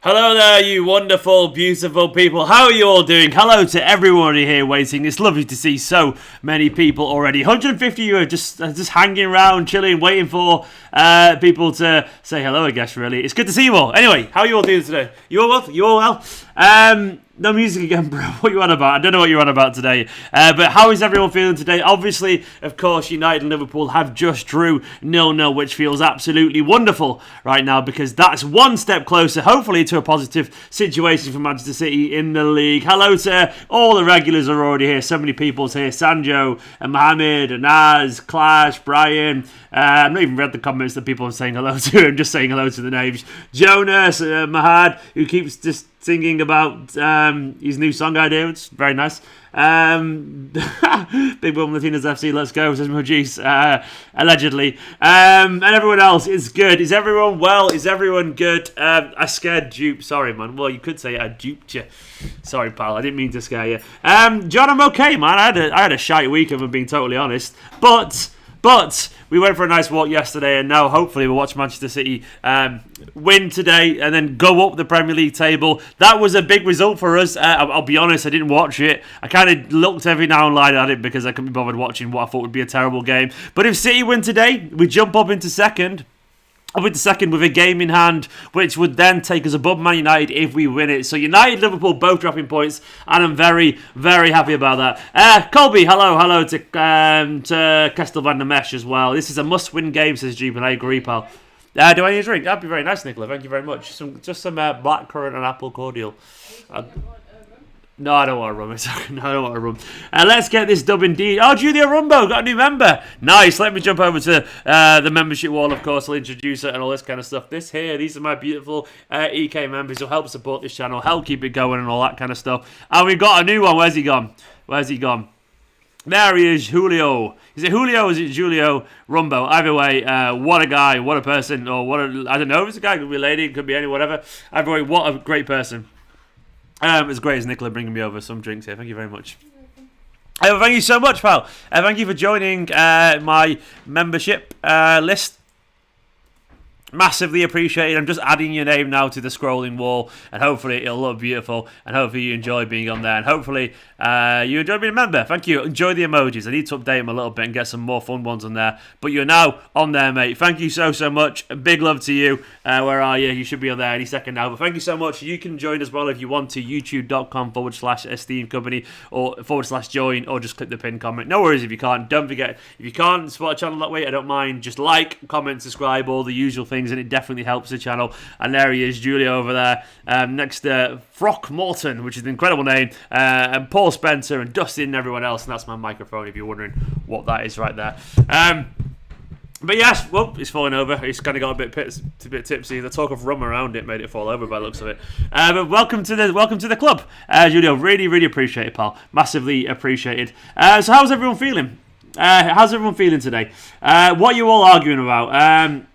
Hello there, you wonderful, beautiful people. How are you all doing? Hello to everybody here waiting. It's lovely to see so many people already. 150 of you are just hanging around, chilling, waiting for people to say hello, I guess, really. It's good to see you all. Anyway, how are you all doing today? You all well? You all well? No music again, bro. What are you on about? I don't know what you're on about today. But how is everyone feeling today? Obviously, of course, United and Liverpool have just drew 0-0, which feels absolutely wonderful right now because that's one step closer, hopefully, to a positive situation for Manchester City in the league. Hello to all the regulars are already here. So many people's here. Sanjo, and Mohammed, and Naz, Clash, Brian. I've not even read the comments that people are saying hello to. I'm just saying hello to the names. Jonas, Mahad, who keeps just singing about his new song idea. It's very nice. Big Will Latinas FC, let's go, says Mojis, allegedly. And everyone else is good. Is everyone well? Is everyone good? I scared Dupe. Sorry, man. Well, you could say I duped you. Sorry, pal. I didn't mean to scare you. John, I'm okay, man. I had a shite week, if I'm being totally honest. But we went for a nice walk yesterday, and now hopefully we'll watch Manchester City win today and then go up the Premier League table. That was a big result for us. I'll be honest, I didn't watch it. I kind of looked every now and then at it because I couldn't be bothered watching what I thought would be a terrible game. But if City win today, we jump up into second. With a game in hand, which would then take us above Man United if we win it. So United, Liverpool, both dropping points, and I'm very, very happy about that. Colby, hello to Kestel van der Mesh as well. This is a must-win game, says Jeep, and I agree, pal. Do I need a drink? That'd be very nice, Nicola. Thank you very much. Just some blackcurrant and apple cordial. No, I don't want a rum. No, I don't want a rum. Let's get this dub indeed. Oh, Julia Rumbo, got a new member. Nice. Let me jump over to the membership wall, of course. I'll introduce it and all this kind of stuff. These are my beautiful EK members who help support this channel, help keep it going and all that kind of stuff. And we've got a new one. Where's he gone? There he is, Julio. Is it Julio or is it Julio Rumbo? Either way, what a guy, what a person, or I don't know if it's a guy, it could be a lady, it could be any, whatever. Either way, what a great person. As great as Nicola bringing me over some drinks here. Thank you very much. Thank you so much, pal. Thank you for joining my membership list. Massively appreciated. I'm just adding your name now to the scrolling wall, and hopefully it'll look beautiful, and hopefully you enjoy being on there, and hopefully you enjoy being a member. Thank you. Enjoy the emojis. I need to update them a little bit and get some more fun ones on there, but you're now on there, mate. Thank you so much. Big love to you. Where are you? You should be on there any second now, but thank you so much. You can join as well if you want to, youtube.com/Esteemed Kompany or /join, or just click the pinned comment. No worries if you can't. Don't forget, if you can't support a channel that way, I don't mind. Just like, comment, subscribe, all the usual things, and it definitely helps the channel. And there he is, Julia over there, next to Frock Morton, which is an incredible name, and Paul Spencer and Dustin and everyone else, and that's my microphone if you're wondering what that is right there. But yes, well, it's falling over. It's kind of got a bit tipsy. The talk of rum around it made it fall over by the looks of it. But welcome to the club, Julio. Really appreciate it, pal. Massively appreciated. So how's everyone feeling? How's everyone feeling today? What are you all arguing about?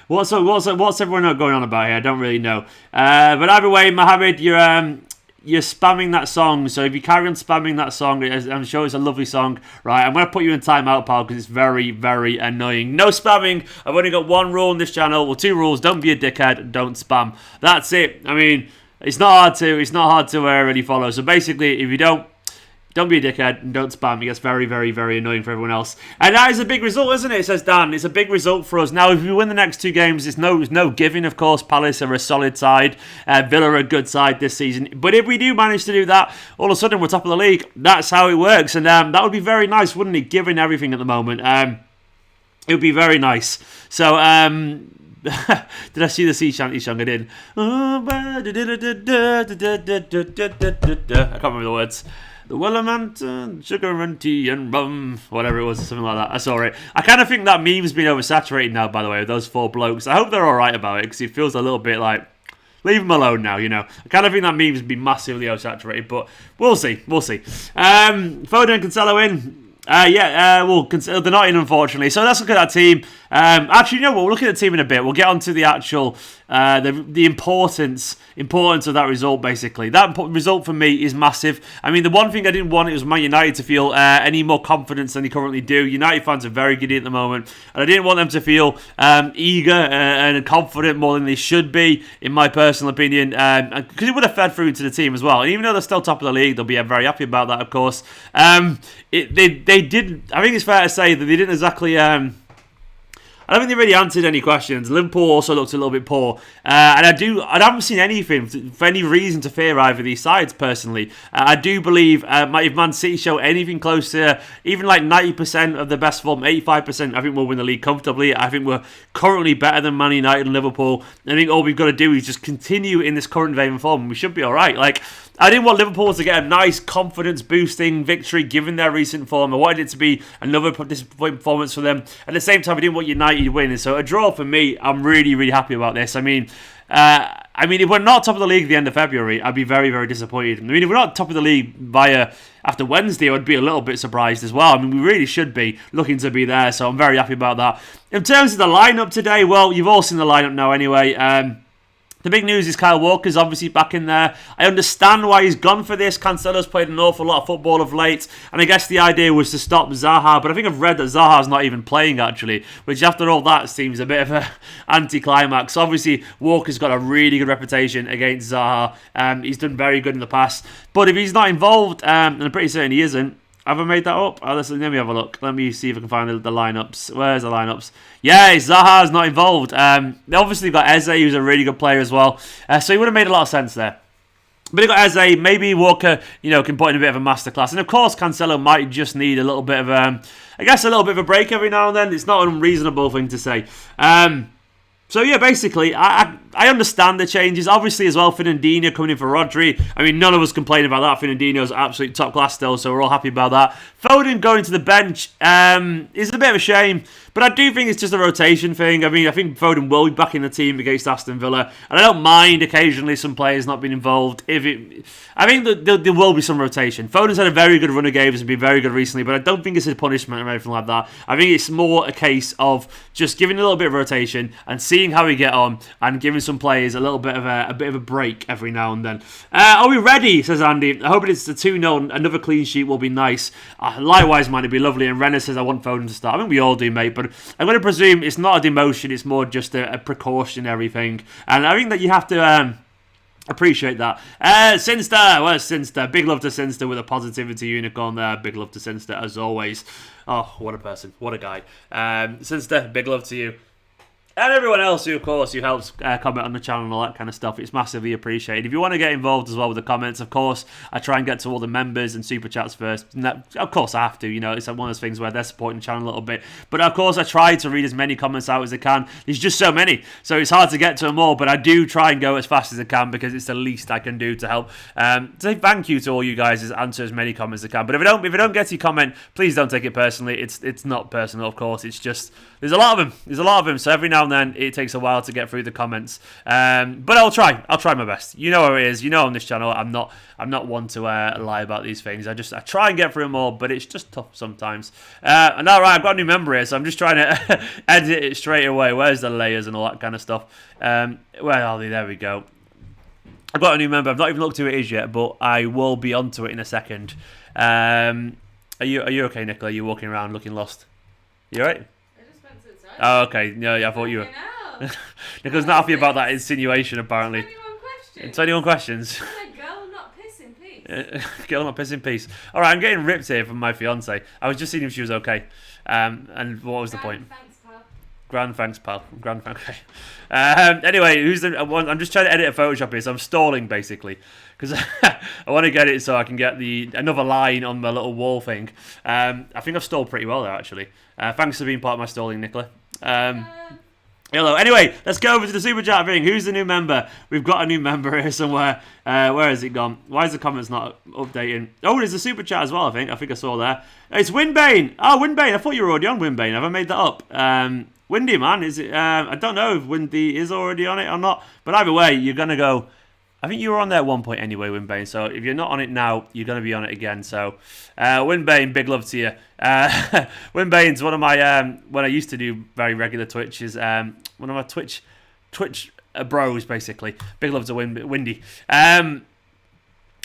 What's everyone going on about here? I don't really know. But either way, Mohammed, you're spamming that song. So if you carry on spamming that song, I'm sure it's a lovely song. Right, I'm going to put you in timeout, pal, because it's very, very annoying. No spamming. I've only got one rule in this channel. Well, two rules. Don't be a dickhead. Don't spam. That's it. I mean, it's not hard to really follow. So basically, if you don't be a dickhead and don't spam. It gets very, very, very annoying for everyone else. And that is a big result, isn't it? Says Dan. It's a big result for us. Now, if we win the next two games, it's no giving, of course. Palace are a solid side. Villa are a good side this season. But if we do manage to do that, all of a sudden we're top of the league. That's how it works. And that would be very nice, wouldn't it? Given everything at the moment. It would be very nice. So, did I see the sea shanty song? I did. I can't remember the words. The Wellermanton, sugar and tea and rum, whatever it was, something like that. I saw it. I kind of think that meme's been oversaturated now, by the way, with those four blokes. I hope they're alright about it, because it feels a little bit like, leave them alone now, you know. I kind of think that meme's been massively oversaturated, but we'll see. Foden and Cancelo in. Well, they're not in, unfortunately. So let's look at that team. Actually, you know what? We'll look at the team in a bit. We'll get on to the actual the importance of that result. Basically, that result for me is massive. I mean, the one thing I didn't want was Man United to feel any more confidence than they currently do. United fans are very giddy at the moment, and I didn't want them to feel eager and confident more than they should be, in my personal opinion, because it would have fed through to the team as well. And even though they're still top of the league, they'll be very happy about that, of course. They didn't. I think it's fair to say that they didn't exactly. I don't think they really answered any questions. Liverpool also looked a little bit poor. And I haven't seen anything for any reason to fear either of these sides, personally. I do believe if Man City show anything close to even like 90% of the best form, 85%, I think we'll win the league comfortably. I think we're currently better than Man United and Liverpool. I think all we've got to do is just continue in this current vein of form, and we should be all right. Like, I didn't want Liverpool to get a nice confidence-boosting victory given their recent form. I wanted it to be another disappointing performance for them. At the same time, I didn't want United winning. So a draw for me, I'm really, really happy about this. I mean, if we're not top of the league at the end of February, I'd be very, very disappointed. I mean, if we're not top of the league after Wednesday, I'd be a little bit surprised as well. I mean, we really should be looking to be there. So I'm very happy about that. In terms of the lineup today, well, you've all seen the lineup now anyway. The big news is Kyle Walker's obviously back in there. I understand why he's gone for this. Cancelo's played an awful lot of football of late, and I guess the idea was to stop Zaha, but I think I've read that Zaha's not even playing, actually, which after all that seems a bit of an anticlimax. Obviously, Walker's got a really good reputation against Zaha. He's done very good in the past, but if he's not involved, and I'm pretty certain he isn't, have I made that up? Let me have a look. Let me see if I can find the lineups. Where's the lineups? Yeah, Zaha's not involved. They obviously got Eze, who's a really good player as well. So he would have made a lot of sense there. But he got Eze. Maybe Walker, can put in a bit of a masterclass. And of course, Cancelo might just need a little bit of, a little bit of a break every now and then. It's not an unreasonable thing to say. So yeah, basically, I understand the changes. Obviously, as well, Fernandinho coming in for Rodri. I mean, none of us complain about that. Fernandinho's absolute top class still, so we're all happy about that. Foden going to the bench is a bit of a shame, but I do think it's just a rotation thing. I mean, I think Foden will be back in the team against Aston Villa, and I don't mind occasionally some players not being involved. I think that there will be some rotation. Foden's had a very good run of games and been very good recently, but I don't think it's a punishment or anything like that. I think it's more a case of just giving a little bit of rotation and seeing how we get on, and giving some players a little bit of a break every now and then. Are we ready? Says Andy. I hope it's a 2-0. Another clean sheet will be nice. Likewise, man, it'd be lovely. And Renner says I want Foden to start. I think we all do, mate. But I'm going to presume it's not a demotion. It's more just a precautionary thing. And I think that you have to appreciate that. Sinster. Where's Sinster? Big love to Sinster with a positivity unicorn there. Big love to Sinster as always. Oh, what a person. What a guy. Sinster, big love to you. And everyone else who, of course, who helps comment on the channel and all that kind of stuff. It's massively appreciated. If you want to get involved as well with the comments, of course, I try and get to all the members and super chats first. Of course, I have to. It's one of those things where they're supporting the channel a little bit. But, of course, I try to read as many comments out as I can. There's just so many. So it's hard to get to them all. But I do try and go as fast as I can because it's the least I can do to help. Say thank you to all you guys. Answer as many comments as I can. But if I don't get to your comment, please don't take it personally. It's not personal, of course. It's just... There's a lot of them. So every now and then it takes a while to get through the comments. But I'll try my best. You know how it is. On this channel, I'm not one to lie about these things. I try and get through them all, but it's just tough sometimes. And all right, I've got a new member here, so I'm just trying to edit it straight away. Where's the layers and all that kind of stuff? Where are they? There we go. I've got a new member. I've not even looked who it is yet, but I will be onto it in a second. Are you okay, Nicola? Are you walking around looking lost? You alright? Oh, okay. No, I thought you were. Nicola's not happy about that insinuation, apparently. 21 questions. Girl, not piss in peace. Girl, not piss in peace. All right, I'm getting ripped here from my fiance. I was just seeing if she was okay. And what was the point? Thanks, pal. Grand thanks, pal. Grand thanks. Okay. Anyway, I'm just trying to edit a Photoshop here, so I'm stalling basically because I want to get it so I can get another line on my little wall thing. I think I've stalled pretty well there actually. Thanks for being part of my stalling, Nicola. Hello. Anyway, let's go over to the super chat thing. Who's the new member? We've got a new member here somewhere. Where has it gone? Why is the comments not updating? Oh, there's a super chat as well, I think I saw there. It's Winbane. Oh, Winbane. I thought you were already on Winbane. Have I made that up? Windy, man. Is it? I don't know if Windy is already on it or not. But either way, you're going to go... I think you were on there at one point anyway, Winbane. So if you're not on it now, you're going to be on it again. So Winbane, big love to you. Winbane's one of my when I used to do very regular Twitch is one of my Twitch bros basically. Big love to Windy.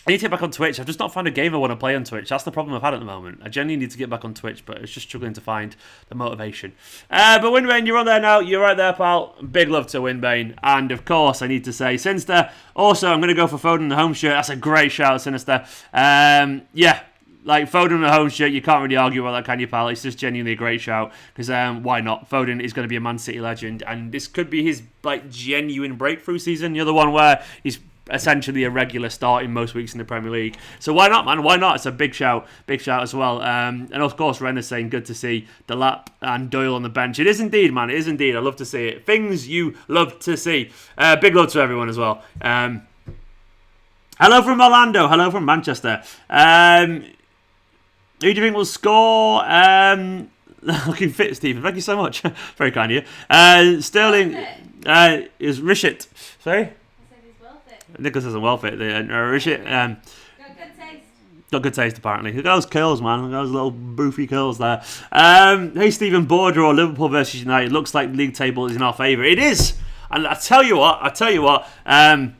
I need to get back on Twitch. I've just not found a game I want to play on Twitch. That's the problem I've had at the moment. I genuinely need to get back on Twitch, but it's just struggling to find the motivation. But Winbane, you're on there now. You're right there, pal. Big love to Winbane. And, of course, I need to say, Sinister. Also, I'm going to go for Foden in the home shirt. That's a great shout, Sinister. Yeah, like Foden in the home shirt, you can't really argue about that, can you, pal? It's just genuinely a great shout. Because why not? Foden is going to be a Man City legend. And this could be his genuine breakthrough season. The other one where he's essentially a regular start in most weeks in the Premier League. So why not, man? Why not? It's a big shout as well. And of course, Ren is saying good to see Delap and Doyle on the bench. It is indeed, man. It is indeed. I love to see it. Things you love to see. Big love to everyone as well. Hello from Orlando. Hello from Manchester. Who do you think will score? Looking fit, Stephen. Thank you so much. Very kind of you. Sterling is Rishit. Sorry? Nicholas isn't well fit. Rishit. Got good taste. Got good taste, apparently. Look at those curls, man. Look at those little boofy curls there. Hey, Stephen, border or Liverpool versus United. Looks like the league table is in our favour. It is. And I tell you what. I've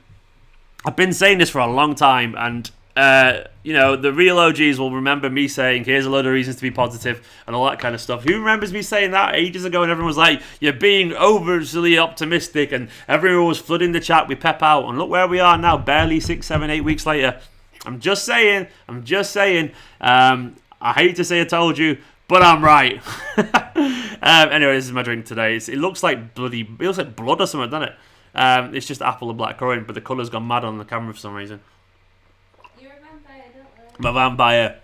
been saying this for a long time, and the real OGs will remember me saying, here's a load of reasons to be positive and all that kind of stuff. Who remembers me saying that ages ago and everyone was like, you're being overly optimistic, and everyone was flooding the chat with Pep out, and look where we are now, barely 6, 7, 8 weeks later. I'm just saying. I hate to say I told you, but I'm right. Anyway, this is my drink today. It looks like blood or something, doesn't it? It's just apple and black currant, but the colour's gone mad on the camera for some reason. My vampire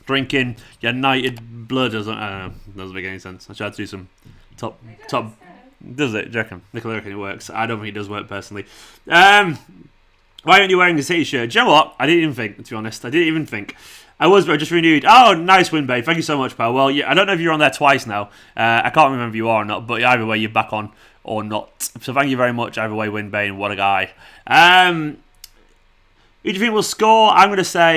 drinking United blood doesn't make any sense. I tried to do some top. Does it? Do you reckon? Nicola reckon it works. I don't think it does work personally. Why aren't you wearing a City shirt? Do you know what? I didn't even think, to be honest. I just renewed. Oh, nice win, babe. Thank you so much, pal. Well, yeah, I don't know if you're on there twice now. I can't remember if you are or not, but either way, you're back on or not. So thank you very much. Either way, Winbane. What a guy. Who do you think will score? I'm going to say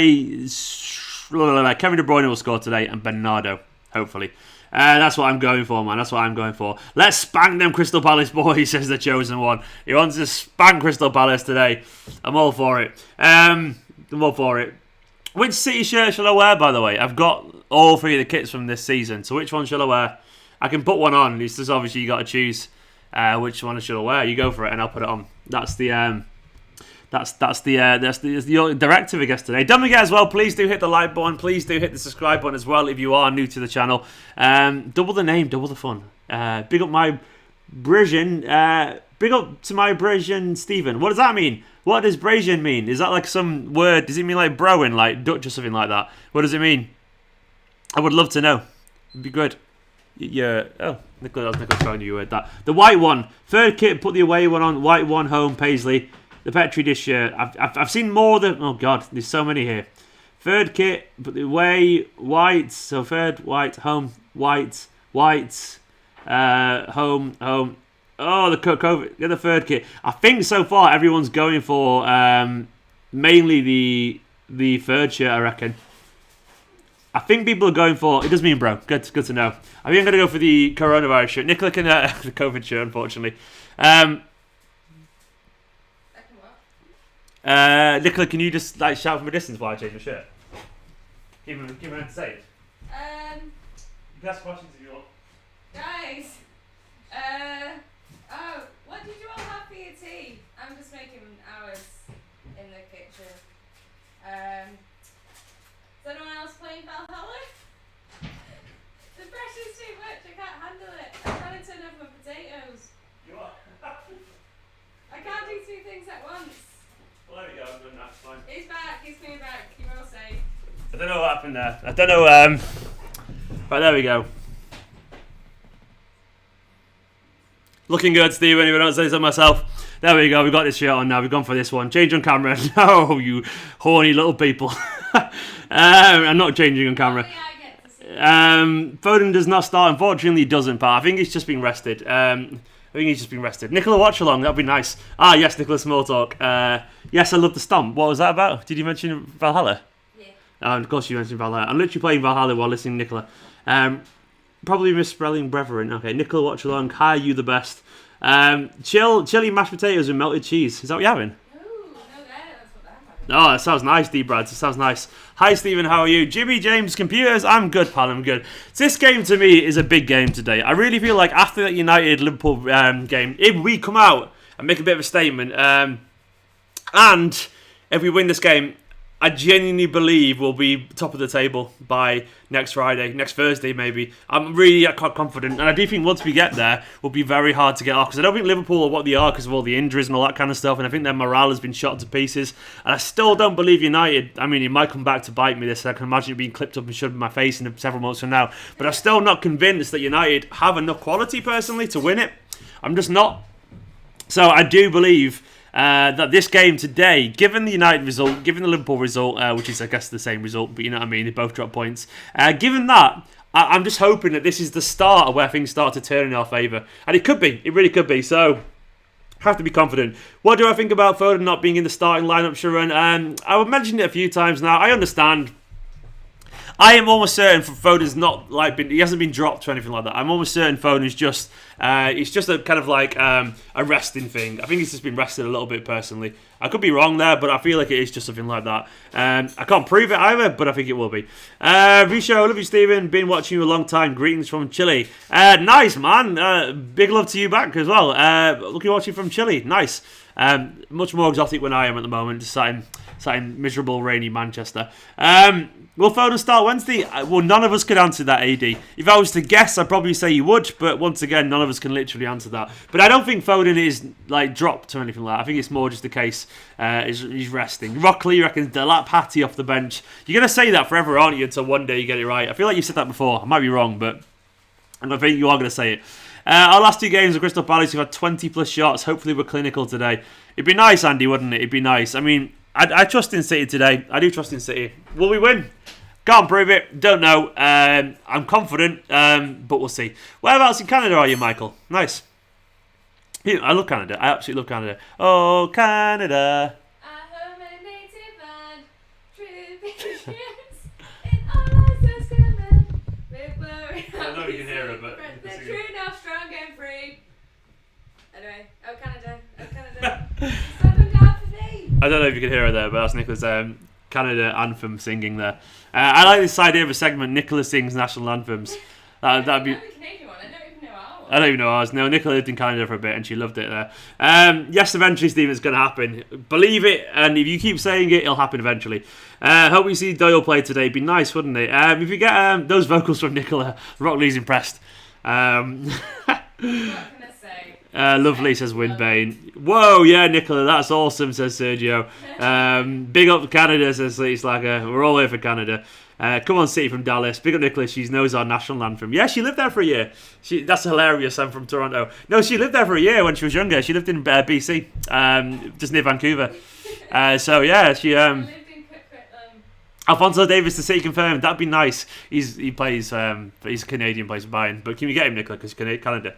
Kevin De Bruyne will score today and Bernardo, hopefully. That's what I'm going for, man. That's what I'm going for. Let's spank them Crystal Palace boys, says the chosen one. He wants to spank Crystal Palace today. I'm all for it. Which City shirt shall I wear, by the way? I've got all 3 of the kits from this season. So which one shall I wear? I can put one on. It's just obviously you got to choose which one should I wear. You go for it and I'll put it on. That's the directive, I guess, today. Don't forget as well, please do hit the like button. Please do hit the subscribe button as well if you are new to the channel. Double the name, double the fun. Big up my Brisian. Big up to my Brisian Stephen. What does that mean? What does Brisian mean? Is that like some word? Does it mean like broin, like Dutch or something like that? What does it mean? I would love to know. It'd be good. Yeah. Oh, Nicholas trying to word that. The white one. Third kit, put the away one on. White one, home, Paisley. The Petri dish shirt. I've seen more than... Oh, God. There's so many here. Third kit. Put the away. White. So third. White. Home. White. White. Home. Home. Oh, the COVID. Get the third kit. I think so far everyone's going for mainly the third shirt, I reckon. I think people are going for... It does mean, bro. Good to know. I think I'm going to go for the coronavirus shirt. Nicola can... the COVID shirt, unfortunately. Nicola, can you just shout from a distance while I change my shirt? Give him a say it. You can ask questions if you want. Guys, what did you all have for your tea? I'm just making ours in the kitchen. Is anyone else playing Valhalla? The pressure's too much, I can't handle it. I'm trying to turn over my potatoes. You are? I can't do 2 things at once. Well, there we go, I'm doing that, it's fine. He's back, he's coming back, you're all safe. I don't know what happened there. I don't know, right, there we go. Looking good, Stephen, if I don't say so myself. There we go, we've got this shirt on now, we've gone for this one. Change on camera. No, you horny little people. I'm not changing on camera. Foden does not start, unfortunately he doesn't, but I think he's just been rested. think he's just been rested. Nicola Watchalong, that'd be nice. Ah, yes, Nicola Smalltalk. Yes, I love the stomp. What was that about? Did you mention Valhalla? Yeah. Of course you mentioned Valhalla. I'm literally playing Valhalla while listening to Nicola. Probably misspelling brethren. Okay, Nicola Watchalong. Hi, you the best. Chili mashed potatoes and melted cheese. Is that what you're having? Ooh, no, that's what I'm having. Oh, that sounds nice, D-Brads. It sounds nice. Hi, Stephen. How are you? Jimmy James Computers. I'm good, pal. I'm good. This game, to me, is a big game today. I really feel like after that United-Liverpool game, if we come out and make a bit of a statement, and if we win this game, I genuinely believe we'll be top of the table by next Thursday maybe. I'm really confident, and I do think once we get there, we'll be very hard to get off, because I don't think Liverpool are what they are because of all the injuries and all that kind of stuff, and I think their morale has been shot to pieces, and I still don't believe United. I mean, it might come back to bite me this. I can imagine it being clipped up and shoved in my face in several months from now, but I'm still not convinced that United have enough quality, personally, to win it. I'm just not. So I do believe that this game today, given the United result, given the Liverpool result, which is, I guess, the same result, but you know what I mean, they both drop points. Given that, I'm just hoping that this is the start of where things start to turn in our favour. And it could be. It really could be. So, have to be confident. What do I think about Foden not being in the starting lineup, Sharon? I've mentioned it a few times now. I understand. I am almost certain Foden's not he hasn't been dropped or anything like that. I'm almost certain Foden's just it's just a kind of like a resting thing. I think he's just been rested a little bit personally. I could be wrong there, but I feel like it is just something like that. I can't prove it either, but I think it will be. Risho, love you, Stephen. Been watching you a long time. Greetings from Chile. Nice, man. Big love to you back as well. Looking watching from Chile. Nice. Much more exotic than I am at the moment. Just sat in miserable, rainy Manchester. Will Foden start Wednesday? Well, none of us could answer that, AD. If I was to guess, I'd probably say you would, but once again, none of us can literally answer that. But I don't think Foden is dropped or anything like that. I think it's more just the case he's resting. Rockley reckons Delap Hattie off the bench. You're going to say that forever, aren't you, until one day you get it right. I feel like you've said that before. I might be wrong, but I think you are going to say it. Our last two games of Crystal Palace, we've had 20 plus shots. Hopefully we're clinical today. It'd be nice, Andy, wouldn't it? It'd be nice. I mean, I trust in City today. I do trust in City. Will we win? Can't prove it. Don't know. I'm confident, but we'll see. Whereabouts in Canada are you, Michael? Nice. I love Canada. I absolutely love Canada. Oh, Canada. Our home and native land, traditions in all our souls command. With glory. I don't know if you can hear it, but the true north, strong and free. Anyway, oh Canada, stand and guard for thee. I don't know if you can hear her there, but that's Nicola's Canada anthem singing there. I like this idea of a segment. Nicola sings national anthems. That'd be. Canadian one. I don't even know ours. No, Nicola lived in Canada for a bit and she loved it there. Yes, eventually, Stephen, it's going to happen. Believe it, and if you keep saying it, it'll happen eventually. Hope we see Doyle play today. It'd be nice, wouldn't it? If you get those vocals from Nicola, Rockley's impressed. What can I say? Lovely, says Winbane. Whoa, yeah, Nicola, that's awesome, says Sergio. Big up Canada, says Lee Slacker. We're all here for Canada. Come on, City from Dallas. Big up Nicola, she knows our national anthem. Yeah, she lived there for a year. That's hilarious, I'm from Toronto. No, she lived there for a year when she was younger. She lived in BC, just near Vancouver. So, yeah, she... lived in Alphonso Davis, the City confirmed. That'd be nice. He's Canadian, plays for Bayern. But can we get him, Nicola, because Canada?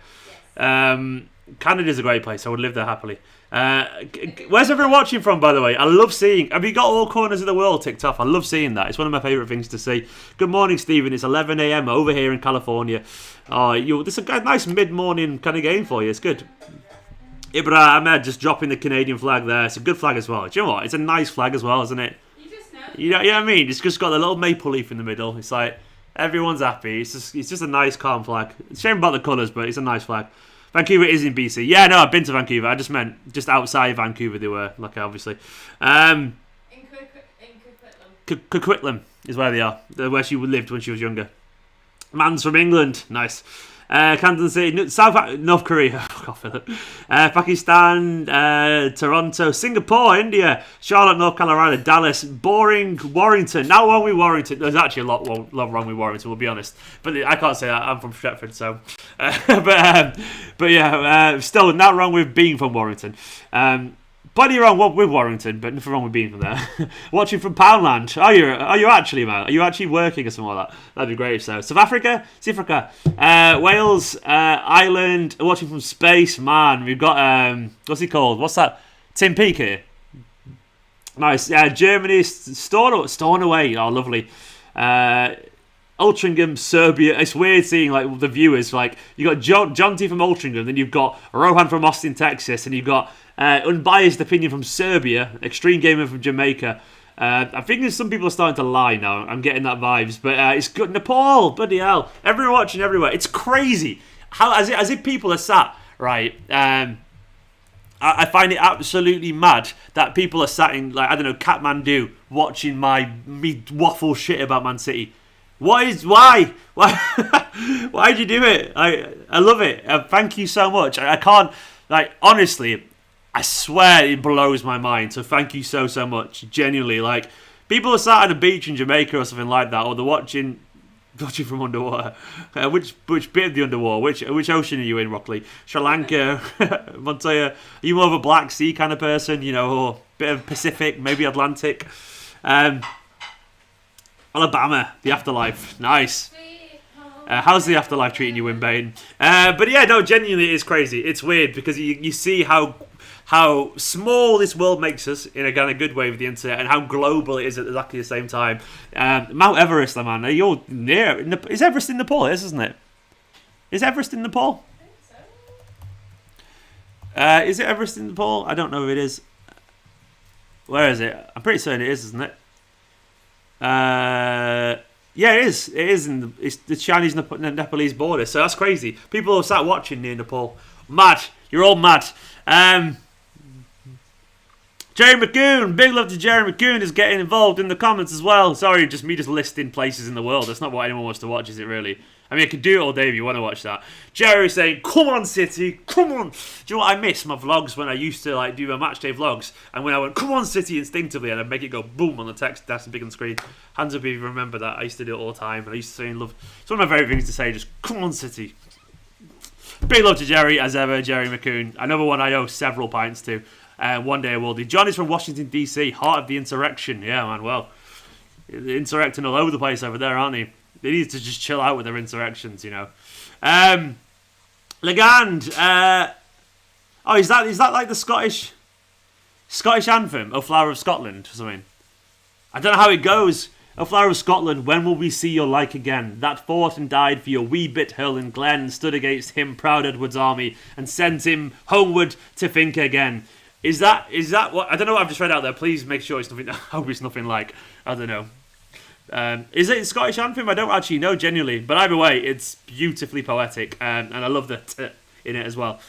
Yes. Canada's a great place. I would live there happily. Where's everyone watching from, by the way? I love seeing. Have you got all corners of the world ticked off? I love seeing that. It's one of my favourite things to see. Good morning, Stephen. It's 11 a.m. over here in California. This is a nice mid-morning kind of game for you. It's good. Ibrahim Ahmed just dropping the Canadian flag there. It's a good flag as well. Do you know what? It's a nice flag as well, isn't it? You just know. You know what I mean? It's just got a little maple leaf in the middle. It's like everyone's happy. It's just a nice, calm flag. It's a shame about the colours, but it's a nice flag. Vancouver is in BC. Yeah, no, I've been to Vancouver. I just meant just outside Vancouver they were, obviously. In Coquitlam is where they are. Where she lived when she was younger. Man's from England. Nice. Kansas City, North Korea, fuck off, Philip. Pakistan, Toronto, Singapore, India, Charlotte, North Carolina, Dallas, boring, Warrington. Now wrong with Warrington. There's actually a lot wrong with Warrington, we'll be honest. But I can't say that. I'm from Stretford, so. But yeah, still not wrong with being from Warrington. Plenty wrong with Warrington, but nothing wrong with being from there. Watching from Poundland. Are you actually, man? Are you actually working or something like that? That'd be great if so. South Africa? Wales, Ireland. Watching from space, man. We've got, what's he called? What's that? Tim Peake here. Nice. Germany, Stornoway. Oh, lovely. Altrincham, Serbia. It's weird seeing like the viewers. Like you got John T from Altrincham, then you've got Rohan from Austin, Texas, and you've got unbiased opinion from Serbia, extreme gamer from Jamaica. I think there's some people are starting to lie now. I'm getting that vibes, but it's good. Nepal, bloody hell! Everyone watching everywhere. It's crazy how as if people are sat right. I find it absolutely mad that people are sat in like I don't know Kathmandu watching me waffle shit about Man City. Why why'd you do it? I love it. Thank you so much. I can't like honestly. I swear it blows my mind. So thank you so much. Genuinely, like people are sat on a beach in Jamaica or something like that, or they're watching from underwater. Which bit of the underwater? Which ocean are you in, Rockley? Sri Lanka, Montoya. Are you more of a Black Sea kind of person, you know, or a bit of Pacific, maybe Atlantic? Alabama, the afterlife, nice. How's the afterlife treating you, Wimbane? But yeah, no, genuinely, it is crazy. It's weird because you see how small this world makes us in a kind of good way with the internet, and how global it is at exactly the same time. Mount Everest, man, you're near. Is Everest in Nepal? It is, isn't it? Is Everest in Nepal? I think so. Is it Everest in Nepal? I don't know if it is. Where is it? I'm pretty certain it is, isn't it? Yeah, it is. It is it's the Chinese Nepalese border. So that's crazy. People are sat watching near Nepal. Mad. You're all mad. Jerry McCoon, big love to Jerry McCoon, is getting involved in the comments as well. Sorry, just me listing places in the world. That's not what anyone wants to watch, is it really? I mean, I could do it all day if you want to watch that. Jerry saying, "Come on, City, come on." Do you know what I miss? My vlogs when I used to like do my match day vlogs, and when I went, "Come on, City," instinctively, and I'd make it go boom on the text, that's big on the screen. Hands up if you remember that. I used to do it all the time, and I used to say in love. It's one of my favourite things to say, just "Come on, City." Big love to Jerry, as ever, Jerry McCoon. Another one I owe several pints to. One day I will do. John is from Washington, D.C., heart of the insurrection. Yeah, man, well, insurrecting all over the place over there, aren't they? They need to just chill out with their insurrections, you know. Legand. Is that like the Scottish anthem, "O Flower of Scotland" or something? I don't know how it goes. "O Flower of Scotland, when will we see your like again? That fought and died for your wee bit hill and glen, stood against him proud Edward's army, and sent him homeward to think again." Is that what? I don't know what I've just read out there. Please make sure it's nothing. I hope it's nothing like, I don't know. Is it a Scottish anthem? I don't actually know, genuinely. But either way, it's beautifully poetic, and I love the t in it as well.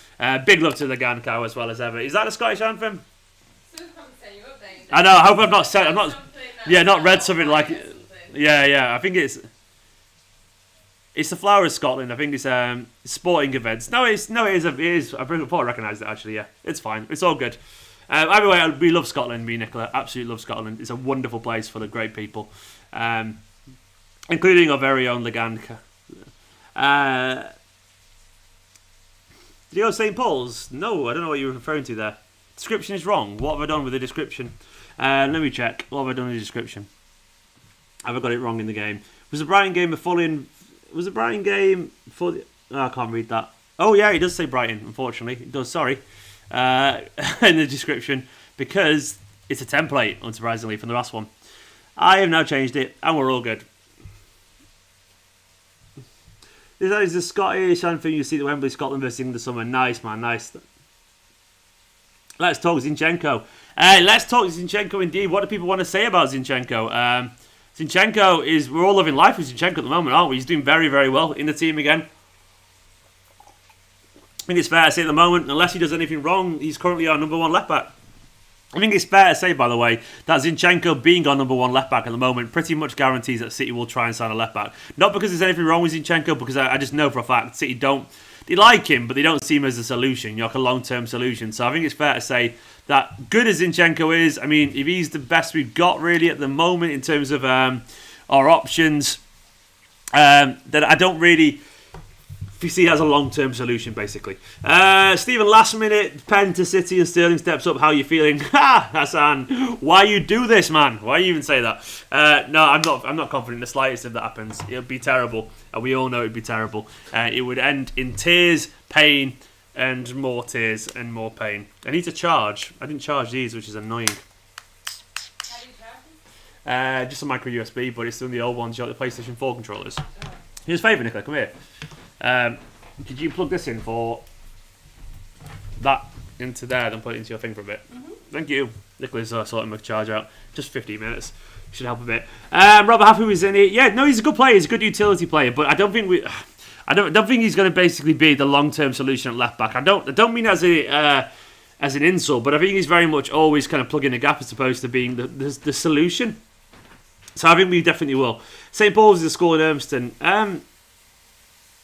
Big love to the Gan Cow as well as ever. Is that a Scottish anthem? I know. I hope I've not said. I'm not. Yeah, not read something like. Yeah. I think it's the Flower of Scotland. I think it's sporting events. No, it is. I thought I recognised it actually. Yeah, it's fine. It's all good. Either way, we love Scotland. Me, Nicola, absolutely love Scotland. It's a wonderful place full of great people, including our very own Leganka. Did you go to St. Paul's? No, I don't know what you were referring to there. Description is wrong. What have I done with the description? Let me check. What have I done with the description? Have I got it wrong in the game? Was the Brighton game a full-in? Was the Brighton game for the... Oh, I can't read that. Oh, yeah, it does say Brighton, unfortunately. It does, sorry. In the description. Because it's a template, unsurprisingly, from the last one. I have now changed it, and we're all good. This is the Scottish anthem you see at Wembley, Scotland versus England this summer. Nice, man, nice. Let's talk Zinchenko. Let's talk Zinchenko indeed. What do people want to say about Zinchenko? Zinchenko is... We're all living life with Zinchenko at the moment, aren't we? He's doing very, very well in the team again. I think it's fair to say at the moment, unless he does anything wrong, he's currently our number one left back. I think it's fair to say, by the way, that Zinchenko being our number one left back at the moment pretty much guarantees that City will try and sign a left back. Not because there's anything wrong with Zinchenko, because I just know for a fact City don't... They like him, but they don't see him as a solution, like a long-term solution. So I think it's fair to say that good as Zinchenko is, I mean, if he's the best we've got really at the moment in terms of our options, that I don't really you see it as a long-term solution, basically. Stephen, last minute pen to City and Sterling steps up. How are you feeling? Ha, Hassan, why you do this, man? Why you even say that? No, I'm not confident in the slightest if that happens. It'll be terrible. We all know it'd be terrible. It would end in tears, pain, and more tears and more pain. I need to charge. I didn't charge these, which is annoying. How do you charge them? Just a micro USB, but it's still the old ones. You got the PlayStation 4 controllers. Here's a favour, Nicola. Come here. Could you plug this in for that into there, then put it into your thing for a bit? Thank you. Nicola's sorting my charge out. Just 15 minutes. Should help a bit. Robert Happy was in it. Yeah, no, he's a good player. He's a good utility player, but I don't think he's going to basically be the long-term solution at left back. I don't mean as an insult, but I think he's very much always kind of plugging a gap as opposed to being the solution. So I think we definitely will. St. Paul's is a school in Urmston.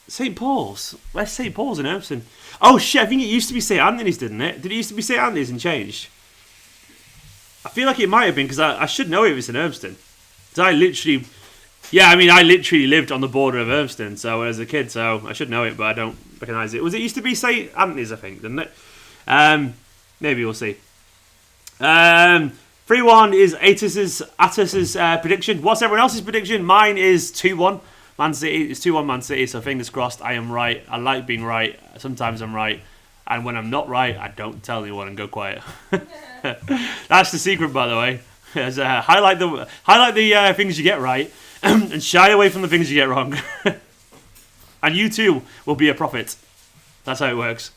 St. Paul's? Where's St. Paul's in Urmston? Oh shit, I think it used to be St. Anthony's, didn't it? Did it used to be St. Anthony's and changed? I feel like it might have been, because I should know it was in Urmston. Because I literally lived on the border of Urmston, so as a kid, so I should know it, but I don't recognise it. It used to be St. Anthony's, I think, didn't it? Maybe we'll see. 3-1 is Atus's prediction. What's everyone else's prediction? Mine is 2-1. Man City. It's 2-1 Man City, so fingers crossed I am right. I like being right. Sometimes I'm right. And when I'm not right, I don't tell anyone and go quiet. That's the secret, by the way. Highlight the things you get right and shy away from the things you get wrong. And you too will be a prophet. That's how it works.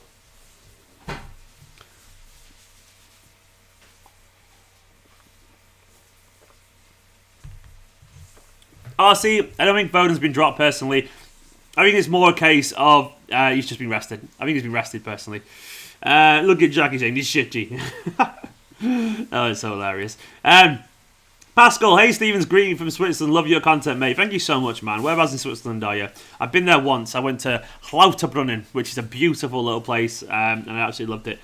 RC, I don't think Foden's been dropped personally. I think it's more a case of he's just been rested. I think he's been rested personally. Look at Jackie saying he's shitty. Oh, it's so hilarious. Pascal, hey Stevens, greeting from Switzerland. Love your content, mate. Thank you so much, man. Whereabouts in Switzerland are you? I've been there once. I went to Lauterbrunnen, which is a beautiful little place, and I absolutely loved it.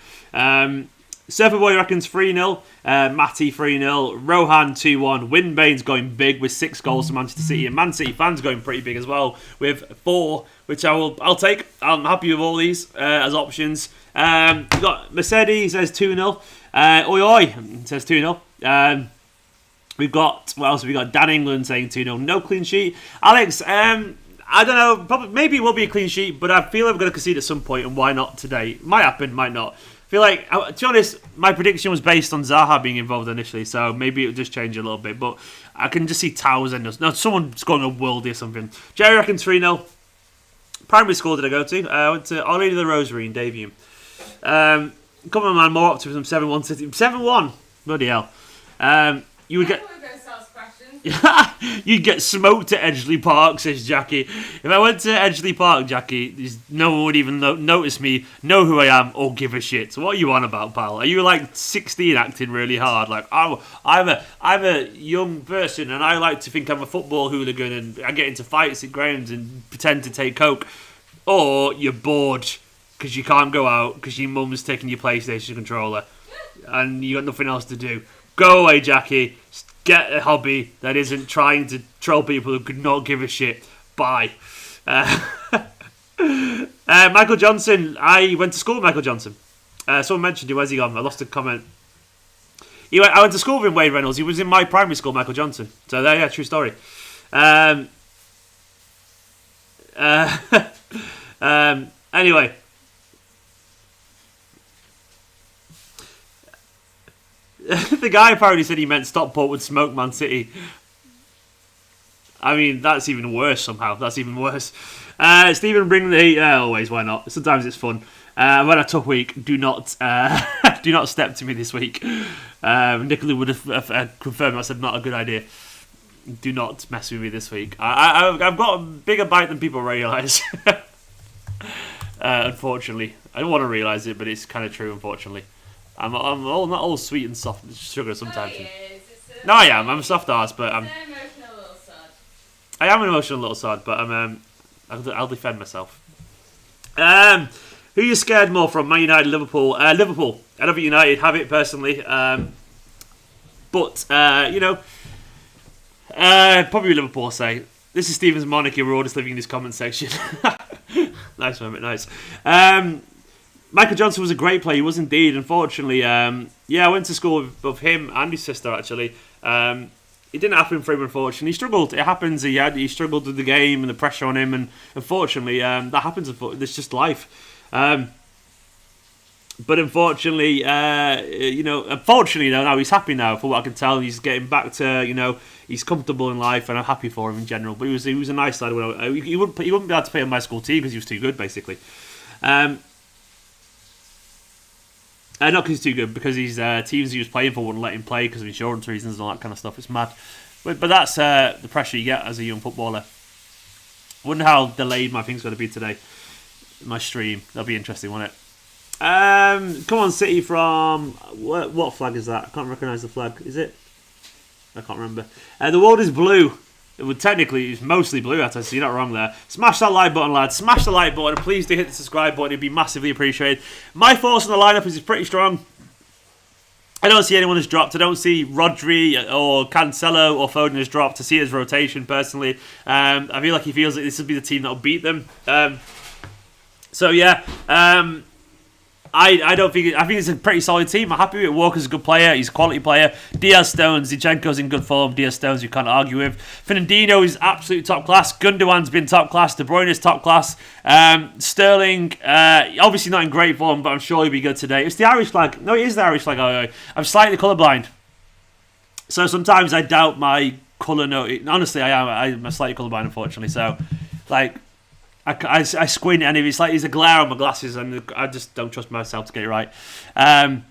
Surferboy reckons 3-0. Matty 3-0. Rohan 2-1. Windbane's going big with 6 goals to Manchester City, and Man City fans going pretty big as well with 4, which I'll take. I'm happy with all these as options. We got Mercedes says 2-0. Oi oi says 2-0. We've got, what else have we got? Dan England saying 2-0. No clean sheet. Alex, I don't know. Probably, maybe it will be a clean sheet, but I feel I'm going to concede at some point, and why not today? Might happen, might not. I feel like, to be honest, my prediction was based on Zaha being involved initially, so maybe it'll just change a little bit. But I can just see Townsend. No, someone scoring a worldie or something. Jerry reckons 3-0. Primary school did I go to? I went to Our Lady of the Rosary in Davium. Come on, man. More optimism. 7-1 City. 7-1. Bloody hell. You would get. You'd get smoked at Edgeley Park, says Jackie. If I went to Edgeley Park, Jackie, no one would even notice me, know who I am, or give a shit. So what are you on about, pal? Are you like 16 acting really hard? Like, I'm a young person and I like to think I'm a football hooligan and I get into fights at grounds and pretend to take coke. Or you're bored because you can't go out because your mum's taking your PlayStation controller and you got nothing else to do. Go away, Jackie. Get a hobby that isn't trying to troll people who could not give a shit. Bye. Michael Johnson. I went to school with Michael Johnson. Someone mentioned him. Where's he gone? I lost a comment. I went to school with Wade Reynolds. He was in my primary school, Michael Johnson. So there, yeah, true story. Anyway. The guy apparently said he meant Stockport would smoke Man City. I mean, that's even worse somehow. That's even worse. Stephen, bring the heat. Always, why not? Sometimes it's fun. I've had a tough week. Do not step to me this week. Nicola would have confirmed I said not a good idea. Do not mess with me this week. I've got a bigger bite than people realise. Unfortunately. I don't want to realise it, but it's kind of true, unfortunately. I'm not all sweet and soft sugar sometimes. Oh, no, I am. I'm a soft arse, but I'm. An emotional little sod. I am an emotional little sod, but I'll defend myself. Who are you scared more from? Man United, Liverpool. Liverpool. I don't think United have it personally, but probably Liverpool. Say this is Stephen's monarchy. We're all just living in this comment section. Nice one, mate, nice. Michael Johnson was a great player. He was indeed. Unfortunately, I went to school with him and his sister, actually. It didn't happen for him, unfortunately. He struggled. It happens. He struggled with the game and the pressure on him, and unfortunately, that happens. It's just life. But unfortunately, unfortunately, though, now he's happy now. For what I can tell, he's getting back to, he's comfortable in life, and I'm happy for him in general. But he was a nice lad. He wouldn't be able to play on my school team because he was too good, basically. Not because he's too good, because his teams he was playing for wouldn't let him play because of insurance reasons and all that kind of stuff. It's mad. But that's the pressure you get as a young footballer. Wonder how delayed my thing's going to be today. My stream. That'll be interesting, won't it? Come on, City from... What flag is that? I can't recognise the flag. Is it? I can't remember. The world is blue. Technically, it's mostly blue, so you're not wrong there. Smash that like button, lads. Smash the like button. Please do hit the subscribe button. It'd be massively appreciated. My thoughts on the lineup is pretty strong. I don't see anyone has dropped. I don't see Rodri or Cancelo or Foden has dropped. To see his rotation, personally. I feel like he feels like this will be the team that will beat them. I think it's a pretty solid team. I'm happy with Walker's a good player. He's a quality player. Diaz, Stones, Zinchenko's in good form. Diaz, Stones, you can't argue with. Fernandinho is absolute top class. Gundogan's been top class. De Bruyne is top class. Sterling, obviously not in great form, but I'm sure he'll be good today. It's the Irish flag. No, it is the Irish flag. I'm slightly colourblind. So sometimes I doubt my colour note. Honestly, I am. I'm slightly colourblind, unfortunately. So, I squint and it's like there's a glare on my glasses and I just don't trust myself to get it right. And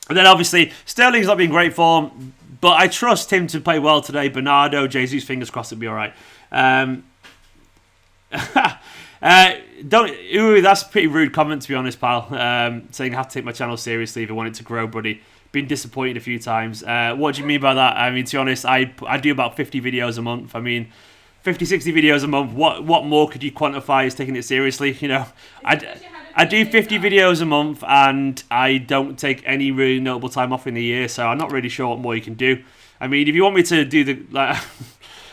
then obviously Sterling's not been in great form, but I trust him to play well today. Bernardo, Jesus, fingers crossed it'll be alright. That's a pretty rude comment, to be honest, pal. Saying I have to take my channel seriously if I want it to grow, buddy. Been disappointed a few times. What do you mean by that? I mean, to be honest, I do about 50 videos a month. 50, 60 videos a month. What more could you quantify as taking it seriously? I do 50 videos a month and I don't take any really notable time off in the year, so I'm not really sure what more you can do. I mean, if you want me to do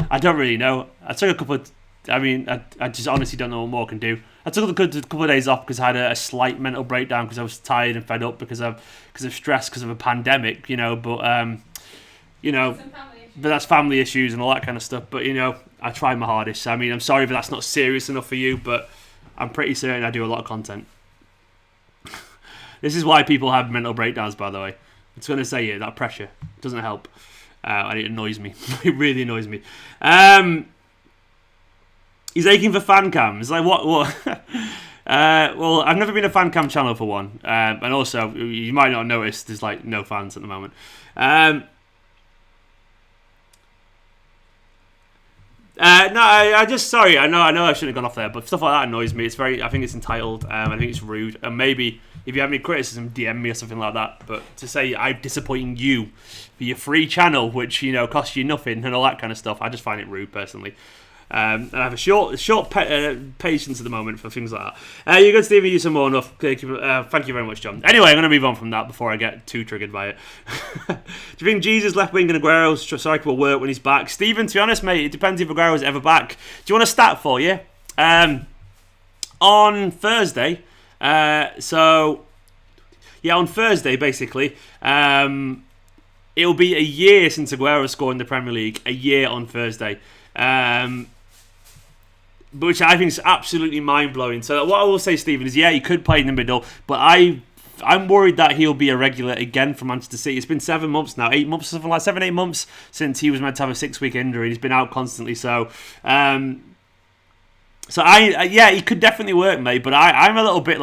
I don't really know. I took a couple of... I just honestly don't know what more I can do. I took a couple of days off because I had a slight mental breakdown because I was tired and fed up because of stress, because of a pandemic, but that's family issues and all that kind of stuff. But, I try my hardest. I'm sorry if that's not serious enough for you, but I'm pretty certain I do a lot of content. This is why people have mental breakdowns, by the way. It's going to say it, that pressure. It doesn't help. And it annoys me. It really annoys me. He's aching for fan cams. Like, what? Well, I've never been a fan cam channel, for one. And also, you might not notice, there's, no fans at the moment. I just sorry. I know I shouldn't have gone off there, but stuff like that annoys me. I think it's entitled. I think it's rude. And maybe if you have any criticism, DM me or something like that. But to say I'm disappointing you for your free channel, which costs you nothing and all that kind of stuff, I just find it rude personally. And I have a short patience at the moment for things like that. You're good, Stevie. You some more enough. Thank you very much, John. Anyway, I'm going to move on from that before I get too triggered by it. Do you think Jesus, left wing, and Aguero's strike will work when he's back? Stephen, to be honest, mate, it depends if Aguero's ever back. Do you want a stat for you? On Thursday, on Thursday, basically, it'll be a year since Aguero scored in the Premier League. A year on Thursday. Which I think is absolutely mind-blowing. So what I will say, Stephen, is he could play in the middle, but I'm worried that he'll be a regular again for Manchester City. It's been 7 months now, 8 months, something like 7-8 months since he was meant to have a 6-week injury. He's been out constantly, so he could definitely work, mate. But I'm a little bit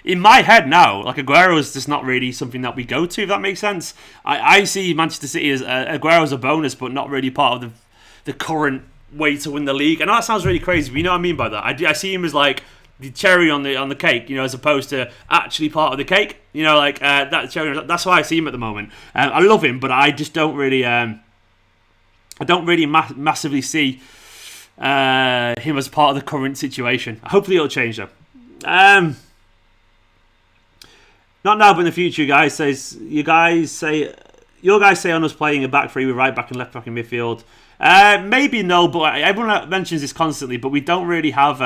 in my head now, Aguero is just not really something that we go to, if that makes sense. I see Manchester City as Aguero as a bonus, but not really part of the current way to win the league. I know that sounds really crazy, but you know what I mean by that. I see him as the cherry on the cake, as opposed to actually part of the cake. That cherry. That's why I see him at the moment. I love him, but I just don't really. I don't really massively see him as part of the current situation. Hopefully, it'll change though. Not now, but in the future, guys. Your guys say on us playing a back three with right back and left back in midfield. Maybe no, but everyone mentions this constantly, but we don't really have...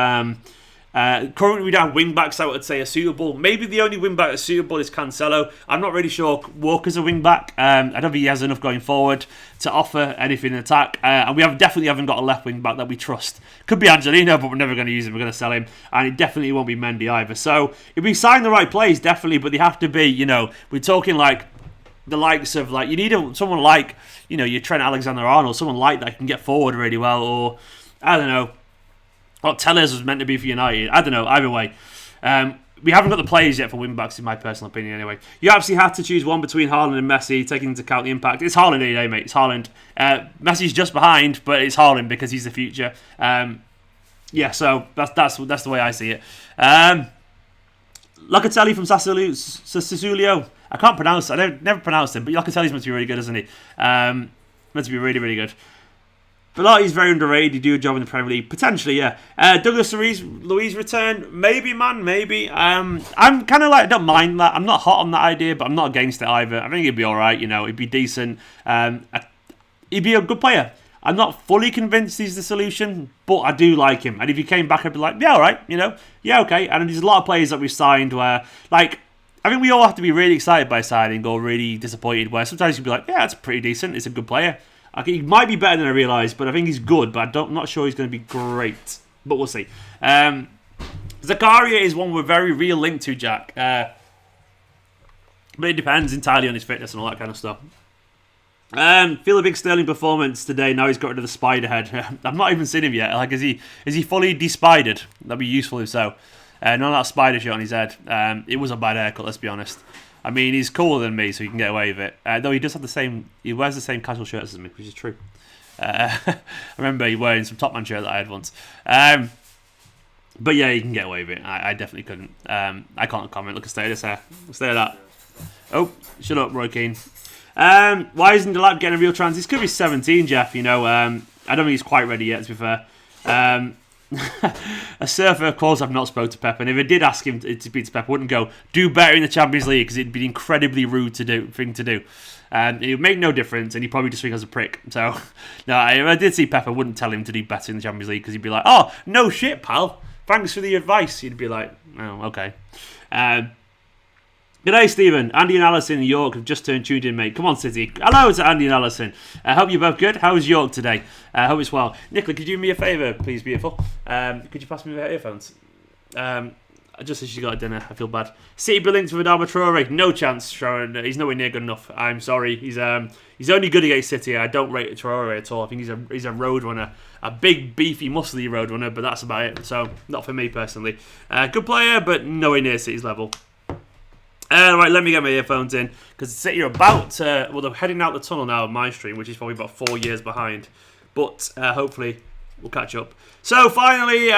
currently, we don't have wing-backs I would say are suitable. Maybe the only wing-back that's suitable is Cancelo. I'm not really sure Walker's a wing-back. I don't think he has enough going forward to offer anything in attack. And we definitely haven't got a left wing-back that we trust. Could be Angelino, but we're never going to use him. We're going to sell him. And it definitely won't be Mendy either. So, if we sign the right players, definitely, but they have to be, we're talking like the likes of, like, you need someone like, your Trent Alexander-Arnold, someone like that can get forward really well, or, I don't know, what Tellers was meant to be for United. I don't know. Either way. We haven't got the players yet for wing-backs, in my personal opinion, anyway. You actually have to choose one between Haaland and Messi, taking into account the impact. It's Haaland any day, mate. It's Haaland. Messi's just behind, but it's Haaland because he's the future. So that's the way I see it. Locatelli from Sassuolo. I can't pronounce it. I never pronounced him, but Locatelli's meant to be really good, isn't he? Meant to be really, really good. Velati's very underrated. He do a job in the Premier League. Potentially, yeah. Douglas Luiz return. Maybe, man. Maybe. I'm kind of like, I don't mind that. I'm not hot on that idea, but I'm not against it either. I think he'd be alright, He'd be decent. He'd be a good player. I'm not fully convinced he's the solution, but I do like him. And if he came back, I'd be like, yeah, alright, Yeah, okay. And there's a lot of players that we've signed where, like, I think we all have to be really excited by signing or really disappointed, where sometimes you'd be like, yeah, it's pretty decent. It's a good player. He might be better than I realised, but I think he's good, but I'm not sure he's going to be great. But we'll see. Zakaria is one we're very real linked to, Jack. But it depends entirely on his fitness and all that kind of stuff. Feel a big Sterling performance today. Now he's got rid of the spider head. I've not even seen him yet. Like, is he fully despidered? That'd be useful if so. None of that spider shit on his head. It was a bad haircut, let's be honest. I mean, he's cooler than me, so he can get away with it. Though he does have he wears the same casual shirts as me, which is true. I remember he wearing some Top Man shirt that I had once. But yeah, he can get away with it. I definitely couldn't. I can't comment. Look at this hair. Stay at that. Oh, shut up, Roy Keane. Why isn't the lad getting a real chance? He's could be 17, Jeff. I don't think he's quite ready yet, to be fair. A surfer, of course, I've not spoke to Pep, and if I did ask him to beat Pep, I wouldn't go do better in the Champions League because it'd be an incredibly rude thing to do. It would make no difference, and he'd probably just think I was a prick. So, no, if I did see Pep, I wouldn't tell him to do better in the Champions League because he'd be like, "Oh, no shit, pal. Thanks for the advice." He'd be like, "Oh, okay." G'day, Stephen. Andy and Alison in York have just tuned in, mate. Come on, City. Hello to Andy and Alison. I hope you're both good. How's York today? I hope it's well. Nicola, could you do me a favour, please, beautiful? Could you pass me your earphones? Just as she got a dinner, I feel bad. City be linked with Adama Traore. No chance, Sharon. He's nowhere near good enough. I'm sorry. He's only good against City. I don't rate Traore at all. I think he's a road runner. A big, beefy, muscly road runner, but that's about it. So, not for me, personally. Good player, but nowhere near City's level. Right, let me get my earphones in because City are about to, they're heading out the tunnel now on my stream, which is probably about 4 years behind. But hopefully we'll catch up. So finally,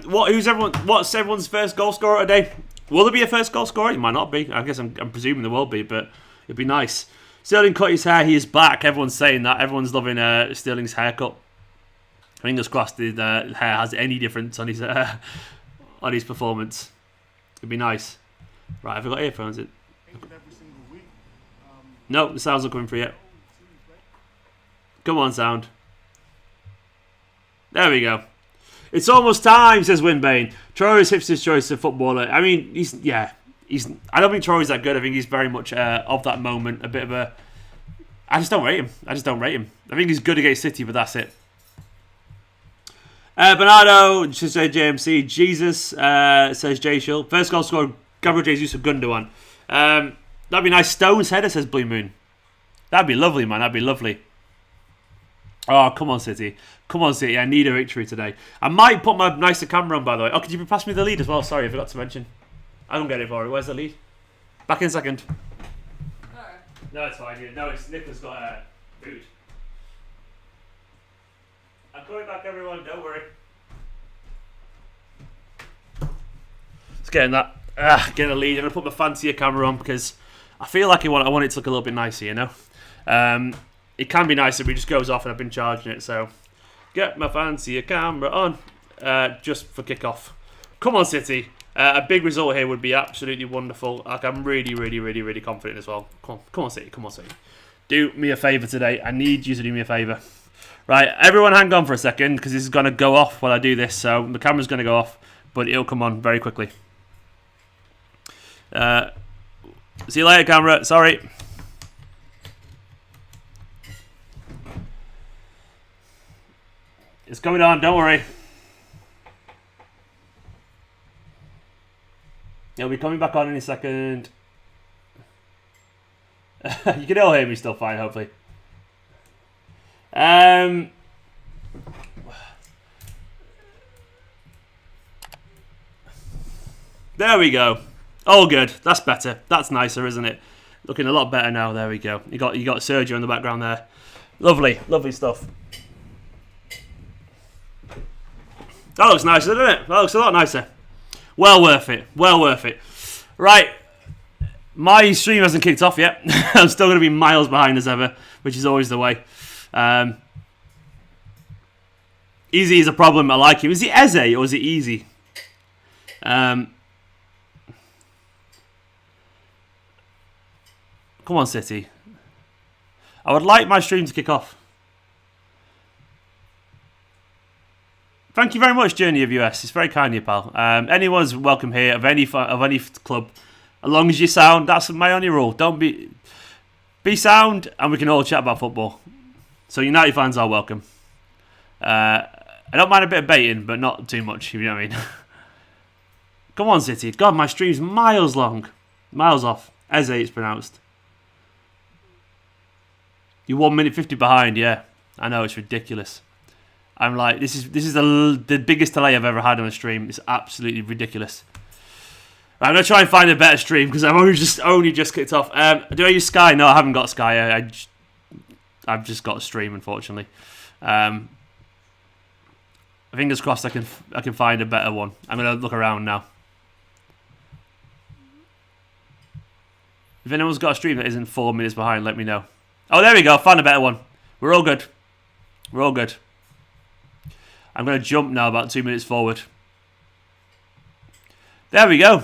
what's everyone's first goal scorer today? Will there be a first goal scorer? It might not be. I guess I'm presuming there will be, but it'd be nice. Sterling cut his hair. He is back. Everyone's saying that. Everyone's loving Sterling's haircut. Fingers crossed the hair has any difference on his performance. It'd be nice. Right, have I got earphones in? No, the sound's not coming through yet. Come on, sound. There we go. It's almost time, says Winbane. Traore's hipster's choice of footballer. I mean, I don't think Traore's that good. I think he's very much of that moment. A bit of a... I just don't rate him. I think he's good against City, but that's it. Bernardo, says JMC. Jesus, says Jay Shill. First goal scored, Gabriel Jesus of Gundogan. That'd be nice. Stones header, says Blue Moon. That'd be lovely, man. That'd be lovely. Oh, come on, City. Come on, City. I need a victory today. I might put my nicer camera on, by the way. Oh, could you pass me the lead as well? Sorry, I forgot to mention. I don't get it for it. Where's the lead? Back in a second. Alright. No, it's fine. No, it's Nicholas got food. I'm coming back, everyone. Don't worry. Just getting that. Getting a lead. I'm going to put my fancier camera on because I feel like I want it to look a little bit nicer, It can be nicer, but it just goes off and I've been charging it, so get my fancier camera on just for kickoff. Come on, City. A big result here would be absolutely wonderful. Like, I'm really, really, really, really confident as well. Come on, City. Come on, City. Do me a favour today. I need you to do me a favour. Right, everyone hang on for a second because this is going to go off while I do this. So the camera's going to go off, but it'll come on very quickly. See you later, camera. Sorry. It's coming on, don't worry. It'll be coming back on in a second. You can all hear me still fine, hopefully. There we go. All good. That's better. That's nicer, isn't it? Looking a lot better now. There we go. You got Sergio in the background there. Lovely, lovely stuff. That looks nicer, doesn't it? That looks a lot nicer. Well worth it. Well worth it. Right. My stream hasn't kicked off yet. I'm still going to be miles behind as ever, which is always the way. Easy is a problem. I like him. Is it Eze or is it Easy? Come on, City. I would like my stream to kick off. Thank you very much, Journey of US. It's very kind of you, pal. Anyone's welcome here of any club, as long as you sound. That's my only rule. Don't be sound, and we can all chat about football. So United fans are welcome. I don't mind a bit of baiting, but not too much. If you know what I mean. Come on, City. God, my stream's miles long, miles off. Eze, it's pronounced. You're 1 minute 50 behind. Yeah, I know, it's ridiculous. I'm like, this is the biggest delay I've ever had on a stream. It's absolutely ridiculous. Right, I'm gonna try and find a better stream because I've only just kicked off. Do I use Sky? No, I haven't got Sky. I've just got a stream, unfortunately. Fingers crossed I can find a better one. I'm gonna look around now. If anyone's got a stream that isn't 4 minutes behind, let me know. Oh, there we go. Found a better one. We're all good. We're all good. I'm going to jump now about 2 minutes forward. There we go.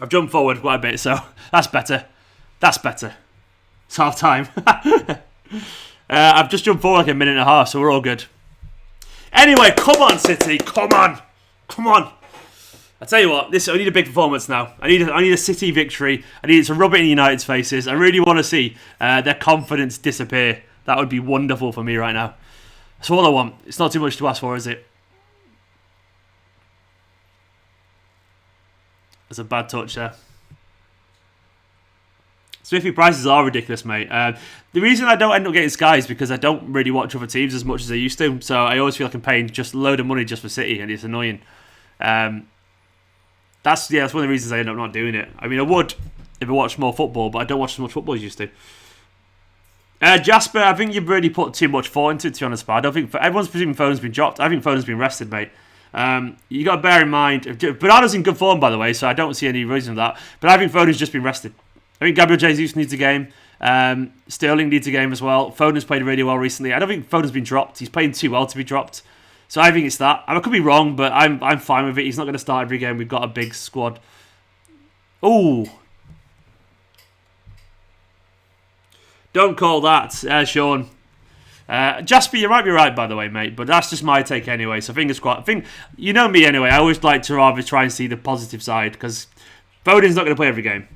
I've jumped forward quite a bit, so that's better. That's better. It's half time. I've just jumped forward like a minute and a half, so we're all good. Anyway, come on, City. Come on. Come on. I tell you what, I need a big performance now. I need a City victory. I need it to rub it in United's faces. I really want to see their confidence disappear. That would be wonderful for me right now. That's all I want. It's not too much to ask for, is it? That's a bad touch there. Smithy prices are ridiculous, mate. The reason I don't end up getting Sky is because I don't really watch other teams as much as I used to. So I always feel like I'm paying just a load of money just for City, and it's annoying. That's one of the reasons I end up not doing it. I mean, I would if I watched more football, but I don't watch as much football as I used to. Jasper, I think you've really put too much thought into it, to be honest, but I don't think... Everyone's presuming Foden's been dropped. I think Foden's been rested, mate. You got to bear in mind... Bernardo's in good form, by the way, so I don't see any reason for that. But I think Foden's just been rested. I think Gabriel Jesus needs a game. Sterling needs a game as well. Foden's played really well recently. I don't think Foden's been dropped. He's playing too well to be dropped. So I think it's that. I could be wrong, but I'm fine with it. He's not going to start every game. We've got a big squad. Ooh. Don't call that, Sean. Jasper, you might be right, by the way, mate, but that's just my take anyway, so fingers crossed. You know me anyway, I always like to rather try and see the positive side, because Foden's not going to play every game.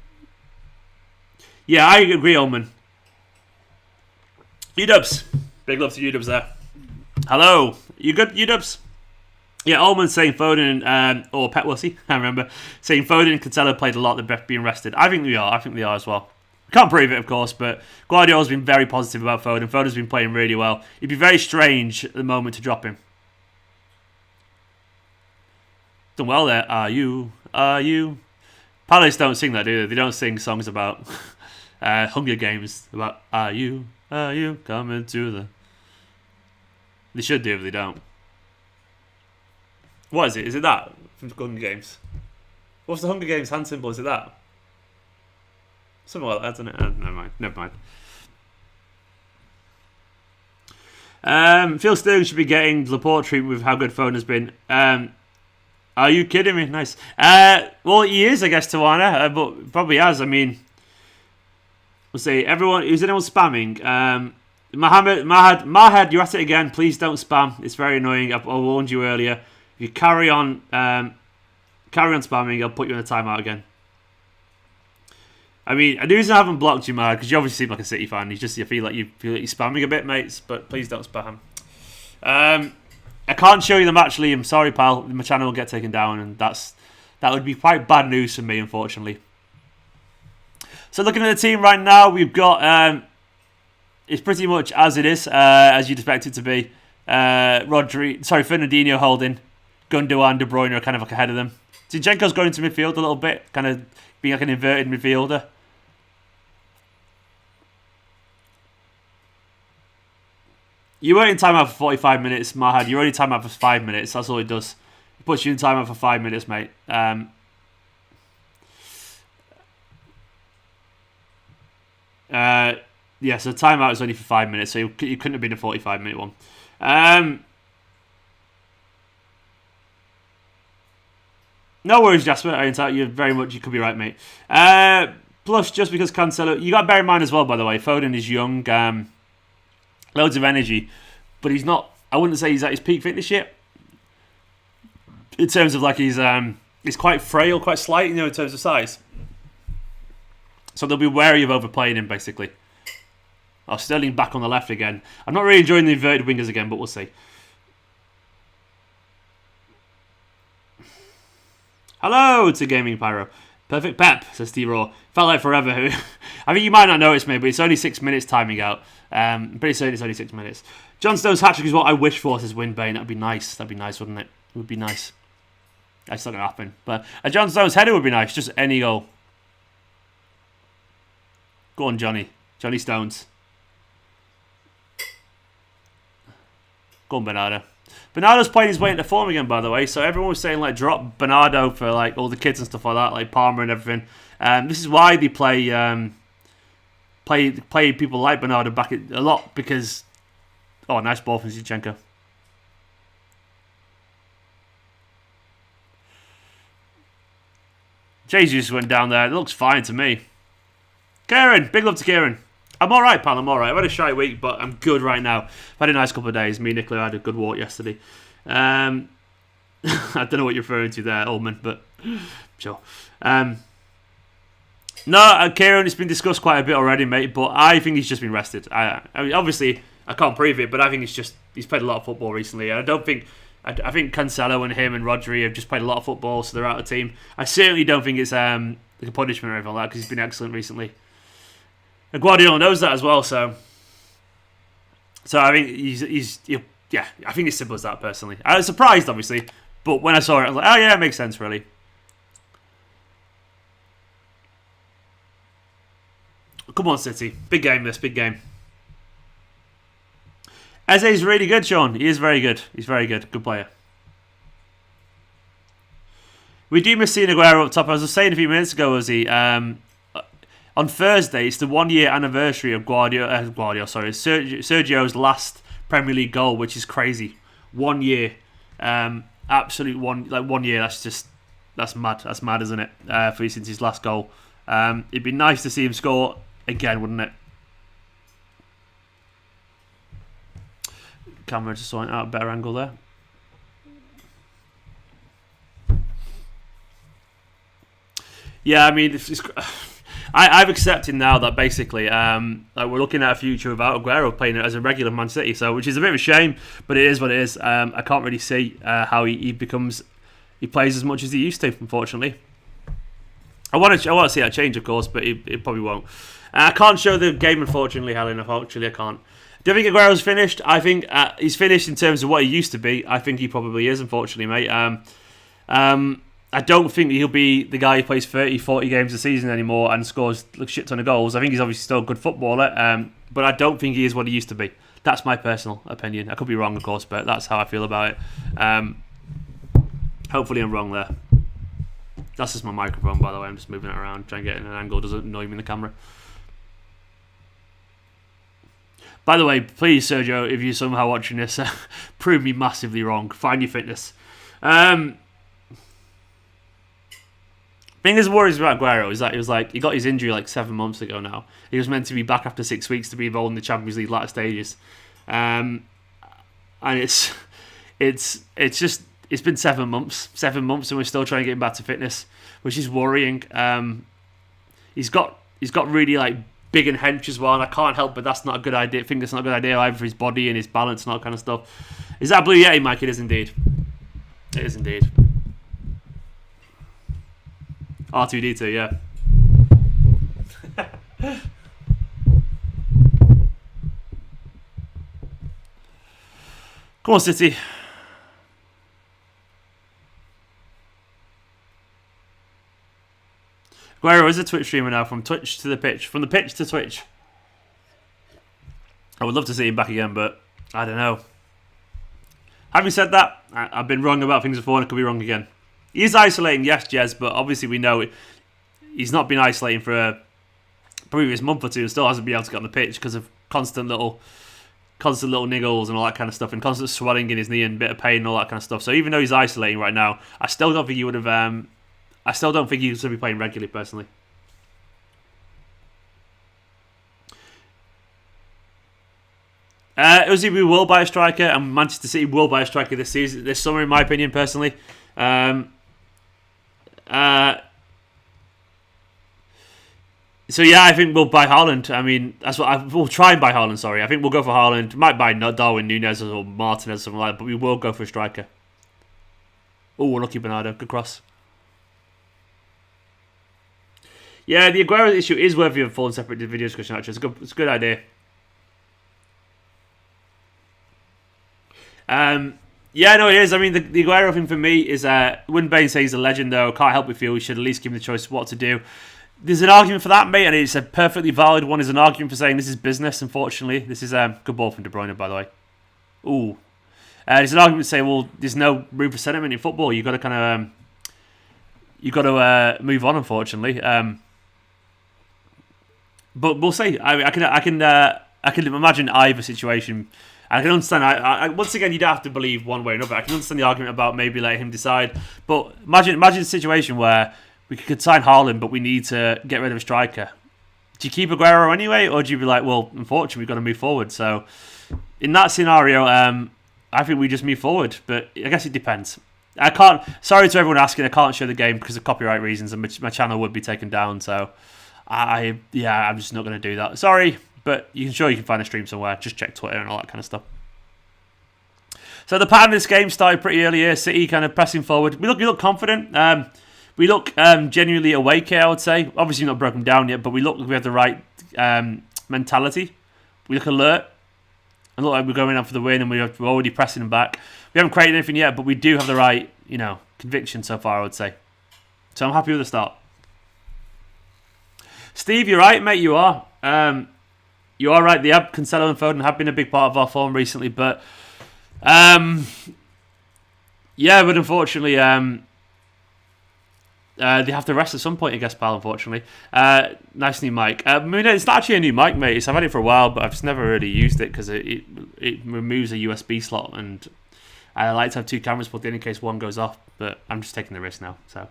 Yeah, I agree, Ullman. U-dubs. Big love to U-dubs there. Hello. You good, U-dubs? Yeah, Ullman's saying Foden, or Pet Wussy, I remember, saying Foden and Cancelo played a lot, they're being rested. I think they are. I think they are as well. Can't prove it, of course, but Guardiola's been very positive about Foden. Foden's been playing really well. It'd be very strange at the moment to drop him. Done well there. Are you? Palace don't sing that, do they? They don't sing songs about Hunger Games. About are you coming to the... They should do if they don't. What is it? Is it that? From Hunger Games? What's the Hunger Games hand symbol? Is it that? Something like that, isn't it? Never mind. Phil Sterling should be getting Laporte treatment with how good Foden has been. Are you kidding me? Nice. Well, he is, I guess, Tawana, but probably has. I mean, we'll see. Is anyone spamming? Mahed, you're at it again. Please don't spam. It's very annoying. I warned you earlier. If you carry on spamming, I'll put you in a timeout again. I mean, the reason I haven't blocked you, Mahed, because you obviously seem like a City fan. You feel like you're spamming a bit, mates. But please don't spam. I can't show you the match, Liam. Sorry, pal. My channel will get taken down, and that would be quite bad news for me, unfortunately. So looking at the team right now, we've got it's pretty much as it is, as you'd expect it to be. Fernandinho holding, Gundogan, De Bruyne are kind of like ahead of them. Zinchenko's going into midfield a little bit, kind of being like an inverted midfielder. You weren't in timeout for 45 minutes, Mahed. You're only timeout for 5 minutes. That's all it does. It puts you in timeout for 5 minutes, mate. Yeah, so timeout is only for 5 minutes, so you couldn't have been a 45-minute one. No worries, Jasper. You could be right, mate. Plus, just because Cancelo, you got to bear in mind as well, by the way, Foden is young, loads of energy, but he's not. I wouldn't say he's at his peak fitness yet. In terms of like he's quite frail, quite slight, in terms of size. So they'll be wary of overplaying him, basically. Oh, Sterling back on the left again. I'm not really enjoying the inverted wingers again, but we'll see. Hello to Gaming Pyro. Perfect Pep, says T-Raw. Felt like forever. I think you might not notice me, but it's only 6 minutes timing out. I'm pretty certain it's only 6 minutes. John Stone's hat-trick is what I wish for, says Winbane. That'd be nice. That'd be nice, wouldn't it? It would be nice. That's not going to happen. But a John Stone's header would be nice. Just any goal. Go on, Johnny. Johnny Stones. Go on, Bernardo. Bernardo's playing his way into form again, by the way. So everyone was saying, like, drop Bernardo for, like, all the kids and stuff like that, like Palmer and everything. This is why they play people like Bernardo back a lot, because... Oh, nice ball from Zinchenko. Jesus went down there. It looks fine to me. Kieran, big love to Kieran. I'm alright, pal, I'm alright. I've had a shy week, but I'm good right now. I've had a nice couple of days. Me and Nicola had a good walk yesterday. I don't know what you're referring to there, Ullman, but sure. No, Kieran, it's been discussed quite a bit already, mate, but I think he's just been rested. I mean, obviously, I can't prove it, but I think he's played a lot of football recently. I think Cancelo and him and Rodri have just played a lot of football, so they're out of the team. I certainly don't think it's like a punishment or anything like that, because he's been excellent recently. And Guardiola knows that as well, so I think I think it's simple as that, personally. I was surprised, obviously, but when I saw it, I was like, oh yeah, it makes sense, really. Come on, City. Big game, this. Big game. Eze's really good, Sean. He is very good. He's very good. Good player. We do miss seeing Aguero up top. I was saying a few minutes ago, on Thursday, it's the 1 year anniversary of Sergio's last Premier League goal, which is crazy. 1 year. Absolute 1 year. That's mad. That's mad, isn't it? Since his last goal. It'd be nice to see him score again, wouldn't it? Camera just sorting out a better angle there. Yeah, I mean, I've accepted now that basically like we're looking at a future without Aguero playing as a regular Man City, so which is a bit of a shame, but it is what it is. I can't really see how he plays as much as he used to, unfortunately. I want to see that change, of course, but it probably won't. I can't show the game, unfortunately, Helen. Unfortunately, I can't. Do you think Aguero's finished? I think he's finished in terms of what he used to be. I think he probably is, unfortunately, mate. I don't think he'll be the guy who plays 30, 40 games a season anymore and scores a shit ton of goals. I think he's obviously still a good footballer, but I don't think he is what he used to be. That's my personal opinion. I could be wrong, of course, but that's how I feel about it. Hopefully I'm wrong there. That's just my microphone, by the way. I'm just moving it around, trying to get it in an angle. Doesn't annoy me in the camera. By the way, please, Sergio, if you're somehow watching this, prove me massively wrong. Find your fitness. Big thing that's worries about Aguero is that he got his injury like 7 months ago now. He was meant to be back after 6 weeks to be involved in the Champions League latter stages. And it's been 7 months. 7 months and we're still trying to get him back to fitness, which is worrying. He's got really like big and hench as well, and I can't help but that's not a good idea. I think that's not a good idea either for his body and his balance and all that kind of stuff. Is that Blue Yeti, Mike? It is indeed. It is indeed. R2D2, yeah. Come on, City. Aguero is a Twitch streamer now, from Twitch to the pitch. From the pitch to Twitch. I would love to see him back again, but I don't know. Having said that, I've been wrong about things before and I could be wrong again. He is isolating, yes, Jez, but obviously we know he's not been isolating for a previous month or two and still hasn't been able to get on the pitch because of constant little niggles and all that kind of stuff and constant swelling in his knee and a bit of pain and all that kind of stuff. So even though he's isolating right now, I still don't think he would have... I still don't think he should be playing regularly, personally. Uzi, we will buy a striker, and Manchester City will buy a striker this summer, in my opinion, personally. So yeah, I think we'll buy Haaland. I mean, we'll try and buy Haaland. Sorry, I think we'll go for Haaland. Might buy Darwin Núñez or Martinez or something like that, but we will go for a striker. Oh, lucky Bernardo, good cross. Yeah, the Aguero issue is worthy of a full and separate video discussion. Actually, it's a good idea. Yeah, no, it is. I mean, the Aguero thing for me is wouldn't Bain say he's a legend though? Can't help but feel we should at least give him the choice of what to do. There's an argument for that, mate, and it's a perfectly valid one. There's an argument for saying this is business. Unfortunately, this is good ball from De Bruyne, by the way. Ooh, there's an argument to say, well, there's no room for sentiment in football. You got to kind of move on. Unfortunately, but we'll see. I can imagine either situation. I can understand. Once again, you don't have to believe one way or another. I can understand the argument about maybe letting him decide. But imagine a situation where we could sign Haaland, but we need to get rid of a striker. Do you keep Aguero anyway, or do you be like, well, unfortunately, we've got to move forward? So, in that scenario, I think we just move forward. But I guess it depends. I can't. Sorry to everyone asking. I can't show the game because of copyright reasons, and my channel would be taken down. So, I'm just not going to do that. Sorry. But you can find a stream somewhere. Just check Twitter and all that kind of stuff. So the pattern of this game started pretty early here. City kind of pressing forward. We look confident. We look genuinely awake here, I would say. Obviously not broken down yet, but we have the right mentality. We look alert. And look like we're going out for the win and we're already pressing them back. We haven't created anything yet, but we do have the right, conviction so far, I would say. So I'm happy with the start. Steve, you're right, mate. You are. You are right. Cancelo and Foden have been a big part of our form recently, but unfortunately, they have to rest at some point, I guess, pal. Unfortunately, nice new mic. It's not actually a new mic, mate. I've had it for a while, but I've just never really used it because it removes a USB slot, and I like to have two cameras plugged in case one goes off. But I'm just taking the risk now. So,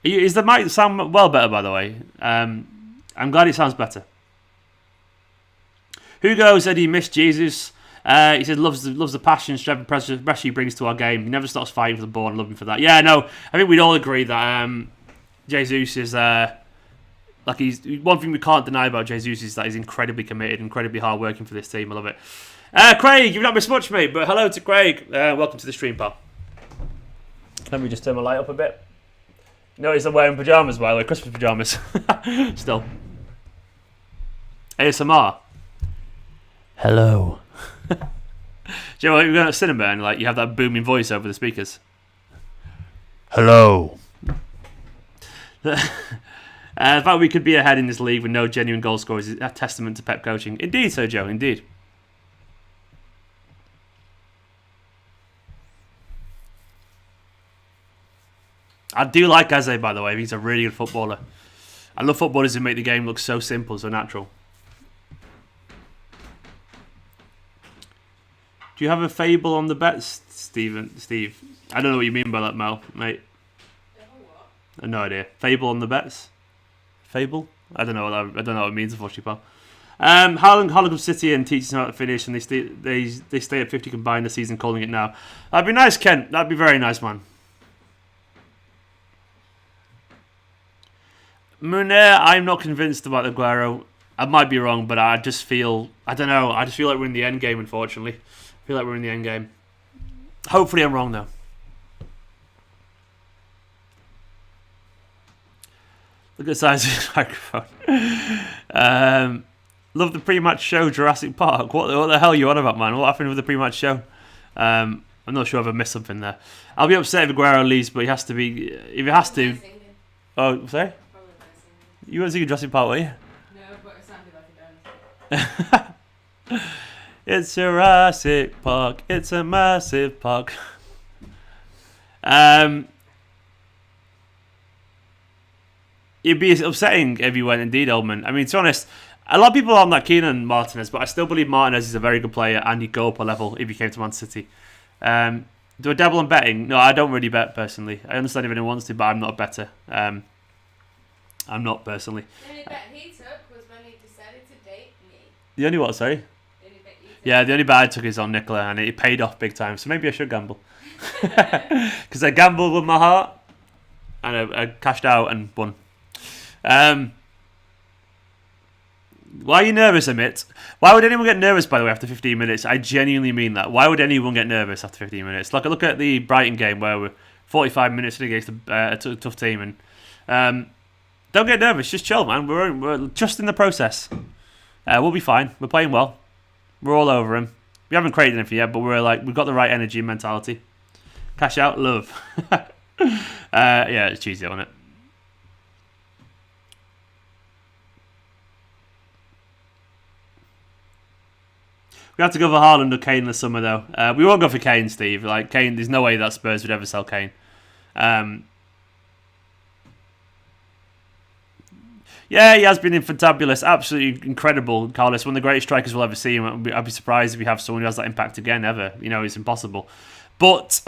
is the mic sound well better, by the way? I'm glad it sounds better. Hugo said he missed Jesus. He said loves the passion, strength, and pressure he brings to our game. He never stops fighting for the ball, and love him for that. Yeah, no, I think we'd all agree that Jesus is he's one thing we can't deny about Jesus is that he's incredibly committed, incredibly hard working for this team. I love it. Craig, you've not missed much, mate, but hello to Craig. Welcome to the stream, pal. Let me just turn my light up a bit. Notice I'm wearing pyjamas, by the way, Christmas pyjamas. Still. ASMR. Hello. Do you know what, you're going to a cinema and you have that booming voice over the speakers? Hello. The fact we could be ahead in this league with no genuine goal scorers is a testament to Pep coaching. Indeed, so Joe, indeed. I do like Eze, by the way. He's a really good footballer. I love footballers who make the game look so simple, so natural. Do you have a fable on the bets, Steve? I don't know what you mean by that, Mel, mate. What? I have no idea. Fable on the bets? Fable? I don't know what it means, unfortunately, pal. Haaland City and teaches them how to finish, and they stay at 50 combined this season, calling it now. That'd be nice, Kent. That'd be very nice, man. Munir, I'm not convinced about Aguero. I might be wrong, but I just feel... I don't know. I just feel like we're in the end game, unfortunately. I feel like we're in the end game. Hopefully I'm wrong, though. Look at the size of the microphone. Love the pre-match show, Jurassic Park. What the hell are you on about, man? What happened with the pre-match show? I'm not sure if I missed something there. I'll be upset if Aguero leaves, but he has to be... If he has to... Oh, sorry? You weren't singing Jurassic Park, were you? No, but it sounded like a donut. It's Jurassic Park. It's a massive park. It'd be upsetting if you went indeed, Oldman. I mean, to be honest, a lot of people aren't that keen on Martinez, but I still believe Martinez is a very good player and he'd go up a level if he came to Man City. Do I dabble on betting? No, I don't really bet personally. I understand if anyone wants to, but I'm not a better. I'm not personally. The only bet he took was when he decided to date me. The only what, sorry? The only bet you took. Yeah, the only bet I took is on Nicola, and it paid off big time. So maybe I should gamble. Because I gambled with my heart, and I cashed out and won. Why are you nervous, Amit? Why would anyone get nervous, by the way, after 15 minutes? I genuinely mean that. Why would anyone get nervous after 15 minutes? Like, look at the Brighton game where we're 45 minutes against a tough team, and don't get nervous. Just chill, man. We're just in the process. We'll be fine. We're playing well. We're all over him. We haven't created anything yet, but we've got the right energy and mentality. Cash out, love. Yeah, it's cheesy, isn't it? We have to go for Haaland or Kane this summer, though. We won't go for Kane, Steve. Like Kane, there's no way that Spurs would ever sell Kane. Yeah, he has been fantabulous, absolutely incredible. Carlos, one of the greatest strikers we'll ever see. I'd be surprised if we have someone who has that impact again ever. You know, it's impossible. But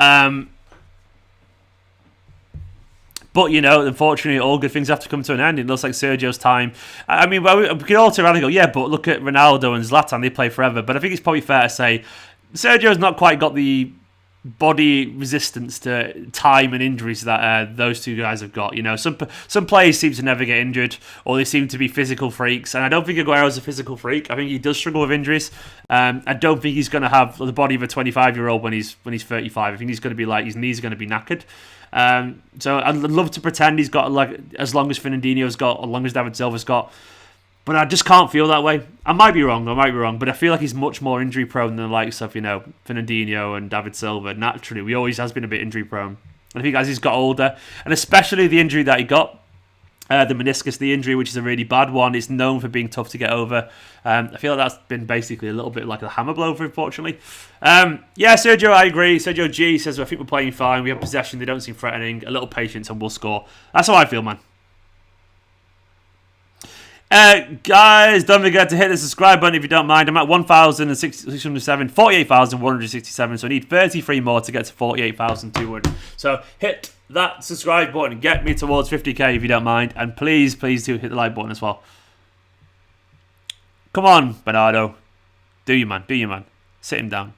you know, unfortunately, all good things have to come to an end. It looks like Sergio's time. I mean, we could all turn around and go, yeah, but look at Ronaldo and Zlatan, they play forever. But I think it's probably fair to say Sergio's not quite got the body resistance to time and injuries that those two guys have got. You know, some players seem to never get injured, or they seem to be physical freaks. And I don't think Aguero's a physical freak. I think he does struggle with injuries. I don't think he's going to have the body of a 25-year-old when he's 35. I think he's going to be like, his knees are going to be knackered. So I'd love to pretend he's got like as long as Fernandinho's got, as long as David Silva's got, but I just can't feel that way. I might be wrong, but I feel like he's much more injury prone than the likes of, you know, Fernandinho and David Silva. Naturally, he always has been a bit injury prone. And I think as he's got older, and especially the injury that he got, the meniscus, the injury, which is a really bad one, is known for being tough to get over. I feel like that's been basically a little bit like a hammer blow for him, unfortunately. Yeah, Sergio, I agree. Sergio G says, I think we're playing fine. We have possession. They don't seem threatening. A little patience and we'll score. That's how I feel, man. Guys, don't forget to hit the subscribe button if you don't mind. I'm at 1,607, 48,167. So I need 33 more to get to 48,200. So hit that subscribe button and get me towards 50k if you don't mind. And please do hit the like button as well. Come on, Bernardo. Do you, man. Sit him down.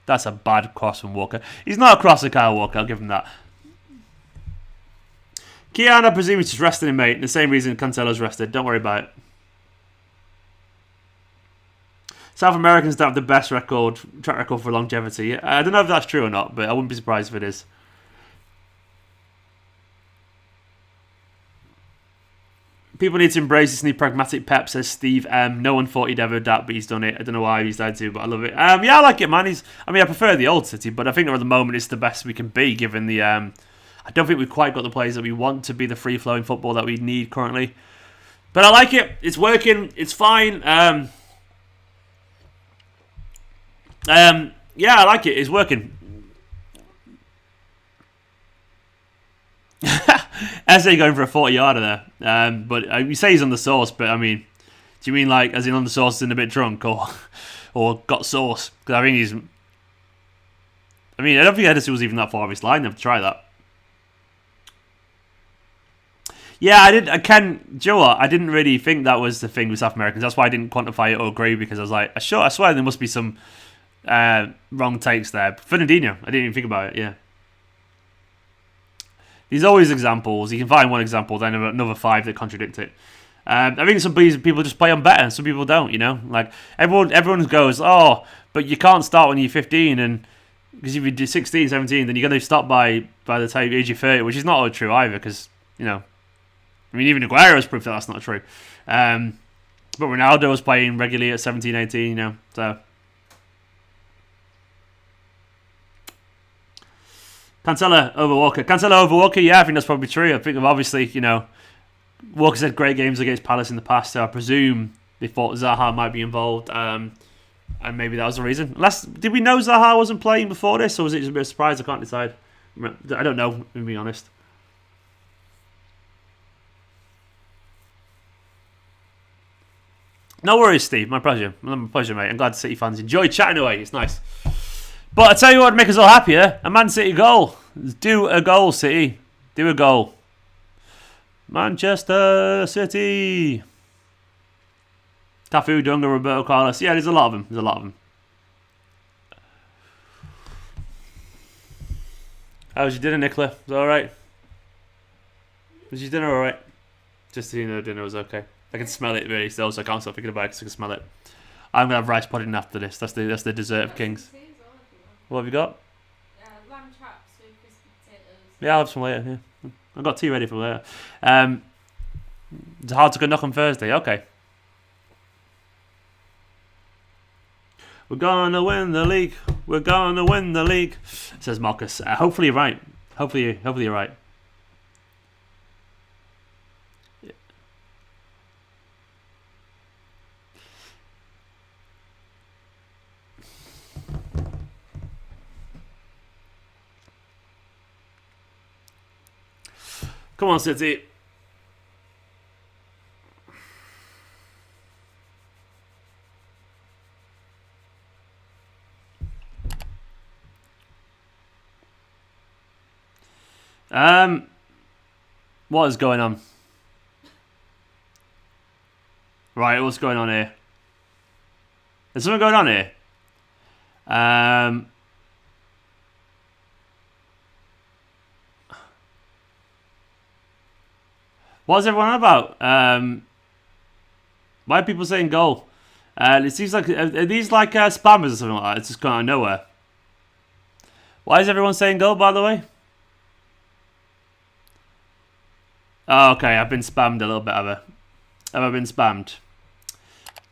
That's a bad cross from Walker. He's not a crosser, Kyle Walker. I'll give him that. Kian, I presume he's just resting him, mate. The same reason Cancelo's rested. Don't worry about it. South Americans don't have the best track record for longevity. I don't know if that's true or not, but I wouldn't be surprised if it is. People need to embrace this new pragmatic Pep, says Steve M. No one thought he'd ever adapt, but he's done it. I don't know why he's died to, but I love it. Yeah, I like it, man. I prefer the old City, but I think at the moment it's the best we can be, given the... I don't think we've quite got the players that we want to be the free-flowing football that we need currently. But I like it. It's working. It's fine. Yeah, I like it. It's working. SA going for a 40-yarder there. But you say he's on the sauce, but I mean, do you mean like as in on the sauce and a bit drunk, or or got sauce. Because I think I don't think Ederson was even that far off his line. I've tried that. Yeah, I did. Do you know what? I didn't really think that was the thing with South Americans. That's why I didn't quantify it or agree, because I was like, I swear there must be some wrong takes there. Fernandinho, I didn't even think about it. Yeah. There's always examples. You can find one example, then another 5 that contradict it. I think some people just play on better, and some people don't. Like everyone goes, oh, but you can't start when you're 15, and because if you do 16, 17, then you're going to stop by the time age of 30, which is not true either. Because even Aguero's proof that that's not true. But Ronaldo was playing regularly at 17, 18. So. Cancelo over Walker. Cancelo over Walker, yeah, I think that's probably true. I think obviously, Walker's had great games against Palace in the past, so I presume they thought Zaha might be involved, and maybe that was the reason. Did we know Zaha wasn't playing before this, or was it just a bit of a surprise? I can't decide. I don't know, to be honest. No worries, Steve. My pleasure. My pleasure, mate. I'm glad City fans enjoy chatting away. It's nice. But I tell you what would make us all happier: a Man City goal. Do a goal, City. Do a goal. Manchester City. Cafu, Dunga, Roberto Carlos. Yeah, there's a lot of them. How was your dinner, Nicola? Was it alright? Was your dinner alright? Just so you know, dinner was okay. I can smell it really still, so I can't stop thinking about it because I can smell it. I'm going to have rice pudding after this. That's the dessert of kings. What have you got? Lamb chops with crispy potatoes. Yeah, I'll have some later. Yeah. I've got tea ready for later. It's hard to go knock on Thursday. Okay. We're gonna win the league. We're gonna win the league, says Marcus. Hopefully you're right. Hopefully you're right. Come on, City. What is going on? Right, what's going on here? There's something going on here. What's everyone on about? Why are people saying goal? It seems like are these like spammers or something like that? It's just gone out of nowhere. Why is everyone saying goal, by the way? Oh, okay, I've been spammed a little bit, have I? Have I been spammed?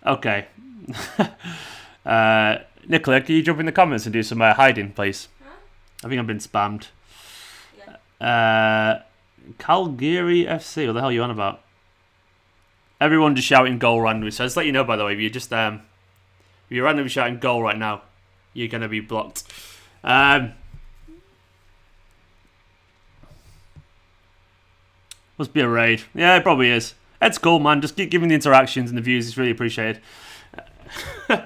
Okay. Nicola, can you jump in the comments and do some hiding, please? Huh? I think I've been spammed. Yeah. Calgary FC, what the hell are you on about? Everyone just shouting goal randomly. So just let you know, by the way, if you're randomly shouting goal right now, you're going to be blocked. Must be a raid. Yeah, it probably is. It's cool, man. Just keep giving the interactions and the views. It's really appreciated. I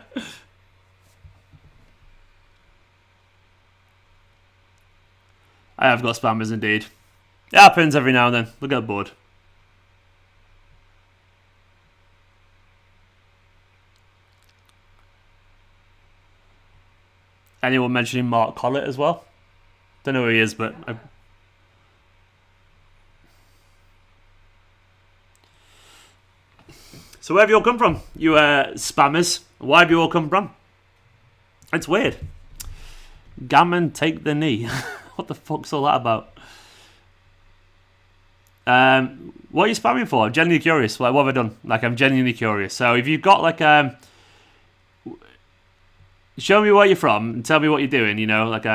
have got spammers indeed. It happens every now and then. Look at the board. Anyone mentioning Mark Collett as well? Don't know who he is, but... So where have you all come from? You spammers. Why have you all come from? It's weird. Gammon, take the knee. What the fuck's all that about? What are you spamming for? I'm genuinely curious. Like, what have I done? Like, I'm genuinely curious. So if you've got like show me where you're from and tell me what you're doing, like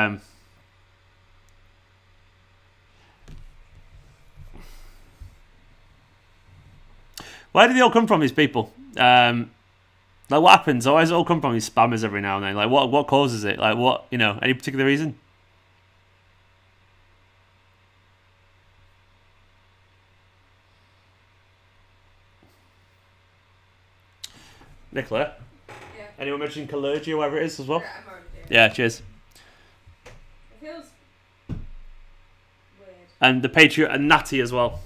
where do they all come from, these people? Like, what happens? Why does it all come from these spammers every now and then? Like, what causes it? Like, what, any particular reason? Nicola? Yeah. Anyone mentioning Kalergi or whatever it is as well? Yeah, I'm already doing it. Yeah, cheers. It feels weird. And the Patriot and Natty as well.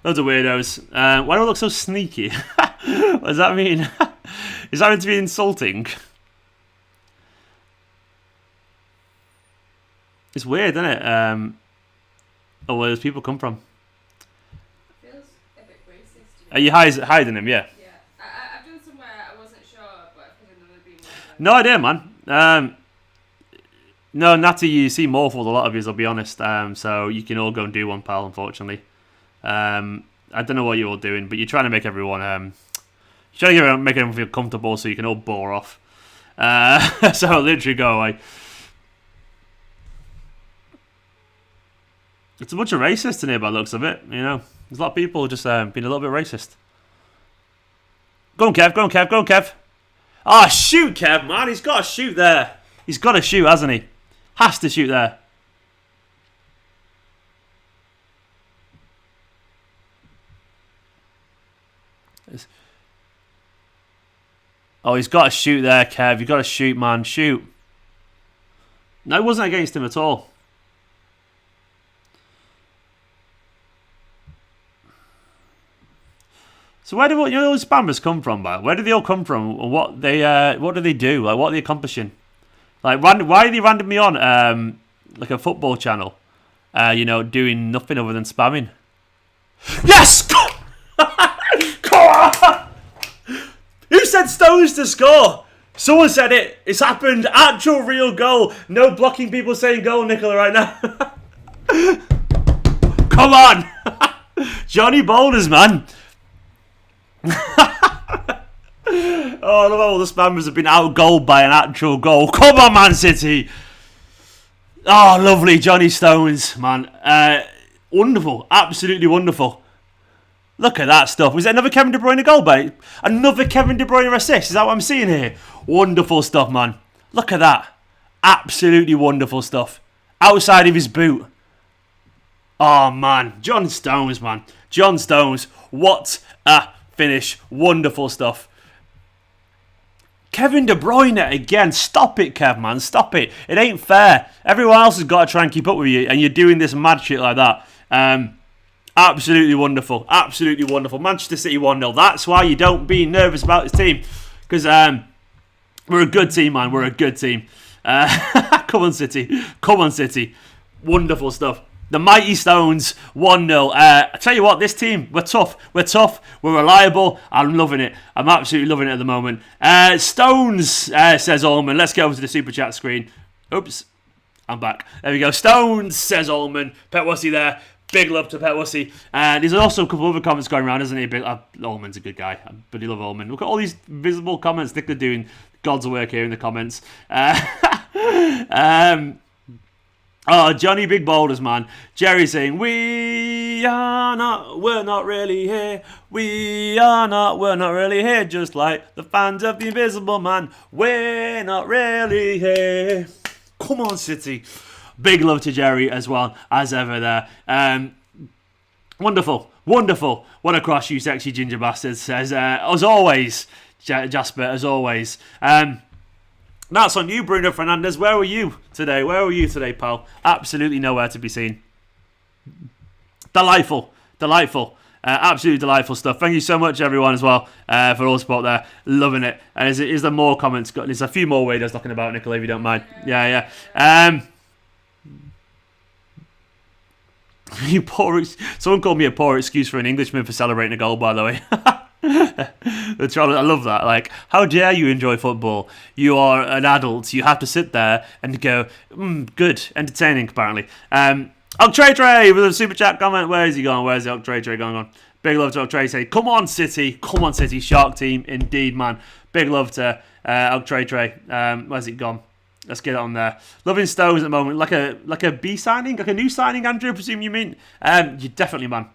Loads of weirdos. Why do I look so sneaky? What does that mean? Is that meant to be insulting? It's weird, isn't it? Where does people come from? Feels a bit racist. Are you hiding them? Yeah. Yeah. I've done somewhere I wasn't sure, but I could have never been one. No idea, man. No, Natty, you seem awful with a lot of yous, I'll be honest. So you can all go and do one, pal, unfortunately. I don't know what you're all doing, but you're trying to make everyone... you're trying to make everyone feel comfortable so you can all bore off. So literally go away. It's a bunch of racists in here by the looks of it, you know. There's a lot of people just being a little bit racist. Go on, Kev, go on, Kev, go on, Kev. Ah, shoot, Kev, man. He's got to shoot there. He's got to shoot, hasn't he? Has to shoot there. Oh, he's got to shoot there, Kev. You've got to shoot, man. Shoot. No, it wasn't against him at all. So where do those spammers come from, man? Where do they all come from? What do they do? Like, what are they accomplishing? Like, why are they random me on like a football channel? Doing nothing other than spamming. Yes! Come on! Who said Stones to score? Someone said it. It's happened. Actual real goal. No blocking people saying goal, Nicola, right now. Come on! Johnny Boulders, man. Oh, I love how all the spammers have been out-goaled by an actual goal. Come on, Man City! Oh, lovely, Johnny Stones, man. Wonderful, absolutely wonderful. Look at that stuff. Was that another Kevin De Bruyne goal, mate? Another Kevin De Bruyne assist? Is that what I'm seeing here? Wonderful stuff, man. Look at that. Absolutely wonderful stuff. Outside of his boot. Oh, man. John Stones, man. John Stones. What a finish. Wonderful stuff. Kevin De Bruyne again. Stop it, Kev, man. Stop it. It ain't fair. Everyone else has got to try and keep up with you, and you're doing this mad shit like that. Absolutely wonderful. Absolutely wonderful. Manchester City 1-0. That's why you don't be nervous about this team. Because we're a good team, man. We're a good team. Come on, City. Come on, City. Wonderful stuff. The Mighty Stones, 1-0. I tell you what, this team, we're tough. We're tough. We're reliable. I'm loving it. I'm absolutely loving it at the moment. Stones, says Allman. Let's get over to the Super Chat screen. Oops. I'm back. There we go. Stones, says Allman. Pet Wussy there. Big love to Pet Wussy. There's also a couple other comments going around, isn't he? Allman's a good guy. I really love Allman. Look at all these visible comments. I think they're doing God's work here in the comments. Oh, Johnny Big Boulders, man. Jerry saying, we're not really here. We're not really here. Just like the fans of the Invisible Man. We're not really here. Come on, City. Big love to Jerry as well, as ever there. Wonderful. Wonderful. What a cross, you sexy ginger bastards. Says, as always, Jasper, as always. That's on you, Bruno Fernandes. Where were you today? Where were you today, pal? Absolutely nowhere to be seen. Delightful. Delightful. Absolutely delightful stuff. Thank you so much, everyone, as well, for all the support there. Loving it. And is there more comments? There's a few more weirdos talking about Nicola, if you don't mind. Yeah. Someone called me a poor excuse for an Englishman for celebrating a goal, by the way. I love that. Like, how dare you enjoy football? You are an adult. You have to sit there and go, good, entertaining, apparently. Octrey with a super chat comment. Where is he going? Where's the Octrey going on? Big love to Octrey. Say, come on, City. Shark team, indeed, man. Big love to Octrey. Where's it gone? Let's get it on there. Loving Stones at the moment. Like a B signing? Like a new signing, Andrew, I presume you mean? You definitely, man.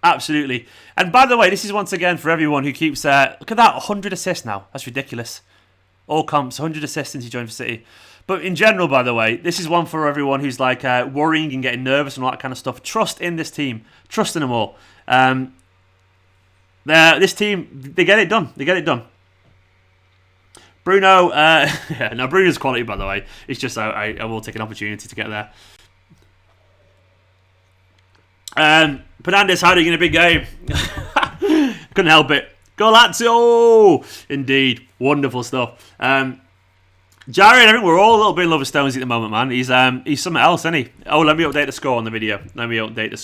Absolutely. And by the way, this is once again for everyone who keeps... look at that, 100 assists now. That's ridiculous. All comps, 100 assists since he joined for City. But in general, by the way, this is one for everyone who's like worrying and getting nervous and all that kind of stuff. Trust in this team. Trust in them all. There This team, they get it done. They get it done. Bruno, yeah, no, Bruno's quality, by the way. It's just I will take an opportunity to get there. Fernandes had it in a big game. Couldn't help it. Go Lazio! Indeed. Wonderful stuff. Jared, I think we're all a little bit in love with Stonesy at the moment, man. He's something else, isn't he? Oh, let me update the score on the video. Let me update the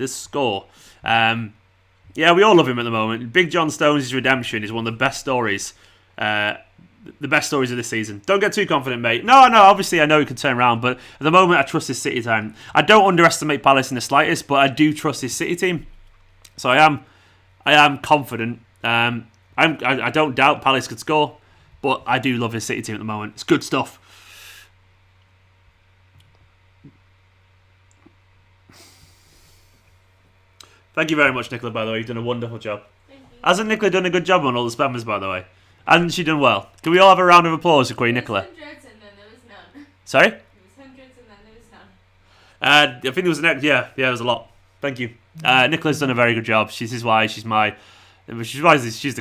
score. Yeah, we all love him at the moment. Big John Stones' redemption is one of the best stories. The best stories of this season. Don't get too confident, mate. No, obviously I know he can turn around, but at the moment I trust his City team. I don't underestimate Palace in the slightest, but I do trust his City team. So I am confident. I don't doubt Palace could score, but I do love his City team at the moment. It's good stuff. Thank you very much, Nicola, by the way. You've done a wonderful job. Thank you. Hasn't Nicola done a good job on all the spammers, by the way? Hasn't she done well? Can we all have a round of applause for Queen Nicola? There was hundreds and then there was none. Sorry? There was hundreds and then there was none. I think there was an yeah, there was a lot. Thank you. Nicola's done a very good job. She's why she's the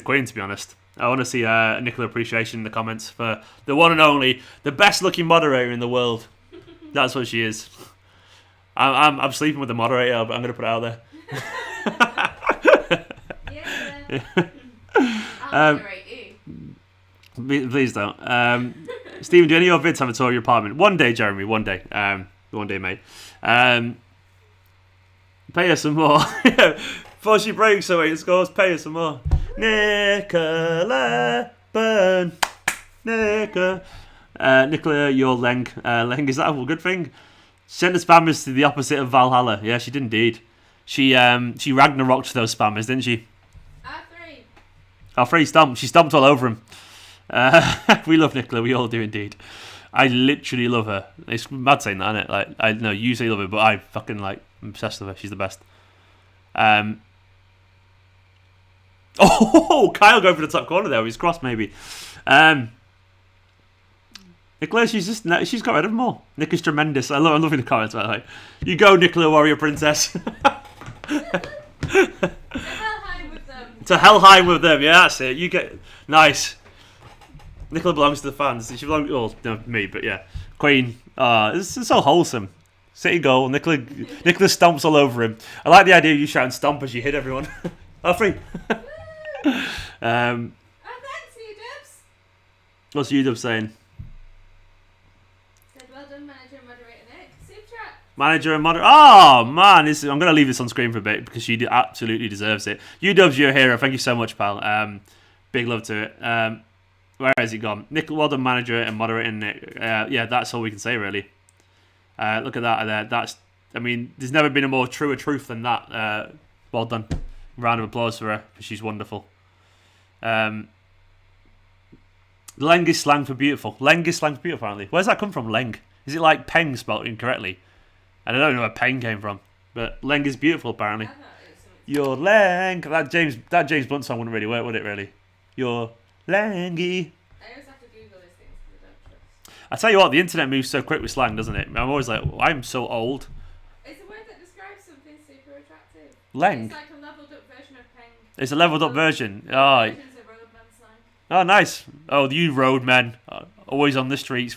Queen, to be honest. I want to see Nicola appreciation in the comments for the one and only, the best looking moderator in the world. That's what she is. I'm sleeping with the moderator, but I'm going to put it out there. Yeah. I'll moderate you. Please don't. Stephen, do any of your vids have a tour of your apartment? One day, Jeremy. One day. One day, mate. Pay us some more. Before she breaks away and scores, pay us some more. Nicola Burn. Nicola, your Leng. Leng, is that a good thing? Sent the spammers to the opposite of Valhalla. Yeah, she did indeed. She Ragnaroked those spammers, didn't she? R3 stomped. She stomped all over him. We love Nicola. We all do indeed. I literally love her. It's mad saying that, isn't it? Like, I know you say you love her, but I fucking I'm obsessed with her. She's the best. Oh, Kyle going for the top corner there. He's crossed maybe. Nicola, she's got rid of them all. Nick is tremendous. I'm loving the comments about like, you go, Nicola, warrior princess. To Helheim with them, yeah, that's it. You get nice. Nicola belongs to the fans. She belongs, well, no, me, but yeah, Queen. It's so wholesome. City goal. Nicola stomps all over him. I like the idea of you shouting "stomp" as you hit everyone. Free. Thanks, U-Dubs. What's UW saying? Said well done, manager and moderator Nick. Super chat. Manager and moderator. Oh man, I'm going to leave this on screen for a bit because she absolutely deserves it. UW's your hero. Thank you so much, pal. Big love to it. Where has he gone? Nick, well done, manager and moderator Nick. Yeah, that's all we can say really. Look at that there. There's never been a more truer truth than that. Well done. Round of applause for her because she's wonderful. Leng is slang for beautiful. Leng is slang for beautiful, apparently. Where's that come from, Leng? Is it like Peng spelled incorrectly? And I don't know where Peng came from. But Leng is beautiful, apparently. Your Leng. That James Blunt song wouldn't really work, would it, really? Your Lengy. I always have to Google these things because I don't trust. I tell you what, the internet moves so quick with slang, doesn't it? I'm always like, I'm so old. It's a word that describes something super attractive. Leng. It's like a leveled up version of Peng. It's a leveled up version. Versions of roadman slang. Oh, nice. Oh, you roadmen. Always on the streets.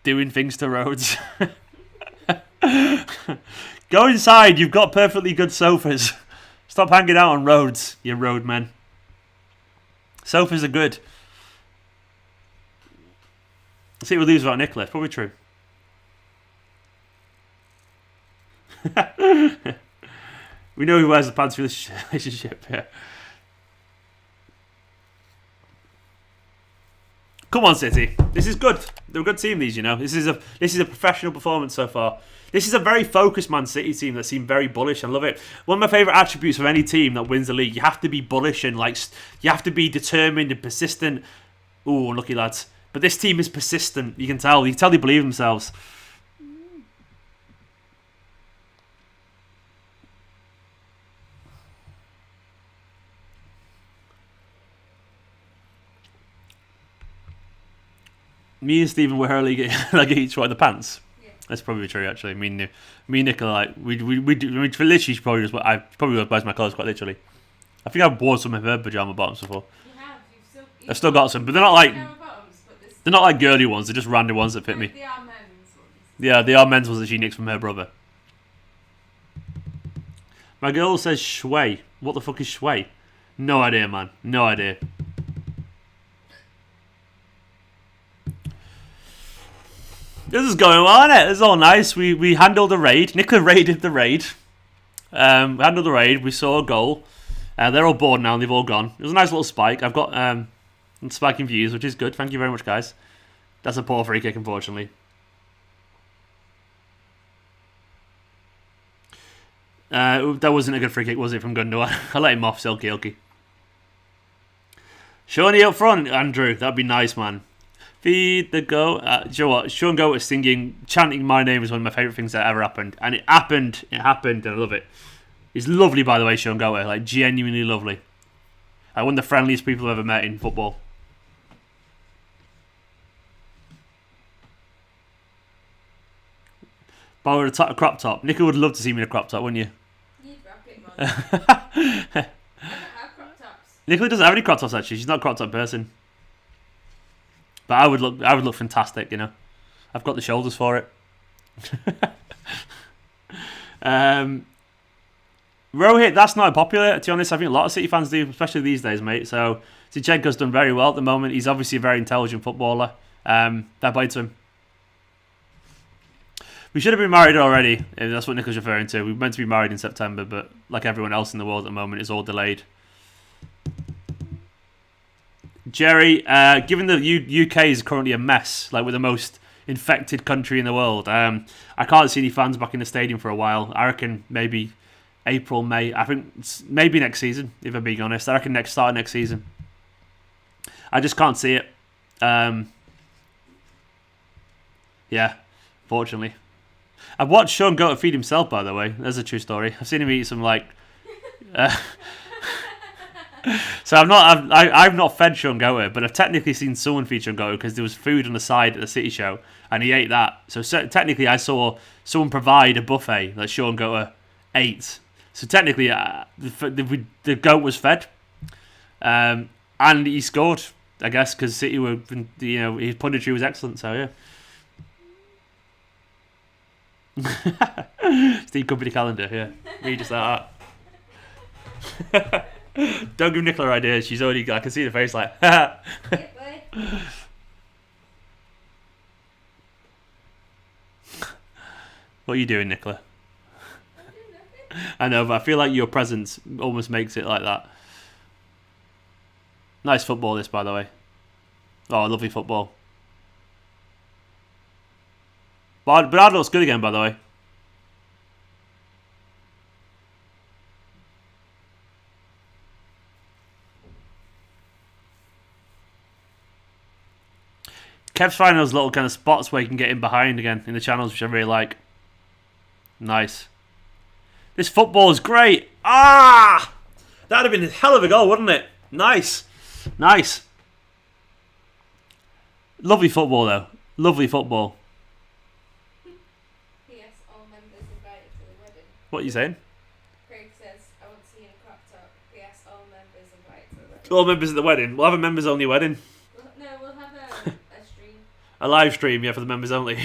Doing things to roads. Go inside. You've got perfectly good sofas. Stop hanging out on roads, you roadmen. Sofas are good. See what we lose about Nicola. Probably true. We know who wears the pants for this relationship. Yeah. Come on, City. This is good. They're a good team. These, you know. This is a professional performance so far. This is a very focused Man City team that seem very bullish. I love it. One of my favourite attributes of any team that wins the league, you have to be bullish and you have to be determined and persistent. Ooh, unlucky lads. But this team is persistent. You can tell. You can tell they believe themselves. Me and Stephen were hurling like each one of the pants. Yeah. That's probably true, actually. Me and Nick are like, we do, I mean, for literally, I probably wears my clothes quite literally. I think I've worn some of her pyjama bottoms before. You have. I've still got some, but they're not like Bottoms, but they're not like girly ones. They're just random ones that fit me. they are men's ones. Yeah, they are men's ones that she nicks from her brother. My girl says Shui. What the fuck is Shui? No idea, man. No idea. This is going on, it. This is all nice. We handled the raid. Nicola raided the raid. Handled the raid. We saw a goal. They're all bored now and they've all gone. It was a nice little spike. I've got spiking views, which is good. Thank you very much, guys. That's a poor free kick, unfortunately. That wasn't a good free kick, was it, from Gundogan? I let him off, Ilkay. Shawnee up front, Andrew. That'd be nice, man. Feed the goat. Do you know what? Sean Goat is chanting my name is one of my favourite things that ever happened. And it happened, and I love it. He's lovely, by the way, Sean Goat. Like, genuinely lovely. One of the friendliest people I've ever met in football. But with a crop top. Nicola would love to see me in a crop top, wouldn't you? You'd rock it, man. I don't have crop tops. Nicola doesn't have any crop tops, actually. She's not a crop top person. But I would look fantastic, you know. I've got the shoulders for it. Rohit, that's not popular, to be honest. I think a lot of City fans do, especially these days, mate. So Zinchenko's done very well at the moment. He's obviously a very intelligent footballer. Fair play to him. We should have been married already, if that's what Nico's referring to. We were meant to be married in September, but like everyone else in the world at the moment, it's all delayed. Jerry, given that UK is currently a mess, like we're the most infected country in the world, I can't see any fans back in the stadium for a while. I reckon maybe April, May. I think maybe next season, if I'm being honest. I reckon start of next season. I just can't see it. Yeah, fortunately. I've watched Sean Goat feed himself, by the way. That's a true story. I've seen him eat some like. So I've not fed Sean Goat, but I've technically seen someone feed Sean Goat because there was food on the side at the City show, and he ate that. So technically, I saw someone provide a buffet that Sean Goat ate. So technically, the goat was fed, and he scored. I guess because City were, you know, his punditry was excellent. So yeah. Esteemed Kompany calendar, yeah. Read just like that. Don't give Nicola ideas. She's already. I can see the face like. What are you doing, Nicola? I know, but I feel like your presence almost makes it like that. Nice football, this, by the way. Oh, lovely football. Bernardo looks good again, by the way. Kev's finding those little kind of spots where you can get in behind again in the channels, which I really like. Nice. This football is great. Ah! That'd have been a hell of a goal, wouldn't it? Nice. Nice. Lovely football, though. Lovely football. P.S. All members invited to the wedding. What are you saying? Craig says, I want to see you in a crop top. P.S. All members invited to the wedding. All members at the wedding. We'll have a members only wedding. We'll have a stream. A live stream, yeah, for the members only.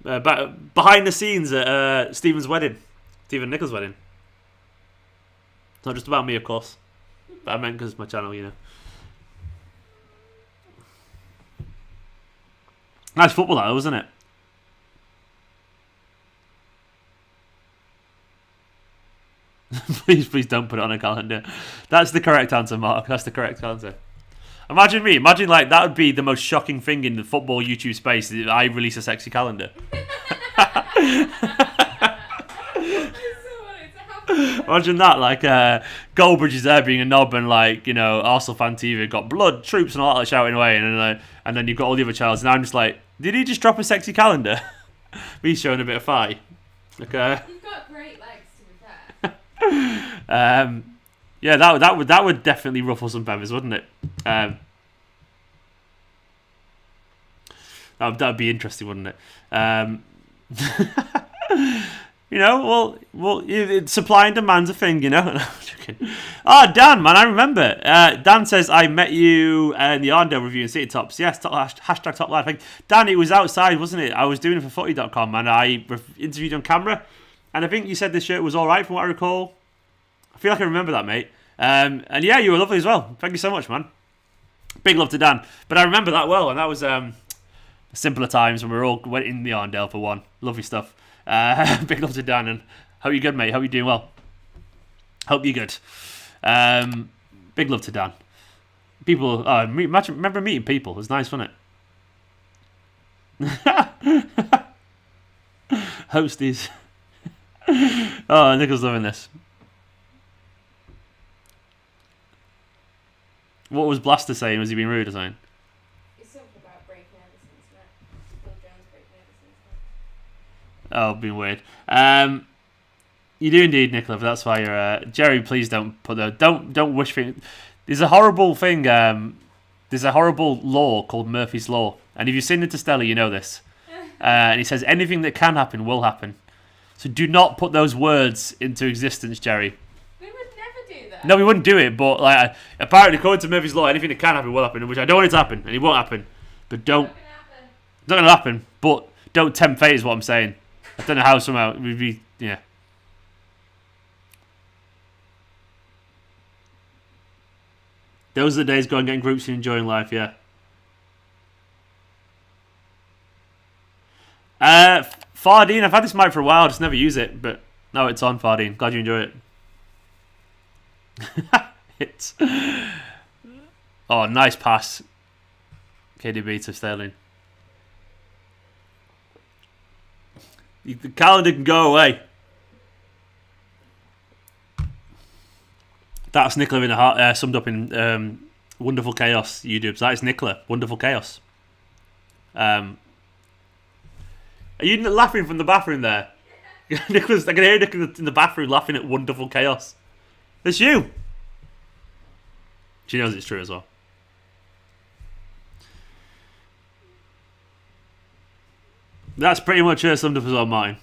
Behind the scenes at Stephen's wedding. Stephen Nichols' wedding. It's not just about me, of course. But I meant because it's my channel, you know. Nice football, that, wasn't it? Please don't put it on a calendar. That's the correct answer, Mark. That's the correct answer. Imagine me. Imagine, like, that would be the most shocking thing in the football YouTube space. That I release a sexy calendar. Imagine that, like, Goldbridge is there being a knob and, like, you know, Arsenal fan TV got blood, troops and all that shouting away, and then you've got all the other channels, and I'm just like, did he just drop a sexy calendar? Me showing a bit of thigh. Okay. You've got great legs, to be fair. Yeah, that would definitely ruffle some feathers, wouldn't it? That'd be interesting, wouldn't it? Supply and demand's a thing, No, I'm joking. Oh, Dan, man, I remember. Dan says, I met you in the Arndale review in City Tops. Yes, hashtag top lad. Dan, it was outside, wasn't it? I was doing it for footy.com and I interviewed on camera. And I think you said the shirt was all right from what I recall. I feel like I remember that, mate. And yeah, you were lovely as well. Thank you so much, man. Big love to Dan. But I remember that well, and that was simpler times when we were all went in the Arndale for one. Lovely stuff. Big love to Dan, and hope you're good, mate. Hope you're doing well. Hope you're good. Big love to Dan. People, remember meeting people. It was nice, wasn't it? Hosties. Oh, Nicholas loving this. What was Blaster saying? Was he being rude or something? It's something about breaking Everton's neck. Phil Jones breaking Everton's neck. Oh, being weird. You do indeed, Nicola. That's why you're. Jerry, please don't put the. Don't wish for. There's a horrible thing. There's a horrible law called Murphy's Law, and if you've seen Interstellar, you know this. And he says anything that can happen will happen. So do not put those words into existence, Jerry. We would never do that. No, we wouldn't do it, but apparently, according to Murphy's Law, anything that can happen will happen, which I don't want it to happen, and it won't happen. But don't. It's not going to happen, but don't tempt fate is what I'm saying. I don't know how somehow it would be, yeah. Those are the days going getting groups and enjoying life, yeah. Fardine, I've had this mic for a while, just never use it, but now it's on, Fardine. Glad you enjoy it. Oh, nice pass. KDB to Sterling. The calendar can go away. That's Nicola in the heart, summed up in Wonderful Chaos YouTubes. That is Nicola, Wonderful Chaos. Are you laughing from the bathroom there? Nicholas, I can hear Nicola in the bathroom laughing at Wonderful Chaos. It's you. She knows it's true as well. That's pretty much her summed up as well, mine.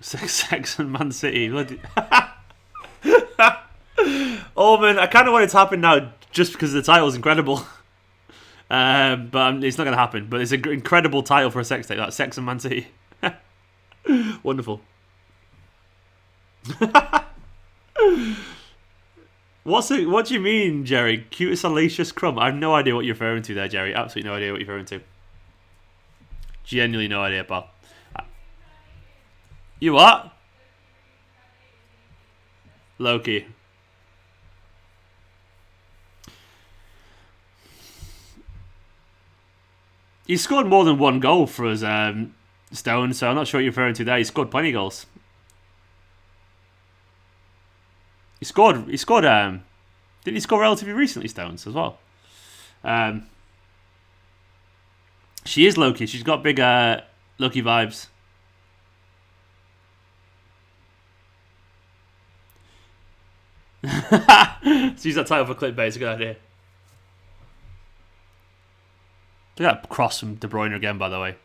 Sex and Man City. Oh man, I kind of want it to happen now just because the title is incredible. But it's not going to happen. But it's an incredible title for a sex tape. That's Sex and Man City. Wonderful. What do you mean, Jerry? Cutest salacious crumb? I have no idea what you're referring to there, Jerry. Absolutely no idea what you're referring to. Genuinely no idea, pal. You what? Loki. He scored more than one goal for us, Stone, so I'm not sure what you're referring to there. He scored plenty of goals. He scored, didn't he score relatively recently, Stones, as well? She is Loki. She's got big Loki vibes. Let's use that title for clickbait. It's a good idea. Look at that cross from De Bruyne again, by the way.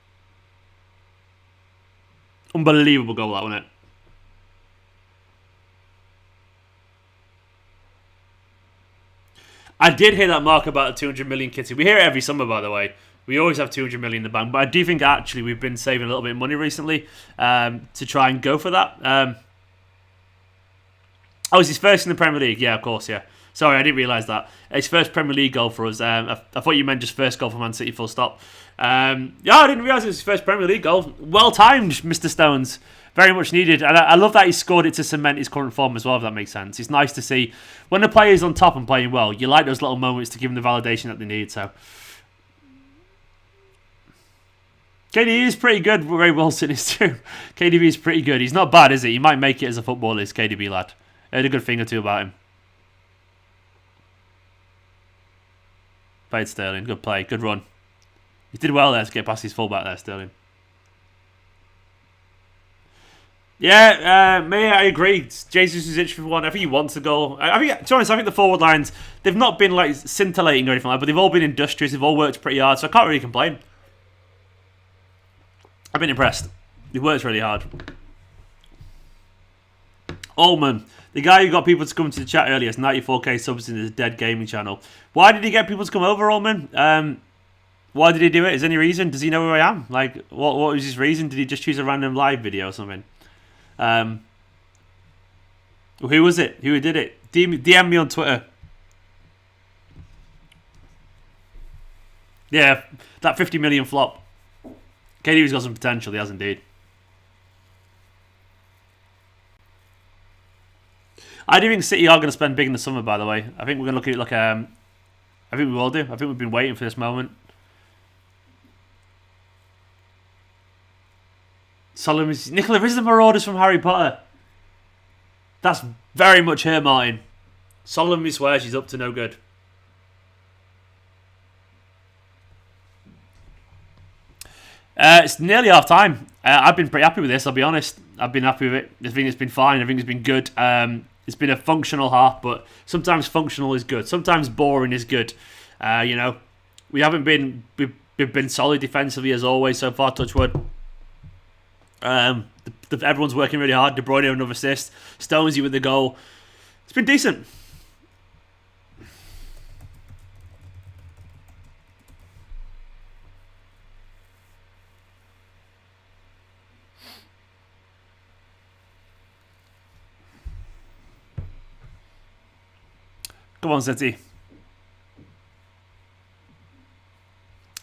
Unbelievable goal, that, wasn't it? I did hear that mark about 200 million kitty. We hear it every summer, by the way. We always have 200 million in the bank. But I do think, actually, we've been saving a little bit of money recently to try and go for that. Oh, it's his first in the Premier League. Yeah, of course, yeah. Sorry, I didn't realise that. His first Premier League goal for us. I thought you meant just first goal for Man City, full stop. Yeah, I didn't realise it was his first Premier League goal. Well timed, Mr. Stones. Very much needed. And I love that he scored it to cement his current form as well, if that makes sense. It's nice to see when the player's on top and playing well. You like those little moments to give them the validation that they need. So, KDB is pretty good. Ray Wilson is too. KDB is pretty good. He's not bad, is he? He might make it as a footballer, this KDB lad. I heard a good thing or two about him. Played Sterling. Good play. Good run. He did well there to get past his fullback there, Sterling. Yeah, me, I agree. Jesus is itching for one. I think he wants a goal. To be honest, I think the forward lines, they've not been like scintillating or anything like that, but they've all been industrious. They've all worked pretty hard, so I can't really complain. I've been impressed. He works really hard. Ullman, the guy who got people to come to the chat earlier, has 94k subs in his dead gaming channel. Why did he get people to come over, Ullman? Why did he do it? Is there any reason? Does he know who I am? Like, what was his reason? Did he just choose a random live video or something? Who was it? Who did it? DM me on Twitter. Yeah, that 50 million flop. KDB's got some potential, he has indeed. I do think City are going to spend big in the summer, by the way. I think we're going to look at it like I think we will do. I think we've been waiting for this moment. Nicola, is the Marauders from Harry Potter? That's very much her, Martin. Solemnly swear she's up to no good. It's nearly half time. I've been pretty happy with this, I'll be honest. I've been happy with it. I think it's been fine. I think it's been good. It's been a functional half, but sometimes functional is good. Sometimes boring is good. We haven't been... We've been solid defensively as always so far, touch wood. Everyone's working really hard. De Bruyne with another assist. Stonesy with the goal. It's been decent. Come on, City.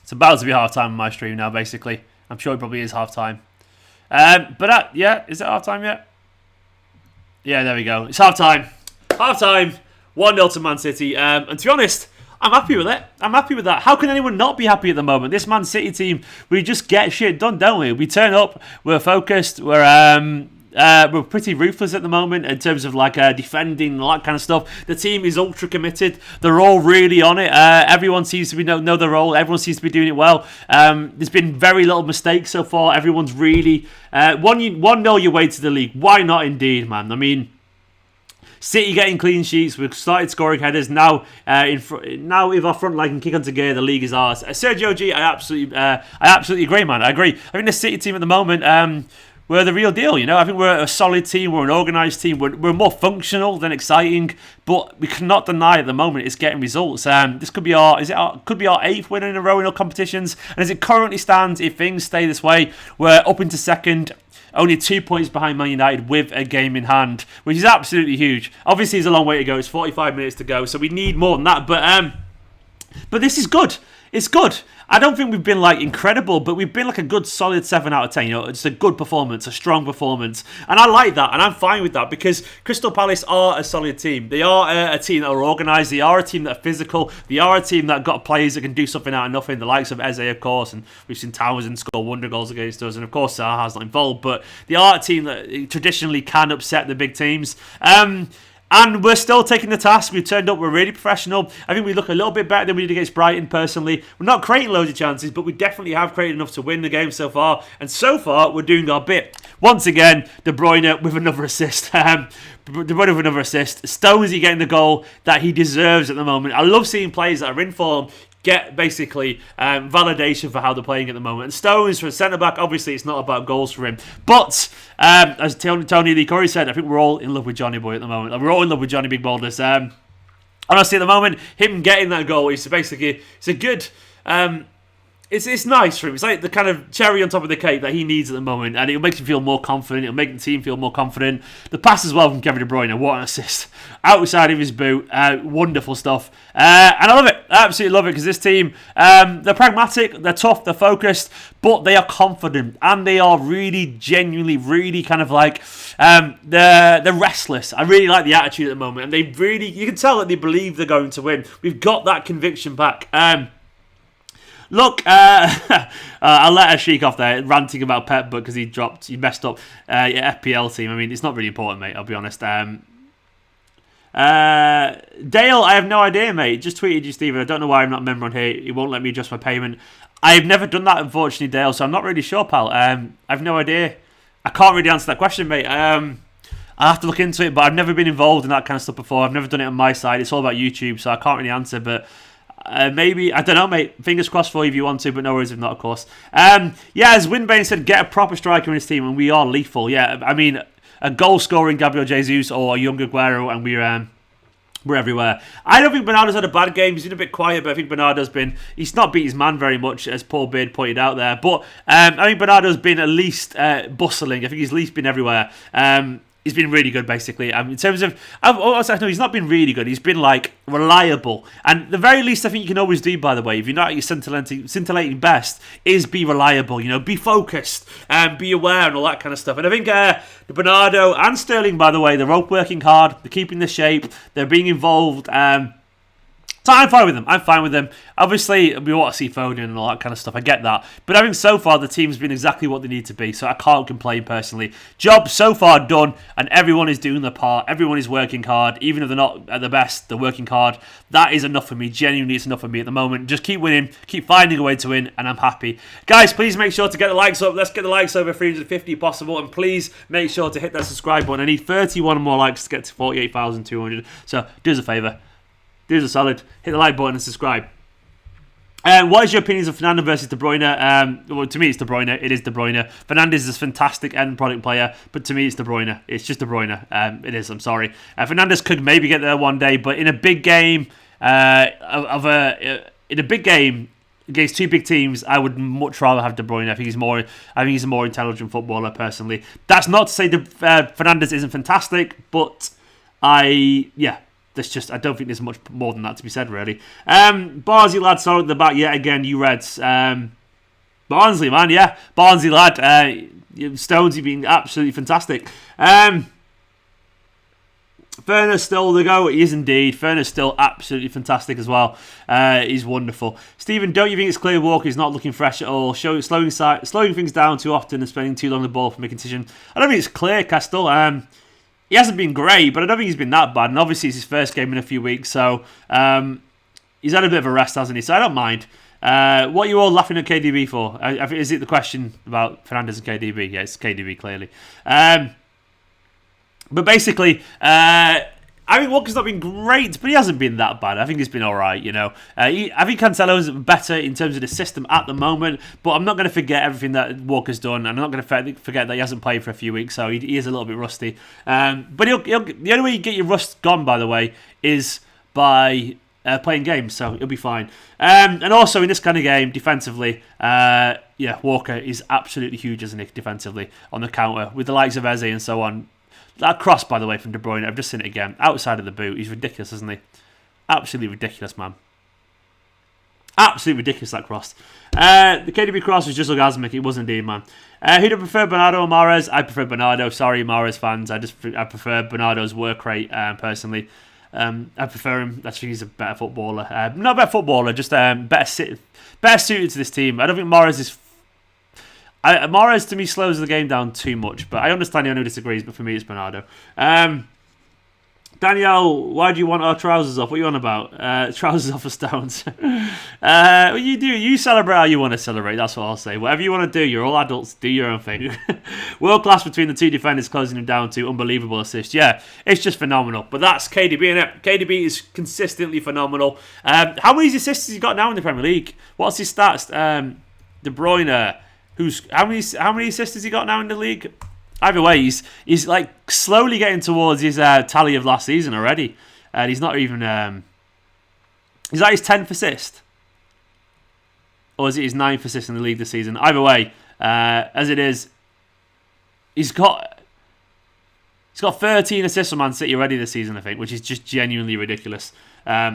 It's about to be half time on my stream now, basically. I'm sure it probably is half time. Yeah, is it half time yet? Yeah, there we go. It's half time. Half time. 1-0 to Man City. And to be honest, I'm happy with it. I'm happy with that. How can anyone not be happy at the moment? This Man City team, we just get shit done, don't we? We turn up, we're focused, we're pretty ruthless at the moment in terms of defending and all that kind of stuff. The team is ultra committed. They're all really on it. Everyone seems to know their role. Everyone seems to be doing it well. There's been very little mistakes so far. Everyone's really 1-0 your way to the league. Why not? Indeed, man. I mean, City getting clean sheets. We've started scoring headers now. Now, if our front line can kick onto gear, the league is ours. Sergio G, I absolutely agree, man. I agree. I think the City team at the moment. We're the real deal, I think we're a solid team. We're an organised team. We're more functional than exciting, but we cannot deny at the moment it's getting results. This could be our 8th win in a row in all competitions. And as it currently stands, if things stay this way, we're up into second, only 2 points behind Man United with a game in hand, which is absolutely huge. Obviously, it's a long way to go. It's 45 minutes to go, so we need more than that. But this is good. It's good. I don't think we've been incredible, but we've been a good solid 7 out of 10. It's a good performance, a strong performance. And I like that, and I'm fine with that because Crystal Palace are a solid team. They are a team that are organised. They are a team that are physical. They are a team that got players that can do something out of nothing, the likes of Eze, of course, and we've seen Townsend score wonder goals against us, and of course Zaha's not involved, but they are a team that traditionally can upset the big teams. And we're still taking the task. We've turned up. We're really professional. I think we look a little bit better than we did against Brighton, personally. We're not creating loads of chances, but we definitely have created enough to win the game so far. And so far, we're doing our bit. Once again, De Bruyne with another assist. De Bruyne with another assist. Stonesy getting the goal that he deserves at the moment. I love seeing players that are in form get basically validation for how they're playing at the moment. And Stones for a centre-back, obviously it's not about goals for him. But, as Tony Lee Curry said, I think we're all in love with Johnny Boy at the moment. We're all in love with Johnny Big Boulders. Honestly, at the moment, him getting that goal is basically, it's a good... It's nice for him. It's like the kind of cherry on top of the cake that he needs at the moment, and it makes him feel more confident. It'll make the team feel more confident. The pass as well from Kevin De Bruyne, what an assist. Outside of his boot, wonderful stuff. And I love it. I absolutely love it because this team, they're pragmatic, they're tough, they're focused, but they are confident, and they are really, genuinely, really kind of they're restless. I really like the attitude at the moment, and they really, you can tell that they believe they're going to win. We've got that conviction back. Look, I'll let Ashik off there ranting about Pep, but because he messed up your FPL team. I mean, it's not really important, mate. I'll be honest. Dale, I have no idea, mate. Just tweeted you, Stephen. I don't know why I'm not a member on here. He won't let me adjust my payment. I've never done that, unfortunately, Dale. So I'm not really sure, pal. I have no idea I can't really answer that question, mate. I'll have to look into it, but I've never been involved in that kind of stuff before. I've never done it on my side. It's all about YouTube, so I can't really answer, but maybe, I don't know, mate. Fingers crossed for you if you want to, but no worries if not, of course. Yeah, as Winbane said, get a proper striker in his team, and we are lethal. Yeah, I mean, a goal-scoring Gabriel Jesus or a young Aguero, and we're everywhere. I don't think Bernardo's had a bad game. He's been a bit quiet, but I think he's not beat his man very much, as Paul Beard pointed out there. But I think Bernardo's been at least bustling. I think he's at least been everywhere. He's been really good, basically. In terms of, he's not been really good. He's been like reliable, and the very least I think you can always do, by the way, if you're not at your scintillating best, is be reliable. You know, be focused, be aware, and all that kind of stuff. And I think Bernardo and Sterling, by the way, they're both working hard. They're keeping the shape. They're being involved. So I'm fine with them. Obviously, we want to see Foden and all that kind of stuff. I get that. But I think so far the team's been exactly what they need to be. So I can't complain personally. Job so far done, and everyone is doing their part. Everyone is working hard. Even if they're not at the best, they're working hard. That is enough for me. Genuinely, it's enough for me at the moment. Just keep winning. Keep finding a way to win, and I'm happy. Guys, please make sure to get the likes up. Let's get the likes over 350 if possible. And please make sure to hit that subscribe button. I need 31 more likes to get to 48,200. So do us a favour. Do us a solid. Hit the like button and subscribe. What is your opinions of Fernandes versus De Bruyne? Well, to me, it's De Bruyne. It is De Bruyne. Fernandes is a fantastic end product player, but to me, it's De Bruyne. It's just De Bruyne. It is. I'm sorry. Fernandes could maybe get there one day, but in a big game, against two big teams, I would much rather have De Bruyne. I think he's a more intelligent footballer, personally. That's not to say Fernandes isn't fantastic, but I don't think there's much more than that to be said, really. Barnsley lad, solid at the back yet again, you Reds. Barnsley, man, yeah. Barnsley lad. Stones, you've been absolutely fantastic. Furness still the go. He is indeed. Furness still absolutely fantastic as well. He's wonderful. Stephen, don't you think it's clear Walker's not looking fresh at all? Slowing things down too often and spending too long on the ball for making decision. I don't think it's clear, Castle. He hasn't been great, but I don't think he's been that bad. And obviously, it's his first game in a few weeks, so he's had a bit of a rest, hasn't he? So I don't mind. What are you all laughing at KDB for? Is it the question about Fernandes and KDB? Yeah, it's KDB, clearly. But basically, I think Walker's not been great, but he hasn't been that bad. I think he's been all right, you know. I think Cancelo's better in terms of the system at the moment, but I'm not going to forget everything that Walker's done. I'm not going to forget that he hasn't played for a few weeks, so he is a little bit rusty. But the only way you get your rust gone, by the way, is by playing games, so he'll be fine. And also in this kind of game, defensively, Walker is absolutely huge, isn't he, defensively, on the counter, with the likes of Eze and so on. That cross, by the way, from De Bruyne, I've just seen it again. Outside of the boot. He's ridiculous, isn't he? Absolutely ridiculous, man. Absolutely ridiculous, that cross. The KDB cross was just orgasmic. It was indeed, man. Who do you prefer, Bernardo or Mahrez? I prefer Bernardo. Sorry, Mahrez fans. I prefer Bernardo's work rate, personally. I prefer him. I think he's a better footballer. Not a better footballer, just better suited to this team. I don't think Mahrez is... Mahrez to me slows the game down too much, but I understand anyone who disagrees, but for me it's Bernardo. Danielle, why do you want our trousers off? What are you on about? Trousers off for Stones. Well, you do. You celebrate how you want to celebrate, that's what I'll say. Whatever you want to do, you're all adults, do your own thing. World class between the two defenders, closing him down to unbelievable assist. Yeah, it's just phenomenal. But that's KDB, innit? KDB is consistently phenomenal. How many assists has he got now in the Premier League? What's his stats? De Bruyne... How many assists has he got now in the league? Either way, he's like slowly getting towards his tally of last season already, and he's not even. Is that his 10th assist, or is it his 9th assist in the league this season? Either way, as it is, he's got 13 assists for Man City already this season, I think, which is just genuinely ridiculous.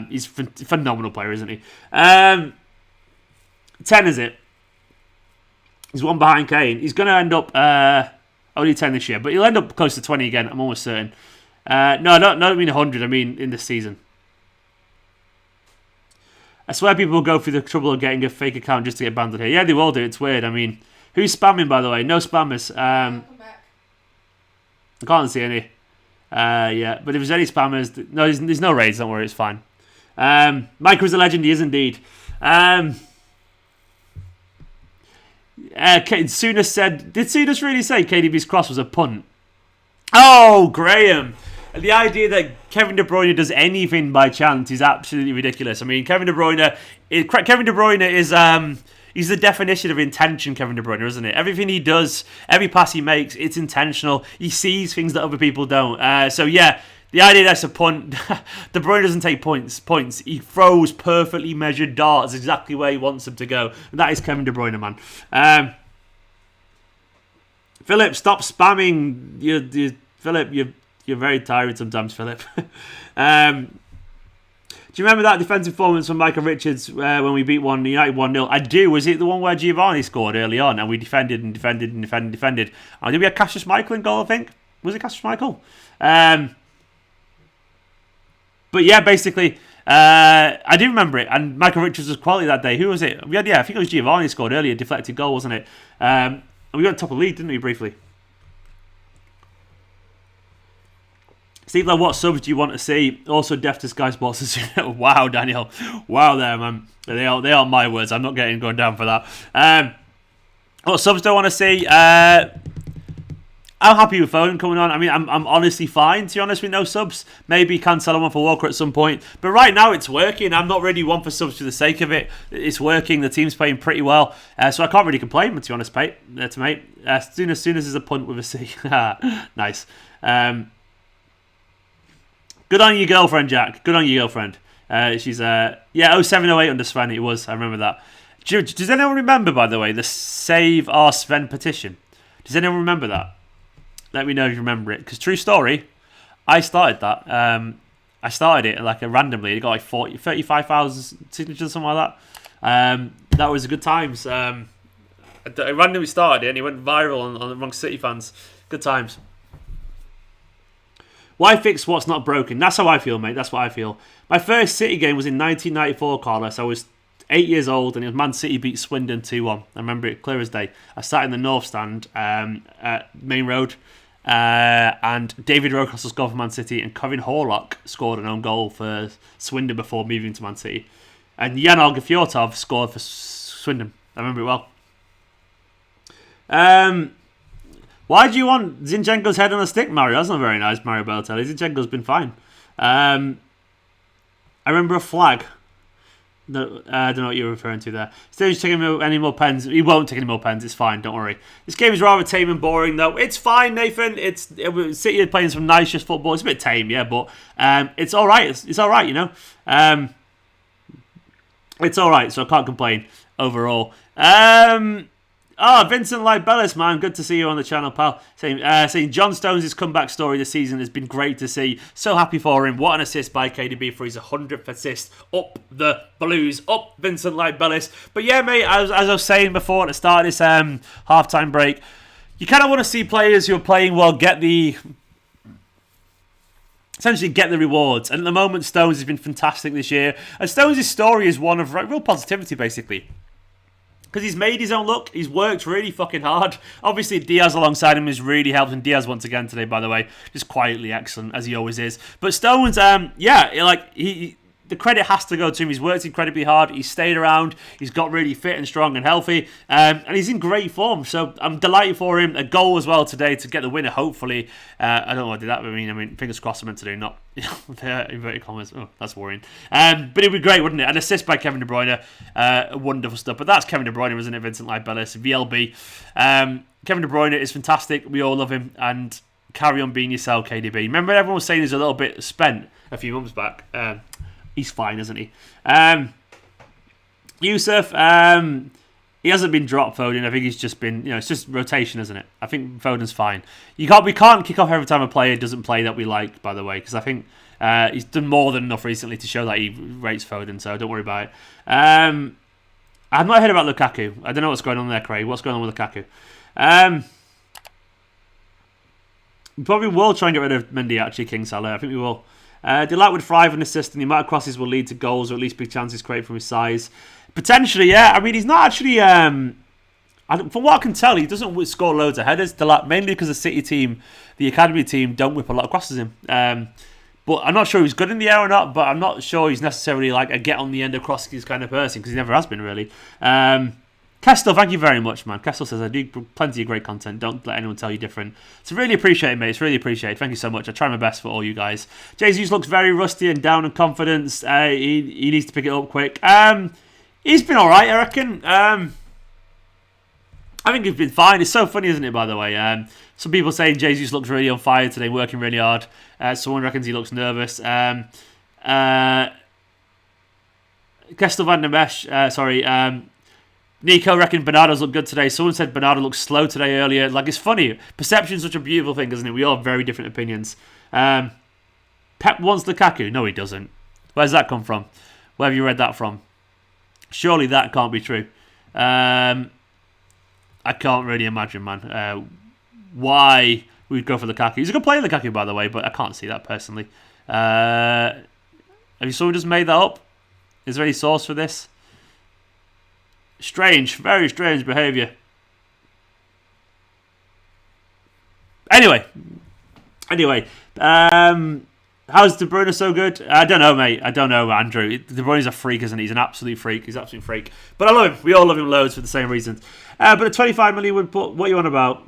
He's a phenomenal player, isn't he? 10 is it? He's one behind Kane. He's going to end up only 10 this year, but he'll end up close to 20 again, I'm almost certain. No, I don't mean 100, I mean in this season. I swear people will go through the trouble of getting a fake account just to get banned on here. Yeah, they will do. It's weird. I mean, who's spamming, by the way? No spammers. I can't see any. Yeah, but if there's any spammers... No, there's no raids, don't worry, it's fine. Michael is a legend, he is indeed. Souness said, did Souness really say KDB's cross was a punt? Oh, Graham. The idea that Kevin De Bruyne does anything by chance is absolutely ridiculous. I mean, Kevin De Bruyne is he's the definition of intention, Kevin De Bruyne, isn't it? Everything he does, every pass he makes, it's intentional. He sees things that other people don't. So yeah, the idea that's a punt, De Bruyne doesn't take points. He throws perfectly measured darts exactly where he wants them to go. And that is Kevin De Bruyne, man. Philip, stop spamming. Philip, you're very tired sometimes, Philip. Do you remember that defensive performance from Michael Richards when we beat United 1-0? I do. Was it the one where Giovanni scored early on and we defended? And did we have Cassius Michael in goal, I think? Was it Cassius Michael? But yeah, basically, I do remember it. And Michael Richards was quality that day. Who was it? I think it was Giovanni scored earlier, deflected goal, wasn't it? And we got top of the league, didn't we, briefly? Steve, like, what subs do you want to see? Also, deaf to Sky Sports. Wow, Daniel. Wow there, man. They aren't my words. I'm not going down for that. What subs do I want to see? I'm happy with Foden coming on. I mean, I'm honestly fine, to be honest, with no subs. Maybe Cancelo one for Walker at some point. But right now, it's working. I'm not really one for subs for the sake of it. It's working. The team's playing pretty well. So I can't really complain, to be honest, mate. As soon as is a punt with a C. Nice. Good on your girlfriend, Jack. Good on your girlfriend. She's, 0708 under Sven, it was. I remember that. Does anyone remember, by the way, the Save Our Sven petition? Does anyone remember that? Let me know if you remember it. Because true story, I started that. I started it like randomly. It got like 35,000 signatures, something like that. That was good times. I randomly started it and it went viral amongst City fans. Good times. Why fix what's not broken? That's how I feel, mate. That's what I feel. My first City game was in 1994, Carlos. I was 8 years old, and it was Man City beat Swindon 2-1. I remember it clear as day. I sat in the North Stand at Main Road, and David Rocastle scored for Man City, and Kevin Horlock scored an own goal for Swindon before moving to Man City. And Jan Olga Fjortov scored for Swindon. I remember it well. Why do you want Zinchenko's head on a stick, Mario? That's not very nice, Mario Balotelli. Zinchenko's been fine. I remember a flag. No, I don't know what you're referring to there. Steve's taking any more pens. He won't take any more pens. It's fine. Don't worry. This game is rather tame and boring, though. It's fine, Nathan. City are playing some nice just football. It's a bit tame, yeah, but it's all right. It's all right, you know. It's all right, so I can't complain overall. Vincent Libellis, man. Good to see you on the channel, pal. Saying John Stones' comeback story this season has been great to see. So happy for him. What an assist by KDB for his 100th assist. Up the Blues. Up Vincent Libellis. But yeah, mate, as I was saying before at the start of this halftime break, you kind of want to see players who are playing well essentially get the rewards. And at the moment, Stones has been fantastic this year. And Stones' story is one of real positivity, basically. Because he's made his own look. He's worked really fucking hard. Obviously, Diaz alongside him has really helped. And Diaz once again today, by the way, just quietly excellent, as he always is. But Stones, the credit has to go to him. He's worked incredibly hard. He's stayed around. He's got really fit and strong and healthy. And he's in great form. So I'm delighted for him. A goal as well today to get the winner, hopefully. I don't know what I did that. I mean, fingers crossed I meant to do, not inverted commas. Oh, that's worrying. But it'd be great, wouldn't it? An assist by Kevin De Bruyne. Wonderful stuff. But that's Kevin De Bruyne, isn't it? Vincent Libellis, VLB. Kevin De Bruyne is fantastic. We all love him. And carry on being yourself, KDB. Remember everyone was saying he's a little bit spent a few months back. He's fine, isn't he? Yusuf, he hasn't been dropped, Foden. I think he's just been, it's just rotation, isn't it? I think Foden's fine. We can't kick off every time a player doesn't play that we like, by the way, because I think he's done more than enough recently to show that he rates Foden, so don't worry about it. I've not heard about Lukaku. I don't know what's going on there, Craig. What's going on with Lukaku? We probably will try and get rid of Mendy, actually, King Salah. I think we will. Delight would thrive in assist, and the amount of crosses will lead to goals or at least big chances created from his size. Potentially, yeah. I mean, he's not actually... from what I can tell, he doesn't score loads of headers. Delight, mainly because the City team, the academy team, don't whip a lot of crosses in. But I'm not sure he's good in the air or not, but I'm not sure he's necessarily like a get-on-the-end of crosses kind of person, because he never has been, really. Kestel, thank you very much, man. Kestel says, I do plenty of great content. Don't let anyone tell you different. It's really appreciated, mate. It's really appreciated. Thank you so much. I try my best for all you guys. Jesus looks very rusty and down in confidence. He needs to pick it up quick. He's been all right, I reckon. I think he's been fine. It's so funny, isn't it, by the way? Some people saying Jesus looks really on fire today, working really hard. Someone reckons he looks nervous. Kestel van der Mesh, Nico reckoned Bernardo's looked good today. Someone said Bernardo looked slow today earlier. Like, it's funny. Perception's such a beautiful thing, isn't it? We all have very different opinions. Pep wants Lukaku. No, he doesn't. Where's that come from? Where have you read that from? Surely that can't be true. I can't really imagine, man, why we'd go for Lukaku. He's a good player, Lukaku, by the way, but I can't see that personally. Have you someone just made that up? Is there any source for this? Strange, very strange behaviour. Anyway, how's De Bruyne so good? I don't know, mate. I don't know, Andrew. De Bruyne's a freak, isn't he? He's an absolute freak. He's an absolute freak. But I love him. We all love him loads for the same reasons. But a 25 million would put. What are you on about?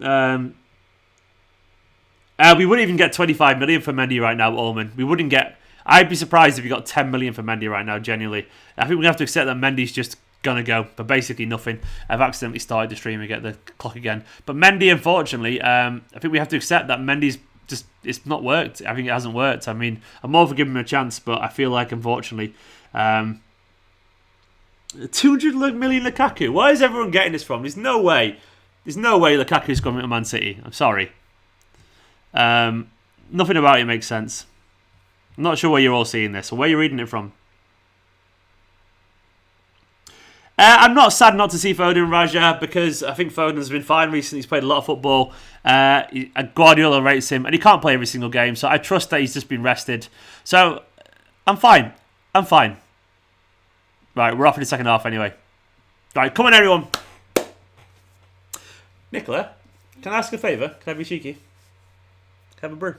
We wouldn't even get 25 million for Mendy right now, Allman. We wouldn't get. I'd be surprised if we got 10 million for Mendy right now, genuinely. I think we have to accept that Mendy's just gonna go, but basically nothing. I've accidentally started the stream and get the clock again. But Mendy, unfortunately, I think we have to accept that Mendy's just, it's not worked. I think it hasn't worked. I mean, I'm all for giving him a chance, but I feel like, unfortunately, 200 million Lukaku. Where is everyone getting this from? There's no way Lukaku's coming to Man City. I'm sorry. Nothing about it makes sense. I'm not sure where you're all seeing this or where you're reading it from. I'm not sad not to see Foden and Raja because I think Foden's been fine recently. He's played a lot of football. Guardiola rates him and he can't play every single game. So I trust that he's just been rested. So I'm fine. Right, we're off in the second half anyway. Right, come on everyone. Nicola, can I ask a favour? Can I be cheeky? Can I have a brew?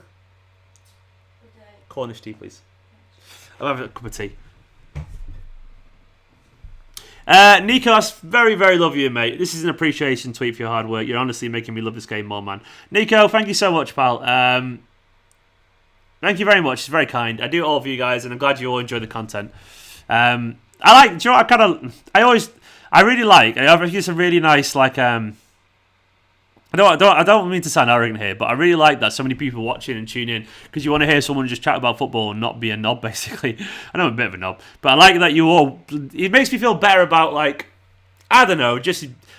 Cornish tea, please. I'll have a cup of tea. Nico, that's very, very love you, mate. This is an appreciation tweet for your hard work. You're honestly making me love this game more, man. Nico, thank you so much, pal. Thank you very much. It's very kind. I do it all for you guys, and I'm glad you all enjoy the content. I like. Do you know what? I really like. I think it's a really nice, like. I don't mean to sound arrogant here, but I really like that so many people watching and tuning in because you want to hear someone just chat about football and not be a knob, basically. I know I'm a bit of a knob, but I like that you all. It makes me feel better about, like, I don't know.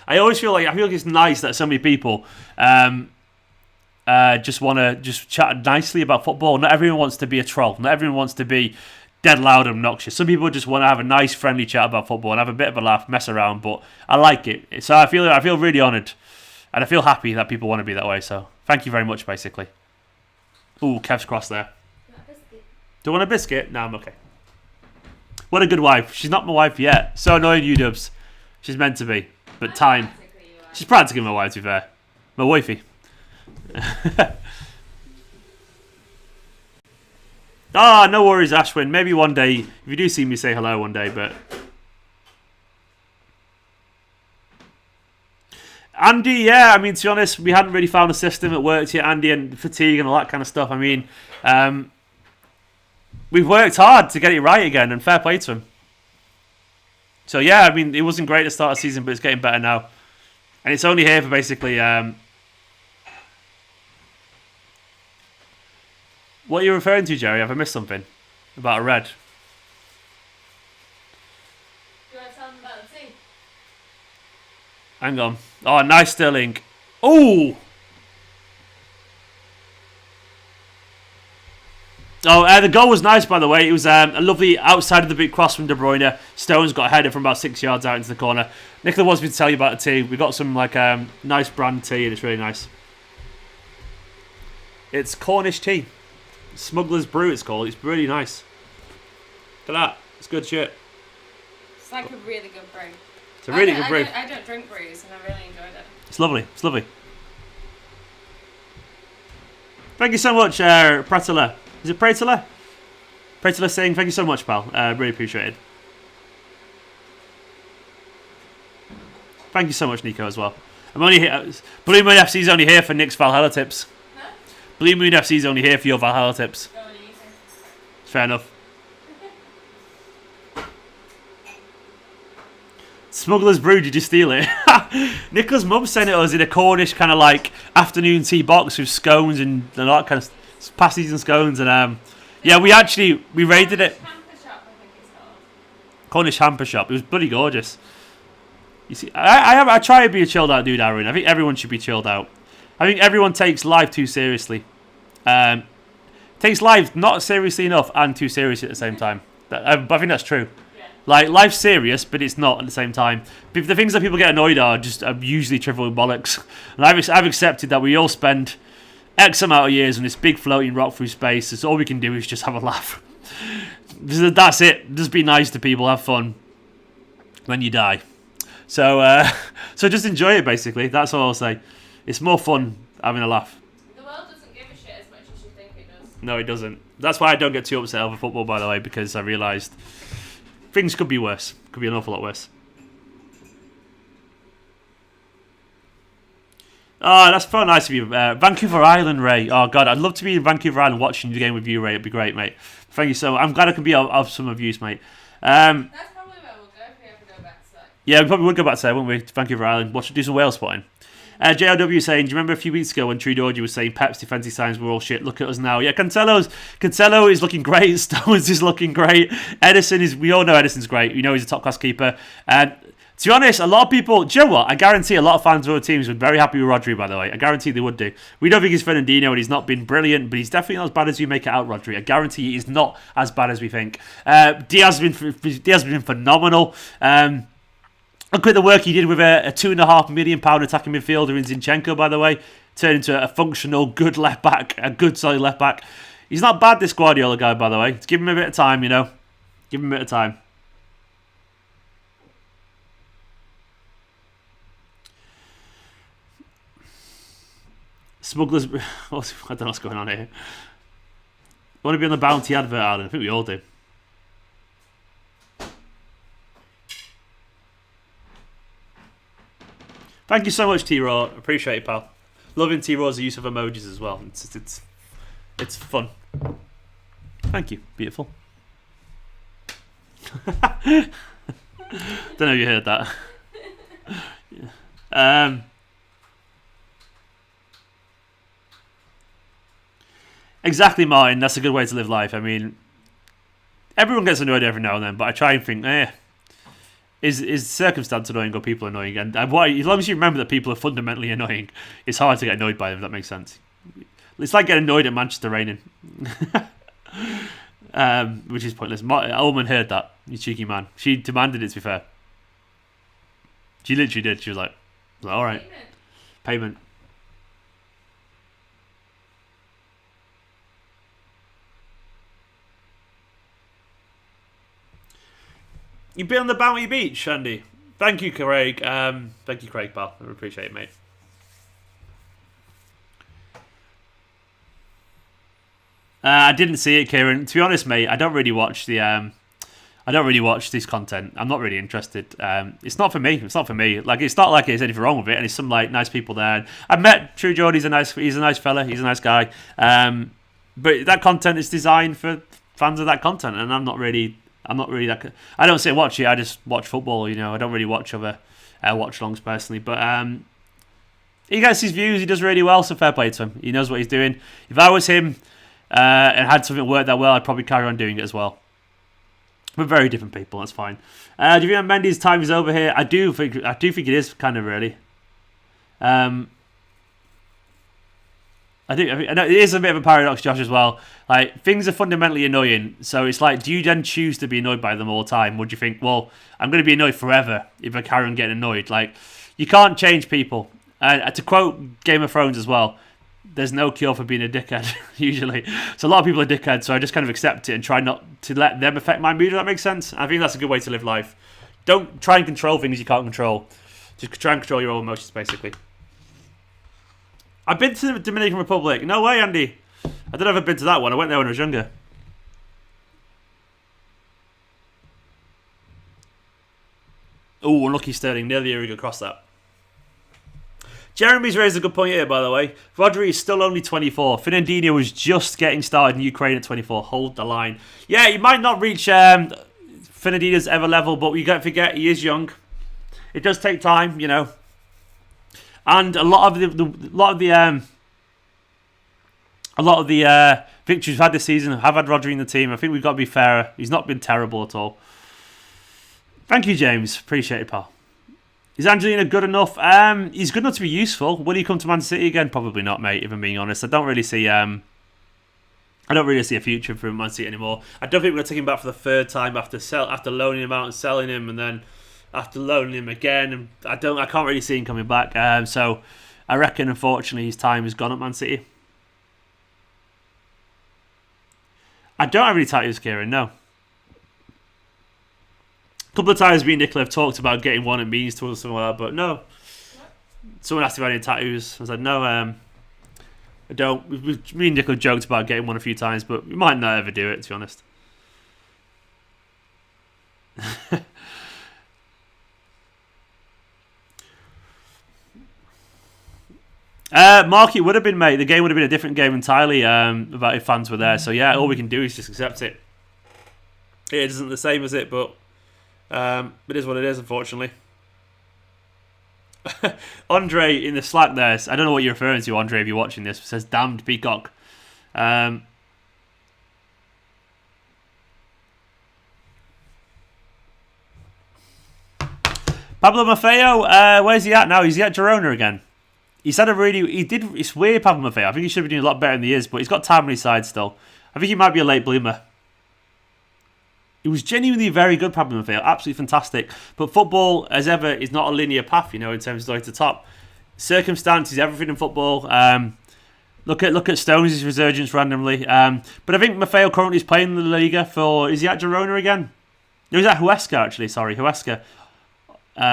I always feel like it's nice that so many people just want to just chat nicely about football. Not everyone wants to be a troll. Not everyone wants to be dead loud and obnoxious. Some people just want to have a nice, friendly chat about football and have a bit of a laugh, mess around. But I like it, so I feel really honoured. And I feel happy that people want to be that way, so thank you very much, basically. Ooh, Kev's cross there. Do you want a biscuit? No, I'm okay. What a good wife. She's not my wife yet. So annoying, you dubs. She's meant to be, but time. She's practically my wife, to be fair. My wifey. No worries, Ashwin. Maybe one day, if you do see me, say hello one day, but... Andy, yeah, I mean, to be honest, we hadn't really found a system that worked yet, Andy, and fatigue and all that kind of stuff. I mean, we've worked hard to get it right again, and fair play to him. So, yeah, I mean, it wasn't great to start the season, but it's getting better now. And it's only here for basically... What are you referring to, Jerry? Have I missed something? About a red? Hang on. Oh, nice Sterling. Oh! The goal was nice, by the way. It was a lovely outside of the big cross from De Bruyne. Stones got a header from about 6 yards out into the corner. Nicola wants me to tell you about the tea. We got some nice brand tea, and it's really nice. It's Cornish tea. Smuggler's Brew, it's called. It's really nice. Look at that. It's good shit. It's like a really good brew. It's a really good brew. I don't drink brews, and I really enjoyed it. It's lovely. It's lovely. Thank you so much, Pratela. Is it Pratela? Pratela saying thank you so much, pal. Really appreciate it. Thank you so much, Nico, as well. I'm only here. Blue Moon FC's only here for Nick's Valhalla tips. Huh? Blue Moon FC's only here for your Valhalla tips. Go on, easy. Fair enough. Smuggler's Brew, did you steal it? Nico's mum sent it us in a Cornish kind of like afternoon tea box with scones and all that kind of pasties and scones. And yeah, we raided it. Hamper shop, I think it's called. Cornish hamper shop. It was bloody gorgeous. You see, I try to be a chilled out dude, Aaron. I think everyone should be chilled out. I think everyone takes life too seriously. Takes life not seriously enough and too seriously at the same time. I think that's true. Yeah. Like, life's serious, but it's not at the same time. The things that people get annoyed are usually trivial bollocks. And I've accepted that we all spend X amount of years on this big floating rock through space. So all we can do is just have a laugh. That's it. Just be nice to people, have fun. Then you die. So just enjoy it, basically. That's all I'll say. It's more fun having a laugh. The world doesn't give a shit as much as you think it does. No, it doesn't. That's why I don't get too upset over football, by the way, because I realised things could be worse. Could be an awful lot worse. Oh, that's so nice of you. Vancouver Island, Ray. Oh, God, I'd love to be in Vancouver Island watching the game with you, Ray. It'd be great, mate. Thank you so much. I'm glad I can be of some of use, mate. That's probably where we'll go if we ever go back to that. Yeah, we probably would go back to there, wouldn't we? To Vancouver Island. Do some whale spotting. JLW saying, do you remember a few weeks ago when Trudeau was saying Pep's defensive signs were all shit? Look at us now. Yeah, Cancelo is looking great. Stones is looking great. We all know Edison's great. We know he's a top class keeper. And to be honest, a lot of people, do you know what? I guarantee a lot of fans of other teams were very happy with Rodri, by the way. I guarantee they would do. We don't think he's Fernandinho and he's not been brilliant, but he's definitely not as bad as we make it out, Rodri. I guarantee he's not as bad as we think. Diaz has been phenomenal. Look at the work he did with a £2.5 million attacking midfielder in Zinchenko, by the way. Turned into a functional, good left back, a good solid left back. He's not bad, this Guardiola guy, by the way. Just give him a bit of time, you know. Give him a bit of time. Smugglers. I don't know what's going on here. I want to be on the bounty advert, Alan. I think we all do. Thank you so much, T-Raw. Appreciate it, pal. Loving T-Raw's use of emojis as well. It's fun. Thank you. Beautiful. Don't know if you heard that. Exactly, Martin. That's a good way to live life. I mean, everyone gets annoyed every now and then, but I try and think, is circumstance annoying or people annoying? And as long as you remember that people are fundamentally annoying, it's hard to get annoyed by them, if that makes sense. It's like getting annoyed at Manchester raining. Which is pointless. Ullman heard that, you cheeky man. She demanded it, to be fair. She literally did. She was like alright. Payment. You've been on the Bounty Beach, Andy. Thank you, Craig. Thank you, Craig, pal. I appreciate it, mate. I didn't see it, Kieran. To be honest, mate, I don't really watch this content. I'm not really interested. It's not for me. Like, it's not like there's anything wrong with it, and there's some like nice people there. And I've met True Geordie. He's a nice fella. He's a nice guy. But that content is designed for fans of that content, and I'm not really that. I don't sit and watch it. I just watch football. You know, I don't really watch other watch-alongs personally. But he gets his views. He does really well. So fair play to him. He knows what he's doing. If I was him and had something work that well, I'd probably carry on doing it as well. We're very different people. That's fine. Do you think Mendy's time is over here? I do think it is kind of really. I know it is a bit of a paradox, Josh, as well. Like, things are fundamentally annoying, so it's like, do you then choose to be annoyed by them all the time? Or do you think, well, I'm going to be annoyed forever if I carry on getting annoyed? Like, you can't change people. To quote Game of Thrones as well, there's no cure for being a dickhead, usually. So a lot of people are dickheads, so I just kind of accept it and try not to let them affect my mood, if that makes sense. I think that's a good way to live life. Don't try and control things you can't control. Just try and control your own emotions, basically. I've been to the Dominican Republic. No way, Andy. I don't know if I've been to that one. I went there when I was younger. Oh, unlucky Sterling. Nearly a across that. Jeremy's raised a good point here, by the way. Rodri is still only 24. Fernandinho was just getting started in Ukraine at 24. Hold the line. Yeah, he might not reach Fernandinho's ever level, but you can't forget he is young. It does take time, you know. And a lot of the victories we've had this season have had Rodri in the team. I think we've got to be fairer. He's not been terrible at all. Thank you, James. Appreciate it, pal. Is Angelino good enough? He's good enough to be useful. Will he come to Man City again? Probably not, mate. If I'm being honest, I don't really see a future for Man City anymore. I don't think we're going to take him back for the third time after loaning him out and selling him, and then after loaning him again. And I can't really see him coming back. So I reckon, unfortunately, his time is gone at Man City. I don't have any tattoos, Kieran. No. A couple of times me and Nicola have talked about getting one at means to or something like that, but no. Someone asked if I had any tattoos. I said, no, I don't. Me and Nicola joked about getting one a few times, but we might not ever do it, to be honest. Mark, it would have been, mate. The game would have been a different game entirely about if fans were there. So, yeah, all we can do is just accept it. It isn't the same as it, but it is what it is, unfortunately. Andre in the Slack there, I don't know what you're referring to, Andre, if you're watching this, says, damned peacock. Pablo Maffeo, where's he at now? He's at Girona again. It's weird, Pablo Maffeo. I think he should be doing a lot better in the years, but he's got time on his side still. I think he might be a late bloomer. He was genuinely very good, Pablo Maffeo. Absolutely fantastic. But football, as ever, is not a linear path, you know, in terms of going to the top. Circumstances, everything in football. Look at Stones' resurgence randomly. But I think Maffeo currently is playing in the La Liga for... Is he at Girona again? No, he's at Huesca, actually. Sorry, Huesca.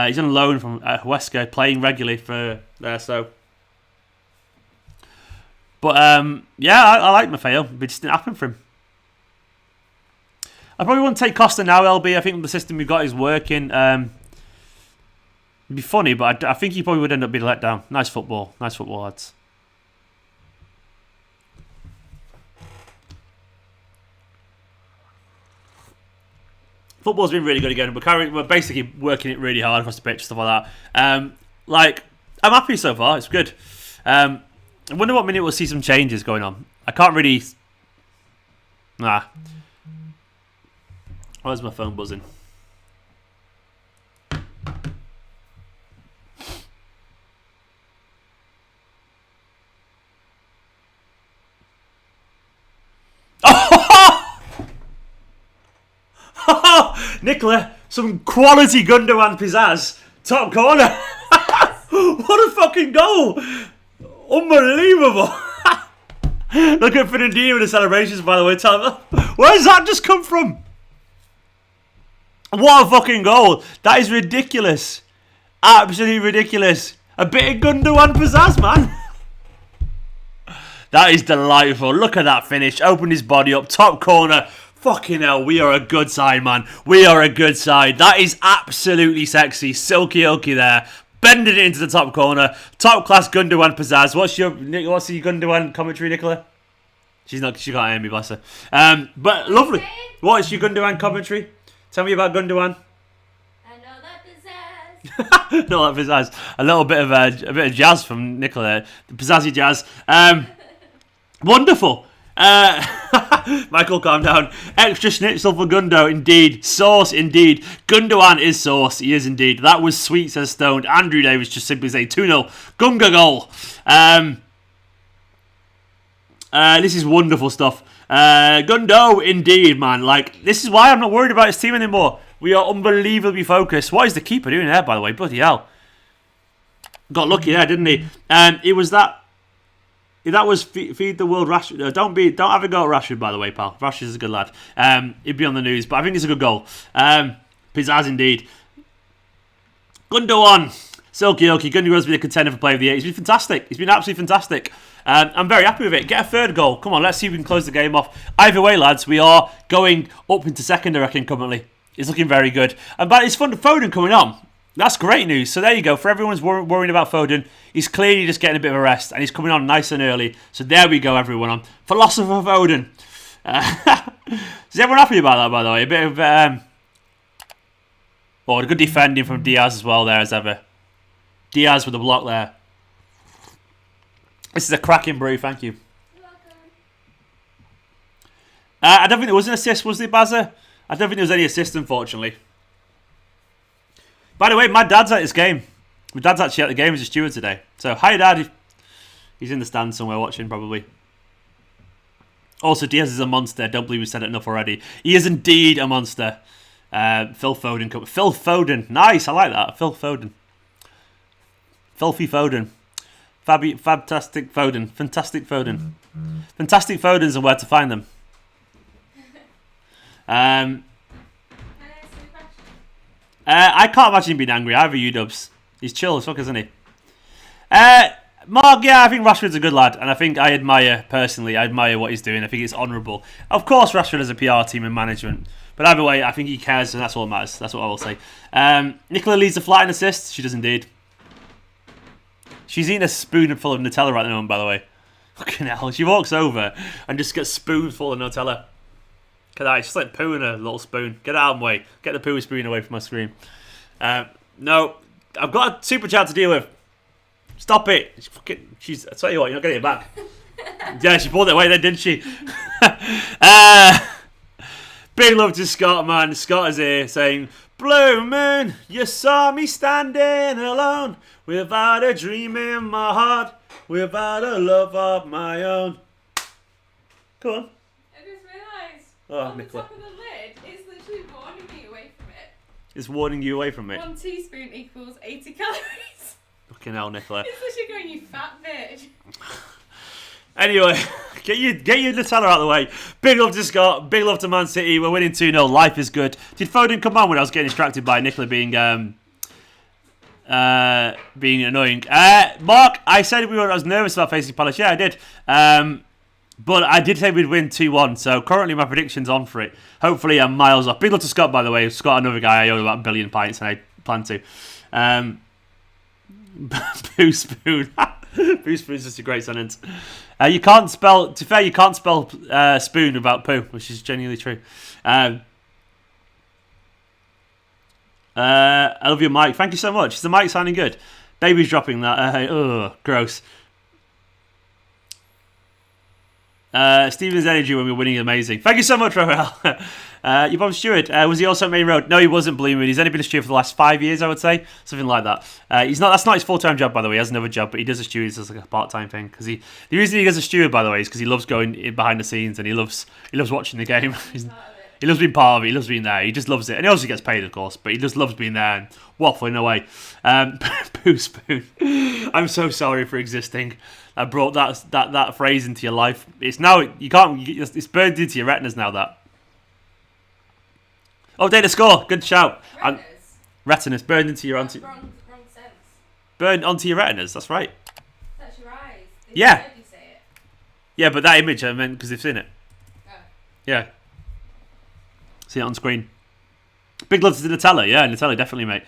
He's on loan from Huesca, playing regularly for there, so... But, yeah, I like Maffeo. It just didn't happen for him. I probably won't take Costa now, LB. I think the system we've got is working. It'd be funny, but I think he probably would end up being let down. Nice football, lads. Football's been really good again. We're basically working it really hard across the pitch, stuff like that. I'm happy so far. It's good. I wonder what minute we'll see some changes going on. I can't really... Nah. Where's my phone buzzing? Nicola, some quality Gundogan pizzazz. Top corner. What a fucking goal. Unbelievable. Look at Fernandinho with the celebrations, by the way. Where's that just come from? What a fucking goal. That is ridiculous. Absolutely ridiculous. A bit of Gundogan pizzazz, man. That is delightful. Look at that finish. Opened his body up. Top corner. Fucking hell. We are a good side, man. We are a good side. That is absolutely sexy. Silky Ilkay there. Bending it into the top corner. Top class Gundogan pizzazz. What's your Gundogan commentary, Nicola? She can't hear me, bless her. But lovely. What is your Gundogan commentary? Tell me about Gundogan. I know that pizzazz. No, that pizzazz. A little bit of jazz from Nicola. The pizzazzy jazz. Wonderful. Michael, calm down. Extra schnitzel for Gundo, indeed. Sauce, indeed. Gundogan is sauce. He is indeed. That was sweet, says Stone. Andrew Davis just simply say 2-0. Gunga goal. This is wonderful stuff. Gundo, indeed, man. Like, this is why I'm not worried about his team anymore. We are unbelievably focused. What is the keeper doing there, by the way? Bloody hell. Got lucky there, didn't he? It was that. That was feed the world Rashford. Don't have a go at Rashford, by the way, pal. Rashford's a good lad. He'd be on the news, but I think it's a good goal. Pizzazz indeed. Gundogan. Silky Ilkay. Gundogan's been a contender for player of the year. He's been fantastic. He's been absolutely fantastic. I'm very happy with it. Get a third goal. Come on, let's see if we can close the game off. Either way, lads, we are going up into second, I reckon, currently. It's looking very good. But it's fun to Foden coming on. That's great news. So there you go. For everyone's worrying about Foden, he's clearly just getting a bit of a rest, and he's coming on nice and early. So there we go, everyone. On Philosopher Foden. Is everyone happy about that, by the way? A bit of... a good defending from Dias as well there, as ever. Dias with the block there. This is a cracking brew, thank you. I don't think there was an assist, was there, Bazza? I don't think there was any assist, unfortunately. By the way, my dad's at this game. My dad's actually at the game as a steward today. So, hi, Dad. He's in the stand somewhere watching, probably. Also, Diaz is a monster. Don't believe we said it enough already. He is indeed a monster. Phil Foden. Phil Foden. Nice, I like that. Phil Foden. Filthy Foden. Fantastic Foden. Fantastic Foden. Fantastic Fodens and where to find them. I can't imagine him being angry either, U-dubs. He's chill as fuck, isn't he? Mark, yeah, I think Rashford's a good lad, and I think I admire what he's doing. I think it's honourable. Of course, Rashford has a PR team and management, but either way, I think he cares, and that's all that matters. That's what I will say. Nicola leads the flight in assists. She does indeed. She's eating a spoonful of Nutella right now, by the way. Fucking hell. She walks over and just gets a spoonful of Nutella. Look at that. She's like poo in a little spoon. Get out of the way. Get the poo spoon away from my screen. No. I've got a super chat to deal with. Stop it. I tell you what, you're not getting it back. Yeah, she pulled it away then, didn't she? Big love to Scott, man. Scott is here saying, Blue Moon, you saw me standing alone, without a dream in my heart, without a love of my own. Come on. I just realised, on Nicola. The top of the lid, it's literally warning me away from it. It's warning you away from it? 1 teaspoon equals 80 calories. Fucking hell, Nicola. It's literally going, you fat bitch. Anyway, get your Nutella out of the way. Big love to Scott. Big love to Man City. We're winning 2-0. Life is good. Did Foden come on when I was getting distracted by Nicola being annoying? Mark, I said I was nervous about facing Palace. Yeah, I did. But I did say we'd win 2-1. So currently my prediction's on for it. Hopefully I'm miles off. Big love to Scott, by the way. Scott, another guy I owe about 1 billion pints, and I plan to. Poo spoon. Poo spoon is just a great sentence. You can't spell. To be fair, you can't spell spoon without poo, which is genuinely true. I love your mic. Thank you so much. Is the mic sounding good? Baby's dropping that. Gross. Steven's energy when we're winning is amazing. Thank you so much, Rafael. Your bomb steward. Was he also at Main Road? No, he wasn't, Blue Moon. He's only been a steward for the last 5 years, I would say. Something like that. He's not. That's not his full-time job, by the way. He has another job, but he does a steward as like a part-time thing. Because the reason he does a steward, by the way, is because he loves going behind the scenes and he loves watching the game. He loves being part of it. He loves being there. He just loves it. And he also gets paid, of course, but he just loves being there and waffling away. Poo spoon. I'm so sorry for existing. I brought that phrase into your life. It's now, you can't, it's burned into your retinas now, that. Oh, data score. Good shout. Retinas. Burned into your... Wrong sense. Burned onto your retinas. That's right. That's your eyes. Yeah. You say it. Yeah, but that image I meant because they've seen it. Oh. Yeah. See it on screen. Big love to Nutella. Yeah, Nutella, definitely, mate.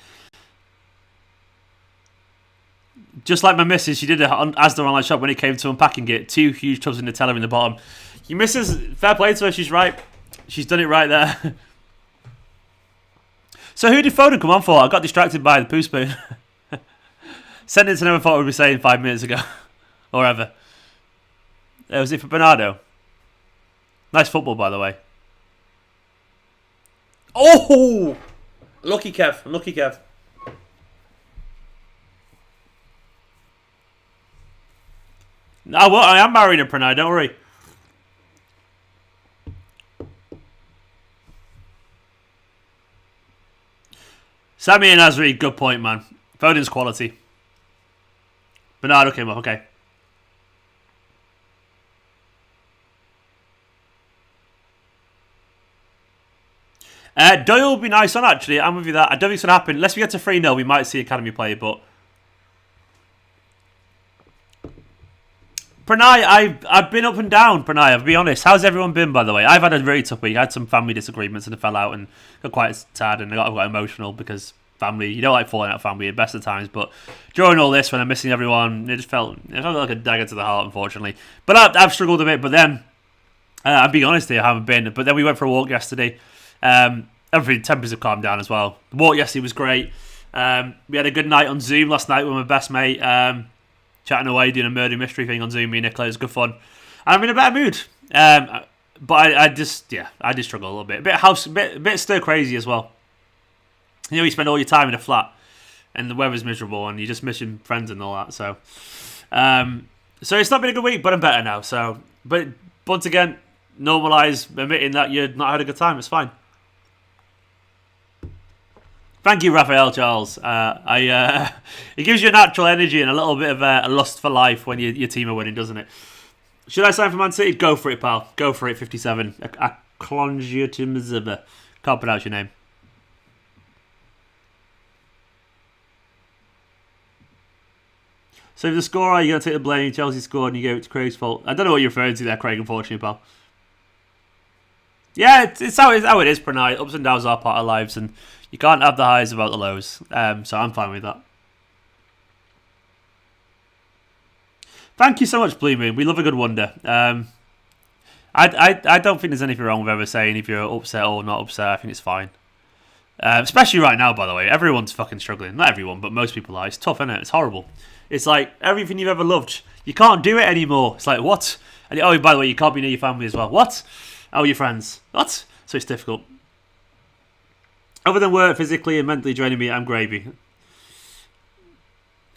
Just like my missus, she did it on Asda online shop when it came to unpacking it. 2 huge tubs of Nutella in the bottom. Your missus, fair play to her, she's right. She's done it right there. So who did Foden come on for? I got distracted by the poo spoon. Sentence I never thought I would be saying 5 minutes ago. Or ever. Was it for Bernardo? Nice football, by the way. Oh! Lucky Kev. Lucky Kev. No, well, I am marrying a Pranay, don't worry. Sammy and Azri, good point, man. Foden's quality. Bernardo came up, okay. Doyle would be nice on, actually. I'm with you that. I don't think it's going to happen. Unless we get to 3-0, we might see Academy play, but... Pranay, I've been up and down, Pranay, I'll be honest. How's everyone been, by the way? I've had a really tough week. I had some family disagreements and I fell out and got quite sad and I got emotional because family. You don't like falling out of family at best of times, but during all this, when I'm missing everyone, it felt like a dagger to the heart, unfortunately. But I've struggled a bit. But then, I'm being honest here, I haven't been. But then we went for a walk yesterday. Everything, temperatures have calmed down as well. The walk yesterday was great. We had a good night on Zoom last night with my best mate, chatting away, doing a murder mystery thing on Zoom. Me and Nicola, it was good fun. And I'm in a better mood. But I just struggle a little bit. A bit stir crazy as well. You know, you spend all your time in a flat, and the weather's miserable, and you're just missing friends and all that. So it's not been a good week, but I'm better now. So, but once again, normalise admitting that you've not had a good time. It's fine. Thank you, Raphael Charles. It gives you a natural energy and a little bit of a lust for life when your team are winning, doesn't it? Should I sign for Man City? Go for it, pal. Go for it, 57. Optimism. Can't pronounce your name. So if the scorer, you're going to take the blame. Chelsea scored and you gave it to Craig's fault. I don't know what you're referring to there, Craig, unfortunately, pal. Yeah, it's how it is, Pranay. Ups and downs are part of lives, and you can't have the highs without the lows. So I'm fine with that. Thank you so much, Blue Moon. We love a good wonder. I don't think there's anything wrong with ever saying if you're upset or not upset. I think it's fine. Especially right now, by the way. Everyone's fucking struggling. Not everyone, but most people are. It's tough, isn't it? It's horrible. It's like everything you've ever loved. You can't do it anymore. It's like, what? And, oh, by the way, you can't be near your family as well. What? Oh, your friends. What? So it's difficult. Other than work, physically and mentally draining me, I'm gravy.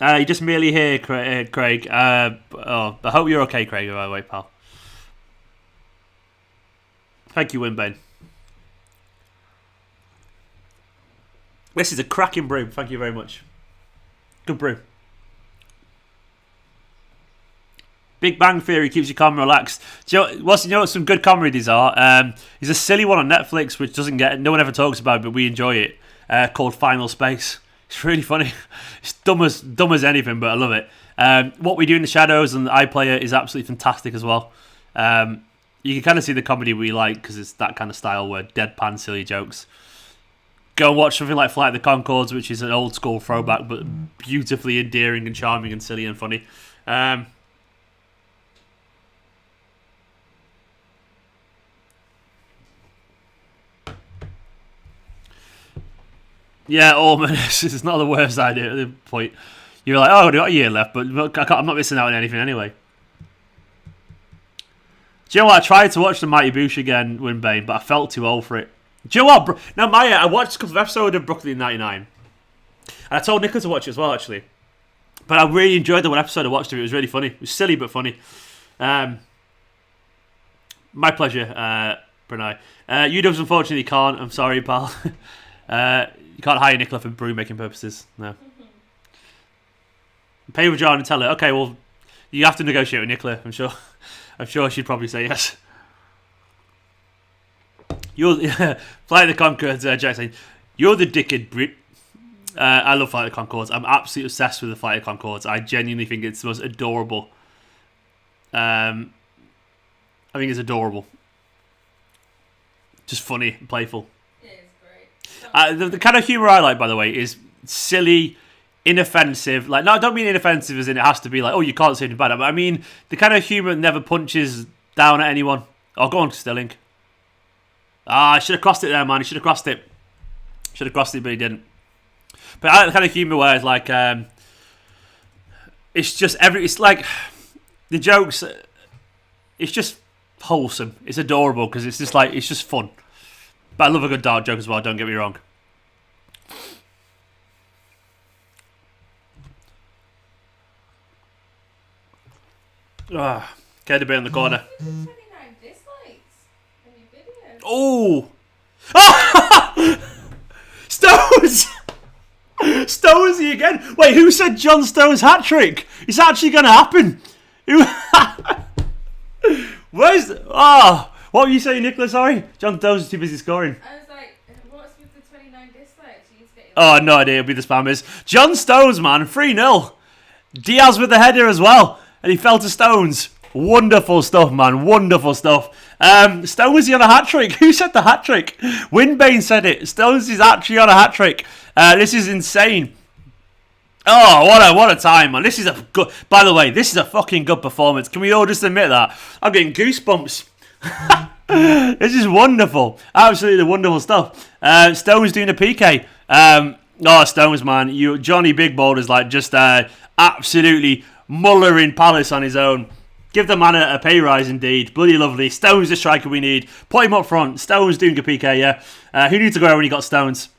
You just merely here, Craig. I hope you're okay, Craig, by the way, pal. Thank you, Winbane. This is a cracking brew. Thank you very much. Good brew. Big Bang Theory keeps you calm and relaxed. Do you know what some good comedies are? There's a silly one on Netflix which no one ever talks about, but we enjoy it. Called Final Space. It's really funny. It's dumb as anything, but I love it. What We Do in the Shadows and iPlayer is absolutely fantastic as well. You can kind of see the comedy we like because it's that kind of style where deadpan silly jokes. Go and watch something like Flight of the Conchords, which is an old school throwback, but beautifully endearing and charming and silly and funny. Yeah, this is not the worst idea at the point. You're like, oh, I've got a year left, but I'm not missing out on anything anyway. Do you know what? I tried to watch the Mighty Boosh again, Winbane, but I felt too old for it. Do you know what? Now, Maya, I watched a couple of episodes of Brooklyn 99. And I told Nicola to watch it as well, actually. But I really enjoyed the one episode I watched of it. It was really funny. It was silly, but funny. My pleasure, Pranay. UWs unfortunately can't. I'm sorry, pal. You can't hire Nicola for brew making purposes. No. Pay with John and tell her, okay, well, you have to negotiate with Nicola. I'm sure she'd probably say yes. Flight of the Conchords, Jack saying, you're the dickhead Brit. I love Flight of the Conchords. I'm absolutely obsessed with the Flight of the Conchords. I genuinely think it's the most adorable. I think it's adorable. Just funny and playful. It is great. The kind of humour I like, by the way, is silly, inoffensive. Like, no, I don't mean inoffensive as in it has to be like, oh, you can't say anything bad. But I mean the kind of humour that never punches down at anyone. Oh, go on, Stilling. I should have crossed it there, man. He should have crossed it. Should have crossed it, but he didn't. But I like the kind of humour where it's like, it's like the jokes. It's just wholesome. It's adorable because it's just fun. But I love a good dark joke as well. Don't get me wrong. Kevin De Bruyne in the corner. 29 dislikes on your video. Oh! Stones! Stonesy again. Wait, who said John Stones hat trick? It's actually going to happen. Where's? What were you saying, Nicola? Sorry, John Stones is too busy scoring. I was like, what's with the 29 dislikes? You need to get Oh, no idea. It'll be the spammers. John Stones, man, 3-0. Diaz with the header as well, and he fell to Stones. Wonderful stuff, man. Wonderful stuff. Stones is on a hat-trick. Who said the hat-trick? Winbane said it. Stones is actually on a hat-trick. This is insane. Oh, what a time, man. This is a good... By the way, this is a fucking good performance. Can we all just admit that? I'm getting goosebumps. This is wonderful. Absolutely wonderful stuff. Stones doing a PK. Stones, man. Johnny Big Boulder's like just absolutely mullering Palace on his own. Give the man a pay rise indeed. Bloody lovely. Stones the striker we need. Put him up front. Stones doing a PK, yeah. Who needs to go when you got Stones?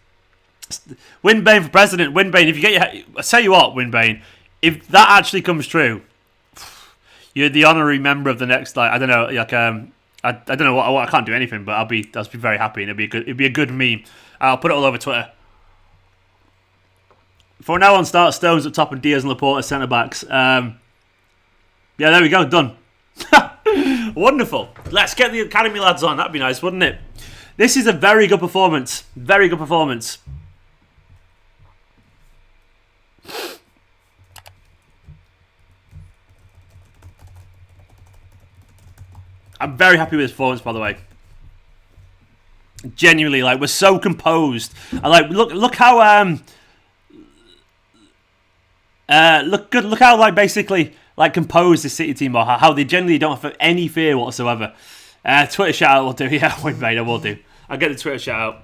Winbane for president. Winbane, if you get your... I tell you what, Winbane, if that actually comes true, you're the honorary member of the next, like, I don't know, like, I don't know what I can't do anything, but I'll be very happy, and it'd be a good meme. I'll put it all over Twitter. For now on, start Stones up top and Diaz and Laporte as centre backs. Yeah, there we go, done. Wonderful. Let's get the academy lads on. That'd be nice, wouldn't it? This is a very good performance. Very good performance. I'm very happy with his performance, by the way. Genuinely, like, we're so composed. I like look how look how like basically like composed the City team are. How they generally don't have any fear whatsoever. Twitter shout out will do. Yeah, wait, mate, I will do. I'll get the Twitter shout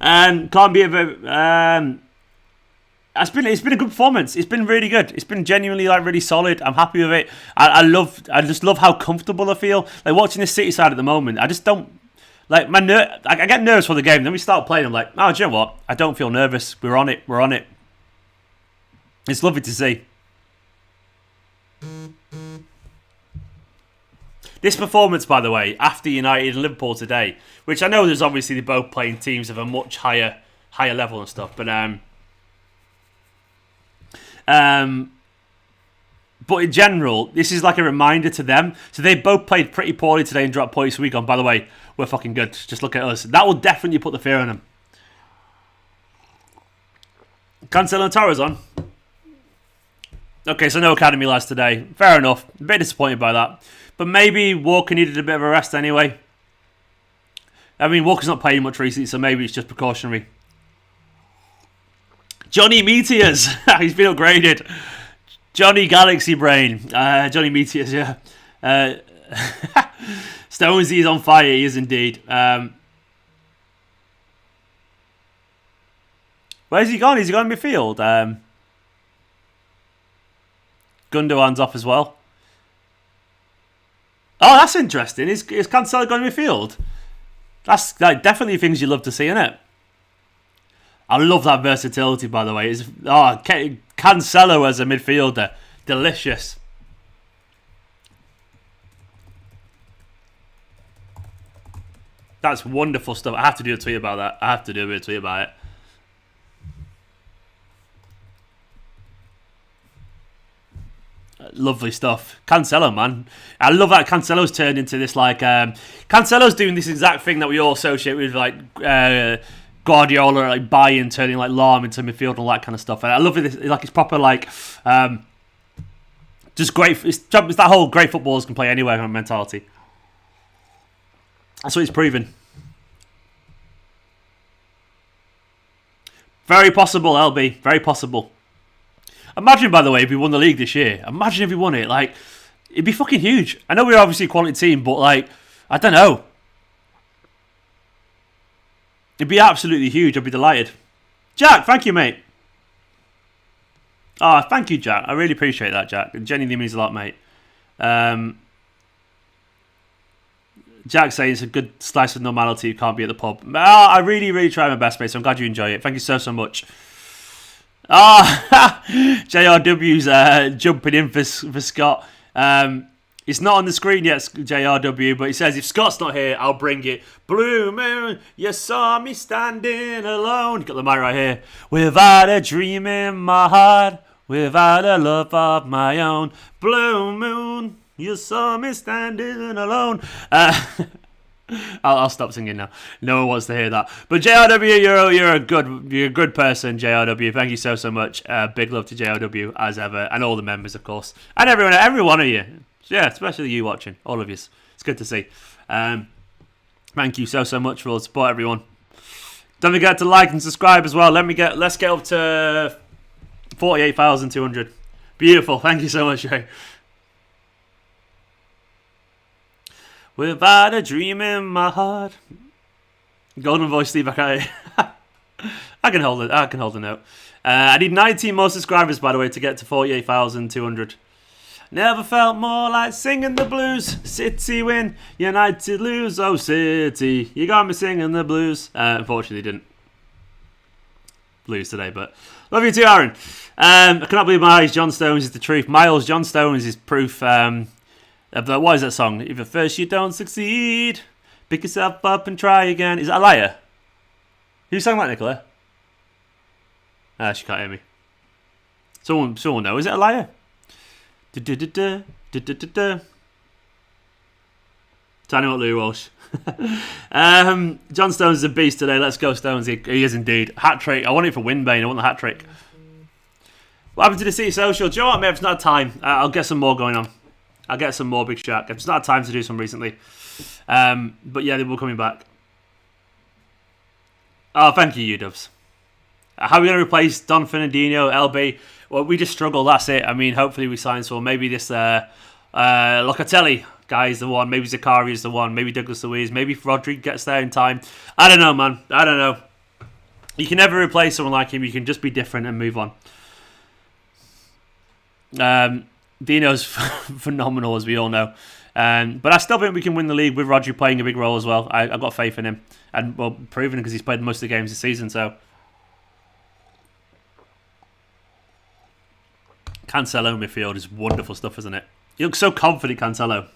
out. Can't be a It's been a good performance. It's been really good. It's been genuinely like really solid. I'm happy with it. I just love how comfortable I feel. Like watching the City side at the moment, I just don't like I get nervous for the game. Then we start playing. I'm like, oh, do you know what? I don't feel nervous. We're on it. We're on it. It's lovely to see. This performance, by the way, after United and Liverpool today, which I know there's obviously they're both playing teams of a much higher level and stuff, but in general, this is like a reminder to them. So they both played pretty poorly today and dropped points a week on. By the way, we're fucking good. Just look at us. That will definitely put the fear on them. Cancelo and Torres on. Okay, so no academy lads today. Fair enough. A bit disappointed by that. But maybe Walker needed a bit of a rest anyway. I mean, Walker's not playing much recently, so maybe it's just precautionary. Johnny Meteors. He's been upgraded. Johnny Galaxy Brain. Johnny Meteors, yeah. Stonesy is on fire. He is indeed. Where's he gone? Is he gone in midfield? Gundogan's off as well. Oh, that's interesting. Is Cancelo going in midfield? That's like, definitely things you love to see, innit? I love that versatility, by the way. Cancelo as a midfielder. Delicious. That's wonderful stuff. I have to do a tweet about that. I have to do a bit of tweet about it. Lovely stuff. Cancelo, man. I love that Cancelo's turned into this, like... Cancelo's doing this exact thing that we all associate with, like... Guardiola, like Bayern turning like Lahm into midfield and all that kind of stuff. And I love it. Like it's proper, like just great. It's that whole great footballers can play anywhere kind of mentality. That's what he's proven. Very possible, LB. Very possible. Imagine, by the way, if we won the league this year. Imagine if we won it. Like it'd be fucking huge. I know we're obviously a quality team, but like I don't know. It'd be absolutely huge. I'd be delighted. Jack, thank you, mate. Oh, thank you, Jack. I really appreciate that, Jack. It genuinely means a lot, mate. Jack saying it's a good slice of normality. You can't be at the pub. Oh, I really, really try my best, mate. So I'm glad you enjoy it. Thank you so much. JRW's jumping in for Scott. It's not on the screen yet, JRW, but he says, if Scott's not here, I'll bring it. Blue moon, you saw me standing alone. Got the mic right here. Without a dream in my heart, without a love of my own. Blue moon, you saw me standing alone. I'll stop singing now. No one wants to hear that. But JRW, you're a good person, JRW. Thank you so much. Big love to JRW as ever, and all the members, of course, and every one of you. Yeah, especially you watching, all of you. It's good to see. Thank you so much for all the support, everyone. Don't forget to like and subscribe as well. Let's get up to 48,200. Beautiful. Thank you so much, Ray. Without a dream in my heart. Golden voice, Steve. I can hold it. I can hold a note. I need 19 more subscribers, by the way, to get to 48,200. Never felt more like singing the blues. City win, United lose. Oh, City, you got me singing the blues. Unfortunately, didn't blues today, but love you too, Aaron. I cannot believe my eyes. John Stones is the truth. Miles, John Stones is proof. What is that song? If at first you don't succeed, pick yourself up and try again. Is that a liar? Who sang that, Nicola? She can't hear me. Someone know. Is it a liar? Tiny what Louis Walsh. John Stones is a beast today. Let's go, Stones. He is indeed. Hat trick. I want it for Winbane. I want the hat trick. What happened to the City Social? Do you know what? Maybe it's not time. I'll get some more going on. I'll get some more Big Shark. It's not time to do some recently. But yeah, they will coming back. Oh, thank you, UWs. How are we going to replace Don Fernandinho, LB? Well, we just struggle, that's it. I mean, hopefully we sign someone. Maybe this Locatelli guy is the one. Maybe Zakari is the one. Maybe Douglas Luiz. Maybe Rodri gets there in time. I don't know, man. I don't know. You can never replace someone like him. You can just be different and move on. Dino's phenomenal, as we all know. But I still think we can win the league with Rodri playing a big role as well. I've got faith in him. And, well, proven because he's played most of the games this season, so... Cancelo midfield is wonderful stuff, isn't it? He looks so confident, Cancelo.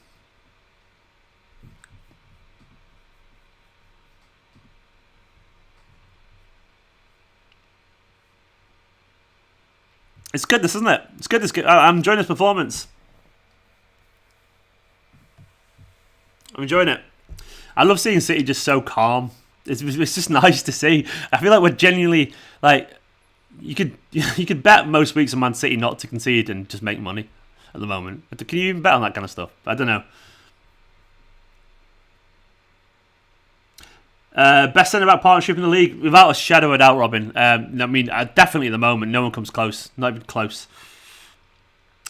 It's good, this, isn't it? It's good. It's good. I'm enjoying this performance. I'm enjoying it. I love seeing City just so calm. It's just nice to see. I feel like we're genuinely like. You could bet most weeks on Man City not to concede and just make money at the moment. Can you even bet on that kind of stuff? I don't know. Best centre-back partnership in the league? Without a shadow of a doubt, Robin. I mean, definitely at the moment, no one comes close. Not even close.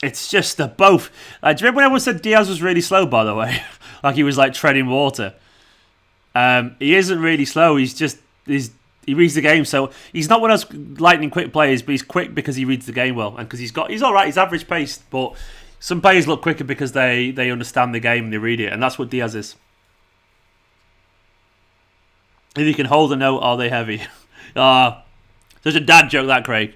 It's just both. Do you remember when everyone said Diaz was really slow, by the way? Like he was like treading water. He isn't really slow. He reads the game, so he's not one of those lightning quick players, but he's quick because he reads the game well, and because he's all right. He's average paced, but some players look quicker because they understand the game and they read it, and that's what Diaz is. If you can hold a note, are they heavy? Such a dad joke, that, Craig.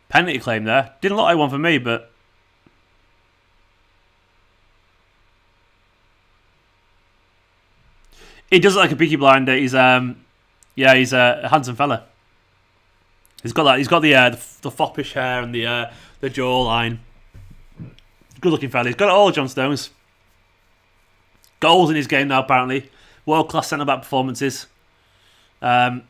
Penalty claim there. Didn't look like one for me, but. He does look like a Peaky Blinder. He's a handsome fella. He's got the foppish hair and the jawline. Good looking fella. He's got it all, John Stones. Goals in his game now, apparently. World class centre back performances. We're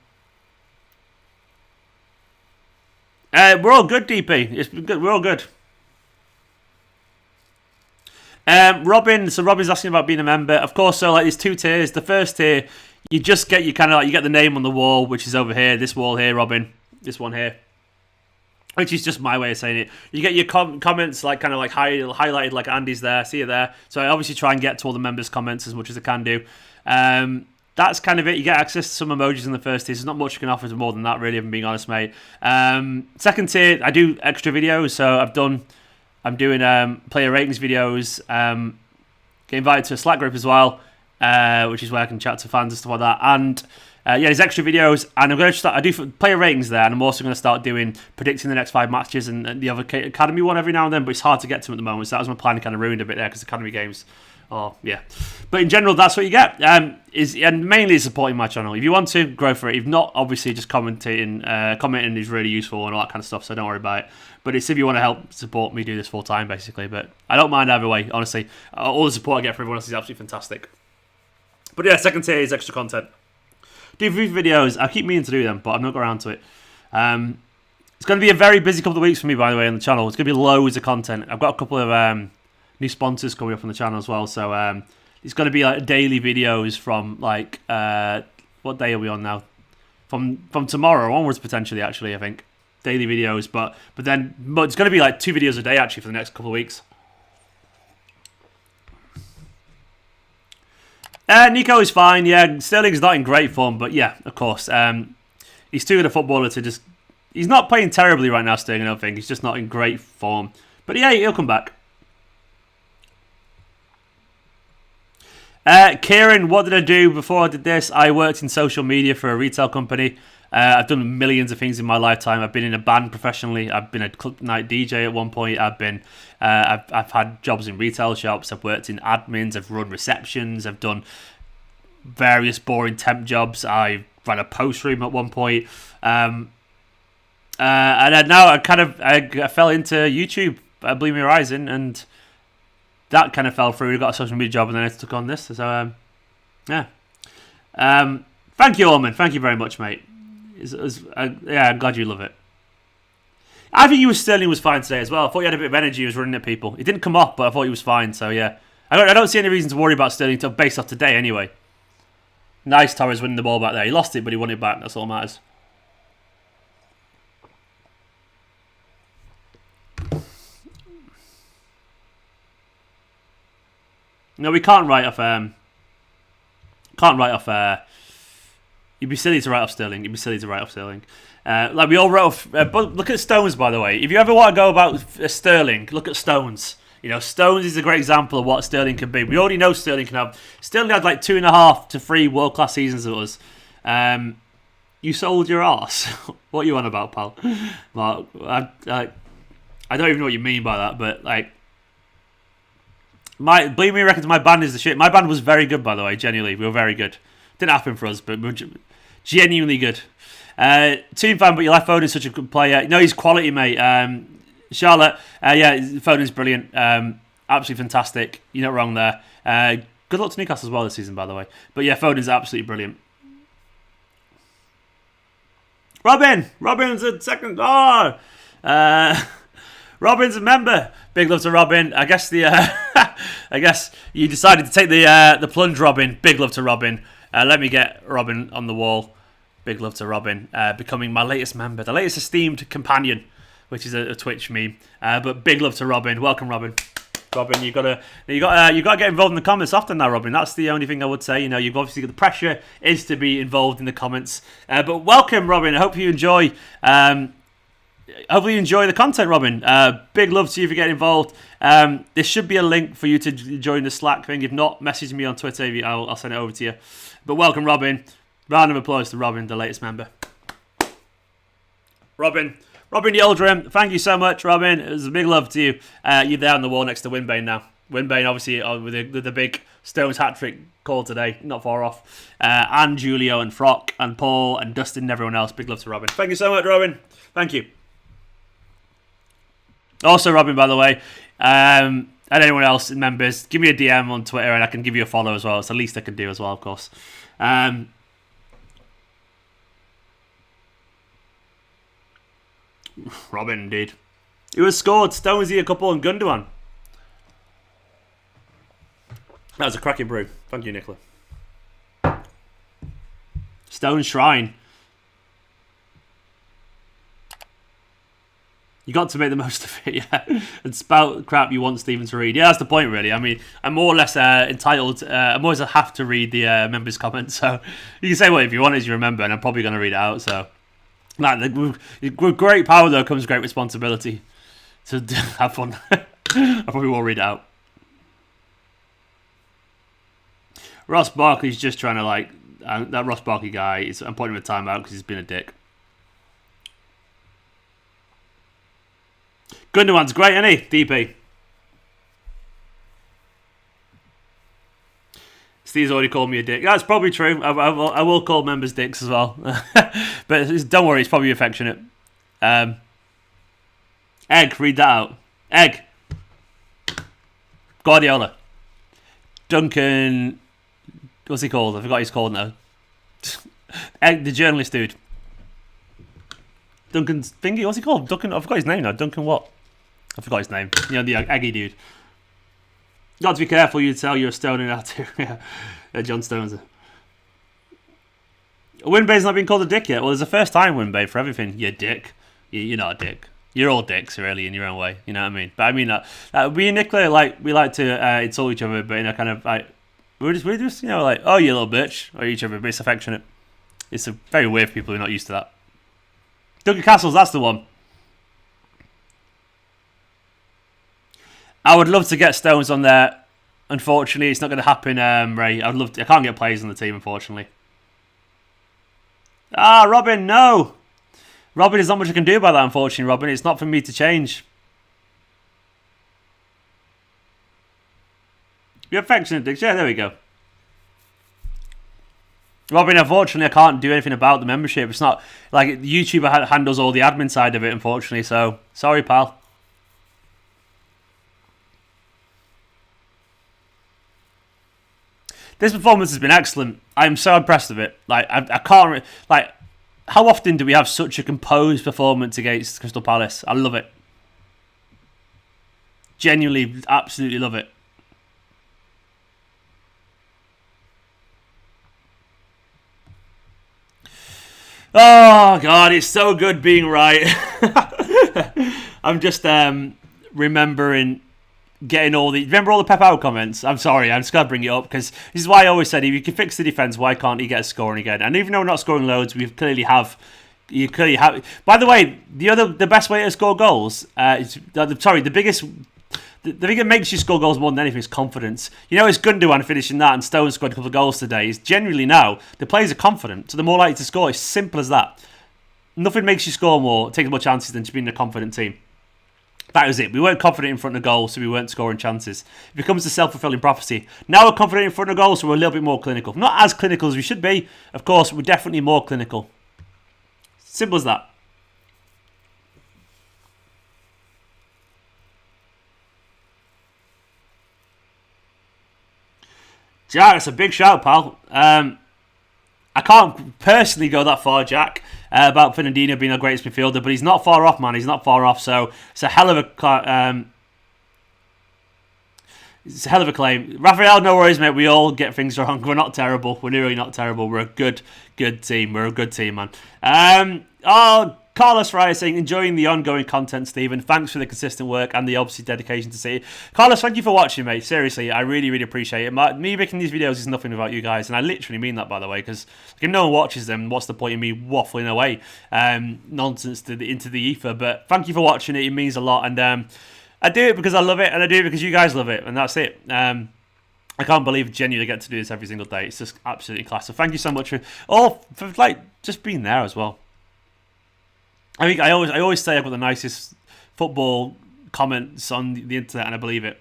all good, DP. We're all good. Robin's asking about being a member. Of course, so like there's two tiers. The first tier, you just get you get the name on the wall, which is over here. This wall here, Robin. This one here, which is just my way of saying it. You get your comments like highlighted like Andy's there. See you there. So I obviously try and get to all the members' comments as much as I can do. That's kind of it. You get access to some emojis in the first tier. There's not much you can offer more than that, really, if I'm being honest, mate. Second tier, I do extra videos. So I'm doing player ratings videos. Get invited to a Slack group as well, which is where I can chat to fans and stuff like that. And there's extra videos. And I'm going to start. I do player ratings there, and I'm also going to start doing predicting the next 5 matches and the other academy one every now and then. But it's hard to get to at the moment. So that was my plan. Kind of ruined a bit there because academy games Or yeah, but in general, that's what you get. And mainly supporting my channel. If you want to, go for it. If not, obviously just commenting is really useful and all that kind of stuff. So don't worry about it. But it's if you want to help support me do this full time, basically. But I don't mind either way. Honestly, all the support I get from everyone else is absolutely fantastic. But yeah, second tier is extra content. Do food videos. I keep meaning to do them, but I'm not going around to it. It's going to be a very busy couple of weeks for me, by the way, on the channel. It's going to be loads of content. I've got a couple of new sponsors coming up on the channel as well, so it's going to be like daily videos from like what day are we on now? From tomorrow onwards potentially. Actually, I think daily videos, but it's going to be like 2 videos a day actually for the next couple of weeks. Nico is fine. Yeah, Sterling's not in great form, but yeah, of course, he's too good a footballer to just. He's not playing terribly right now, Sterling. I don't think he's just not in great form, but yeah, he'll come back. Kieran, what did I do before I did this? I worked in social media for a retail company. I've done millions of things in my lifetime. I've been in a band professionally. I've been a club night DJ at one point. I've had jobs in retail shops. I've worked in admins. I've run receptions. I've done various boring temp jobs. I ran a post room at one point. And now I fell into YouTube, Bleeding Horizon, and that kind of fell through. I got a social media job and then I took on this. So, yeah. Thank you, Orman. Thank you very much, mate. I'm glad you love it. I think Sterling was fine today as well. I thought he had a bit of energy. He was running at people. He didn't come off, but I thought he was fine. So, yeah. I don't see any reason to worry about Sterling based off today anyway. Nice Torres winning the ball back there. He lost it, but he won it back. That's all that matters. No, we can't write off. You'd be silly to write off Sterling. Like we all wrote off. But look at Stones, by the way. If you ever want to go about Sterling, look at Stones. You know, Stones is a great example of what Sterling can be. We already know Sterling can have. Sterling had like 2.5 to 3 world-class seasons with us. You sold your arse. What are you on about, pal? Mark, I don't even know what you mean by that, but like. Believe me, reckons my band is the shit. My band was very good, by the way. Genuinely, we were very good. Didn't happen for us, but we were genuinely good. Team fan, but your life Foden's such a good player. No, he's quality, mate. Charlotte, yeah, Foden's brilliant. Absolutely fantastic. You're not wrong there. Good luck to Newcastle as well this season, by the way. But yeah, Foden's absolutely brilliant. Robin's a second. Oh, Robin's a member. Big love to Robin. I guess I guess you decided to take the plunge, Robin. Big love to Robin. Let me get Robin on the wall. Big love to Robin. Becoming my latest member, the latest esteemed companion, which is a Twitch meme. But big love to Robin. Welcome, Robin. Robin, you gotta get involved in the comments often now, Robin. That's the only thing I would say. You know, you've obviously got the pressure is to be involved in the comments. But welcome, Robin. I hope you enjoy. Hopefully you enjoy the content, Robin. Big love to you for getting involved. There should be a link for you to join the Slack thing. If not, message me on Twitter. I'll send it over to you. But welcome, Robin. Round of applause to Robin, the latest member. Robin Yildrim, thank you so much, Robin. It was a big love to you. You're there on the wall next to Winbane now. Winbane, obviously, with the big Stones hat-trick call today. Not far off. And Julio and Frock and Paul and Dustin and everyone else. Big love to Robin. Thank you so much, Robin. Thank you. Also, Robin, by the way, and anyone else, members, give me a DM on Twitter and I can give you a follow as well. It's the least I can do as well, of course. Robin, indeed. Who has scored? Stonesy, a couple, and Gundogan. That was a cracking brew. Thank you, Nicola. Stone Shrine. You got to make the most of it, yeah. And spout crap you want Stephen to read. Yeah, that's the point, really. I mean, I'm more or less entitled. I'm always have to read the members' comments. So you can say what if you want as you remember, and I'm probably going to read it out. So, with great power, though, comes great responsibility. So have fun. I probably will read it out. Ross Barkley's just trying to, that Ross Barkley guy, I'm putting him a timeout because he's been a dick. Gundogan's great, isn't he? DP. Steve's already called me a dick. That's probably true. I will call members dicks as well. But don't worry, it's probably affectionate. Egg, read that out. Egg. Guardiola. Duncan. What's he called? I forgot he's called now. Egg, the journalist dude. Duncan Thingy? What's he called? Duncan. I forgot his name now. Duncan what? I forgot his name. You know, the Eggy dude. Got to be careful, you tell you're a stoner now too. Yeah, John Stones. Winbay's not been called a dick yet. Well, there's a first time Winbay for everything. You dick. You're not a dick. You're all dicks, really, in your own way. You know what I mean? But I mean, we and Nicola, we like to insult each other, but in a kind of like, we're just, you know, like, oh, you little bitch, or each other, but it's affectionate. It's very weird for people who are not used to that. Duncan Castles, that's the one. I would love to get Stones on there. Unfortunately, it's not going to happen, Ray. I can't get players on the team, unfortunately. Ah, Robin, no. Robin, there's not much I can do about that, unfortunately, Robin. It's not for me to change. You're affectionate, Dicks. Yeah, there we go. Robin, unfortunately, I can't do anything about the membership. It's not like YouTube handles all the admin side of it, unfortunately. So, sorry, pal. This performance has been excellent. I'm so impressed with it. Like, I can't... Like, how often do we have such a composed performance against Crystal Palace? I love it. Genuinely, absolutely love it. Oh, God, it's so good being right. I'm just remembering... Getting all the... Remember all the Pep out comments? I'm sorry, I'm just going to bring it up because this is why I always said if you can fix the defence, why can't he get a scoring again? And even though we're not scoring loads, we clearly have... You clearly have... By the way, the best way to score goals... the biggest... The thing that makes you score goals more than anything is confidence. You know, it's Gundogan finishing that and Stones scored a couple of goals today. It's generally now, the players are confident, so they're more likely to score. It's simple as that. Nothing makes you score more, take more chances than just being a confident team. That was it. We weren't confident in front of goal, so we weren't scoring chances. It becomes a self-fulfilling prophecy. Now we're confident in front of goal, so we're a little bit more clinical. Not as clinical as we should be. Of course, we're definitely more clinical. Simple as that. Jack, that's a big shout, pal. I can't personally go that far, Jack, about Fernandinho being our greatest midfielder, but he's not far off, man. He's not far off, so it's a hell of a claim. Raphael, no worries, mate. We all get things wrong. We're not terrible. We're really not terrible. We're a good team. We're a good team, man. Carlos Ryan saying, enjoying the ongoing content, Stephen. Thanks for the consistent work and the obviously dedication to see it. Carlos, thank you for watching, mate. Seriously, I really, really appreciate it. Me making these videos is nothing without you guys, and I literally mean that, by the way, because if no one watches them, what's the point of me waffling away nonsense into the ether? But thank you for watching it. It means a lot, and I do it because I love it, and I do it because you guys love it, and that's it. I can't believe genuinely get to do this every single day. It's just absolutely class. So thank you so much for just being there as well. I think I always say I've got the nicest football comments on the internet, and I believe it.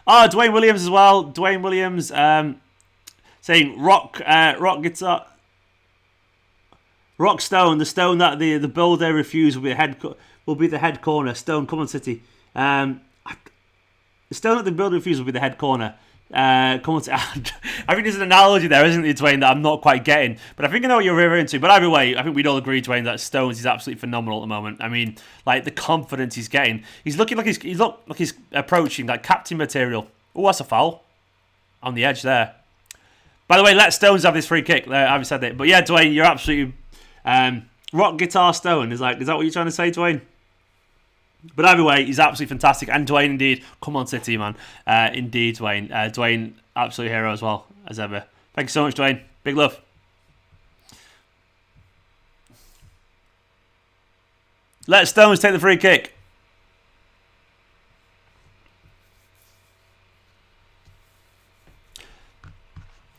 Oh, Dwayne Williams as well. Dwayne Williams saying rock guitar, rock stone, the stone that the builder refused will be the head corner. Stone, come on, City. The stone that the builder refused will be the head corner. Come on, I think there's an analogy there, isn't there, Dwayne, that I'm not quite getting, but I think I know what you're referring to. But either way, I think we'd all agree, Dwayne, that Stones is absolutely phenomenal at the moment. I mean, like the confidence he's getting, he's looking like he's approaching like captain material. Oh, that's a foul on the edge there. By the way, let Stones have this free kick. I haven't said it, but yeah, Dwayne, you're absolutely rock guitar Stone. Is that what you're trying to say, Dwayne? But either way, he's absolutely fantastic. And Dwayne, indeed, come on, City, man. Indeed, Dwayne. Dwayne, absolute hero as well, as ever. Thank you so much, Dwayne. Big love. Let Stones take the free kick.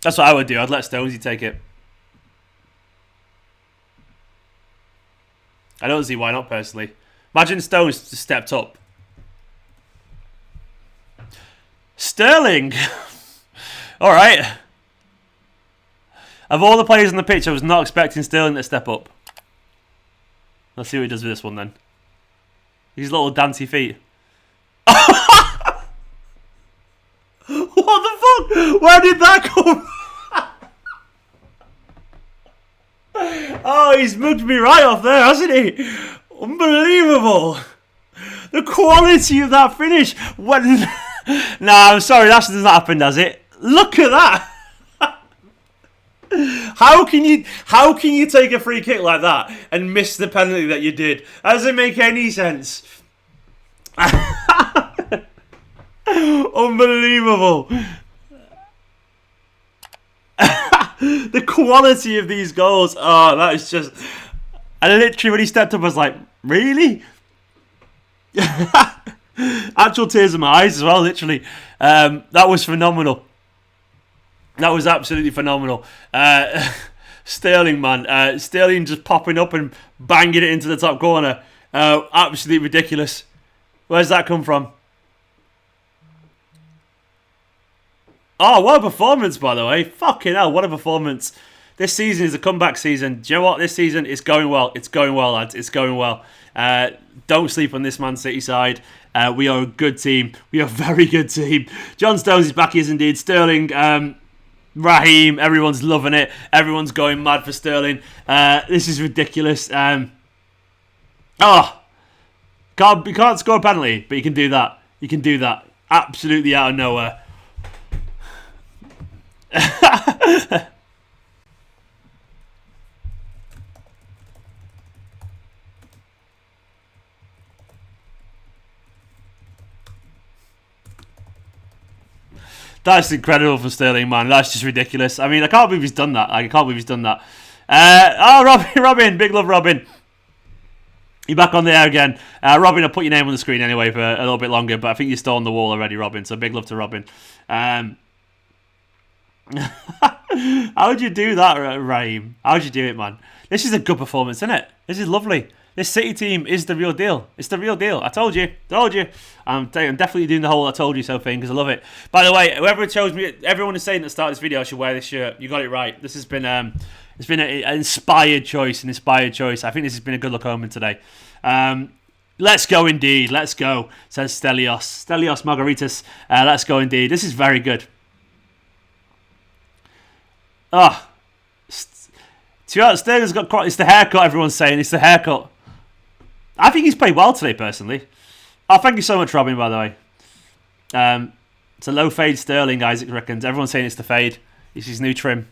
That's what I would do. I'd let Stonesy take it. I don't see why not, personally. Imagine Stones just stepped up. Sterling! All right. Of all the players on the pitch, I was not expecting Sterling to step up. Let's see what he does with this one then. These little dancey feet. What the fuck? Where did that come? Oh, he's mugged me right off there, hasn't he? Unbelievable. The quality of that finish. When... Nah, I'm sorry, that hasn't happened, has it? Look at that. How can you take a free kick like that and miss the penalty that you did? That doesn't make any sense. Unbelievable. The quality of these goals. Oh, that is just... I literally, when he stepped up, I was like, really? Actual tears in my eyes as well, literally. That was phenomenal. That was absolutely phenomenal. Sterling, man. Sterling just popping up and banging it into the top corner. Absolutely ridiculous. Where's that come from? Oh, what a performance, by the way. Fucking hell, what a performance. This season is a comeback season. Do you know what? This season is going well. It's going well, lads. It's going well. Don't sleep on this Man City side. We are a good team. We are a very good team. John Stones is back, yes indeed. Sterling, Raheem, everyone's loving it. Everyone's going mad for Sterling. This is ridiculous. You can't score a penalty, but you can do that. You can do that. Absolutely out of nowhere. That's incredible for Sterling, man. That's just ridiculous. I mean, I can't believe he's done that. I can't believe he's done that. Robin, big love, Robin. You're back on the air again. Robin, I'll put your name on the screen anyway for a little bit longer, but I think you're still on the wall already, Robin. So big love to Robin. How would you do that, Raheem? How would you do it, man? This is a good performance, isn't it? This is lovely. This City team is the real deal. It's the real deal. I told you. I'm definitely doing the whole I told you so thing because I love it. By the way, whoever chose me, everyone is saying at the start of this video I should wear this shirt. You got it right. This has been it's been an inspired choice. I think this has been a good look omen today. Let's go indeed. Let's go, says Stelios Margaritas. Let's go indeed. This is very good. Sterling's got quite... It's the haircut, everyone's saying. It's the haircut. I think he's played well today, personally. Oh, thank you so much, Robin, by the way. It's a low fade Sterling, Isaac reckons. Everyone's saying it's the fade. It's his new trim.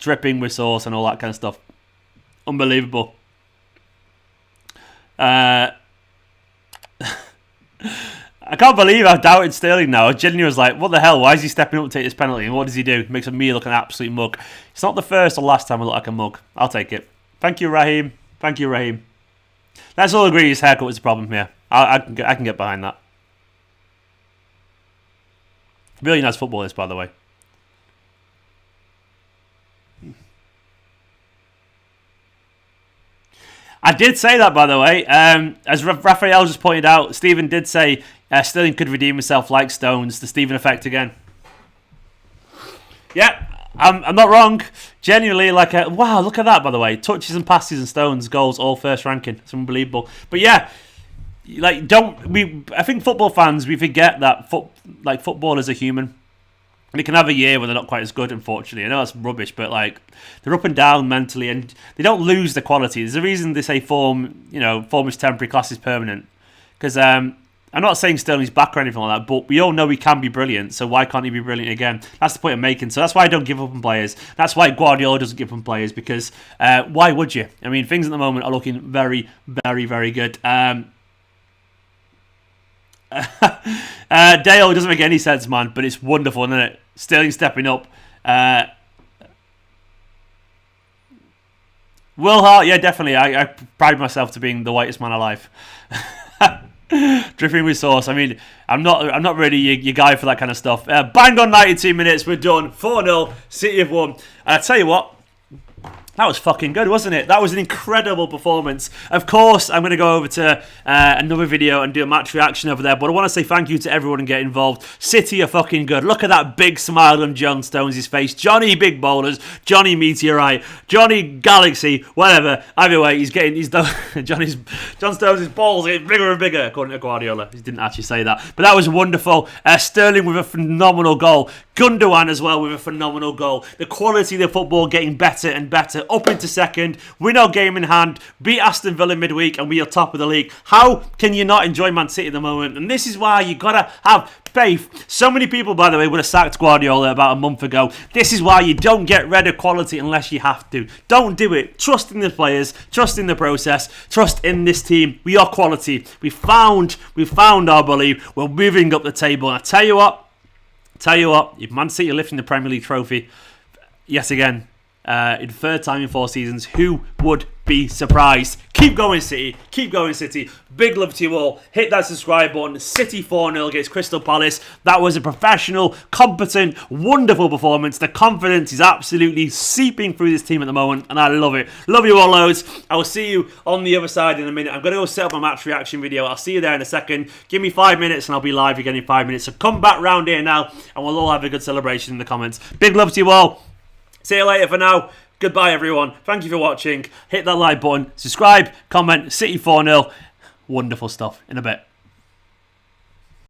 Dripping with sauce and all that kind of stuff. Unbelievable. I can't believe I've doubted Sterling now. I genuinely was like, what the hell? Why is he stepping up to take this penalty? And what does he do? Makes me look an absolute mug. It's not the first or last time I look like a mug. I'll take it. Thank you, Raheem. Let's all agree his haircut was the problem here. I can get behind that. Really nice footballist, by the way. I did say that, by the way. As Raphael just pointed out, Stephen did say Sterling could redeem himself like Stones. The Stephen effect again. Yeah, I'm not wrong. Genuinely, wow, look at that, by the way. Touches and passes and Stones, goals, all first ranking. It's unbelievable. But yeah, I think football fans, we forget that footballers are human. They can have a year where they're not quite as good, unfortunately. I know that's rubbish, but they're up and down mentally, and they don't lose the quality. There's a reason they say form is temporary, class is permanent. Because I'm not saying Sterling's back or anything like that, but we all know he can be brilliant, so why can't he be brilliant again? That's the point I'm making. So that's why I don't give up on players. That's why Guardiola doesn't give up on players, because why would you? I mean, things at the moment are looking very, very, very good. Dale, it doesn't make any sense, man, but it's wonderful, isn't it? Sterling stepping up. Will Hart, yeah, definitely. I pride myself to being the whitest man alive. Dripping with sauce. I mean, I'm not really your guy for that kind of stuff. Bang on 92 minutes. We're done. 4-0. City have won. And I tell you what, That was fucking good, wasn't it? That was an incredible performance. Of course, I'm going to go over to another video and do a match reaction over there, but I want to say thank you to everyone and get involved. City are fucking good. Look at that big smile on John Stones' face. Johnny Big Bowlers, Johnny Meteorite, Johnny Galaxy, whatever. Either way, John Stones' balls getting bigger and bigger, according to Guardiola. He didn't actually say that. But that was wonderful. Sterling with a phenomenal goal. Gundogan as well with a phenomenal goal. The quality of the football getting better and better. Up into second, win our game in hand, beat Aston Villa midweek, and we are top of the league. How can you not enjoy Man City at the moment? And this is why you gotta have faith. So many people, by the way, would have sacked Guardiola about a month ago. This is why you don't get rid of quality unless you have to. Don't do it. Trust in the players, trust in the process, trust in this team. We are quality. We found our belief. We're moving up the table. And I tell you what, if Man City are lifting the Premier League trophy yet again, in third time in 4 seasons, who would be surprised? Keep going, City. Keep going, City. Big love to you all. Hit that subscribe button. City 4-0 against Crystal Palace. That was a professional, competent, wonderful performance. The confidence is absolutely seeping through this team at the moment, and I love it. Love you all loads. I will see you on the other side in a minute. I'm going to go set up a match reaction video. I'll see you there in a second. Give me 5 minutes, and I'll be live again in 5 minutes. So come back round here now, and we'll all have a good celebration in the comments. Big love to you all. See you later for now. Goodbye, everyone. Thank you for watching. Hit that like button. Subscribe, comment. City 4-0. Wonderful stuff. In a bit.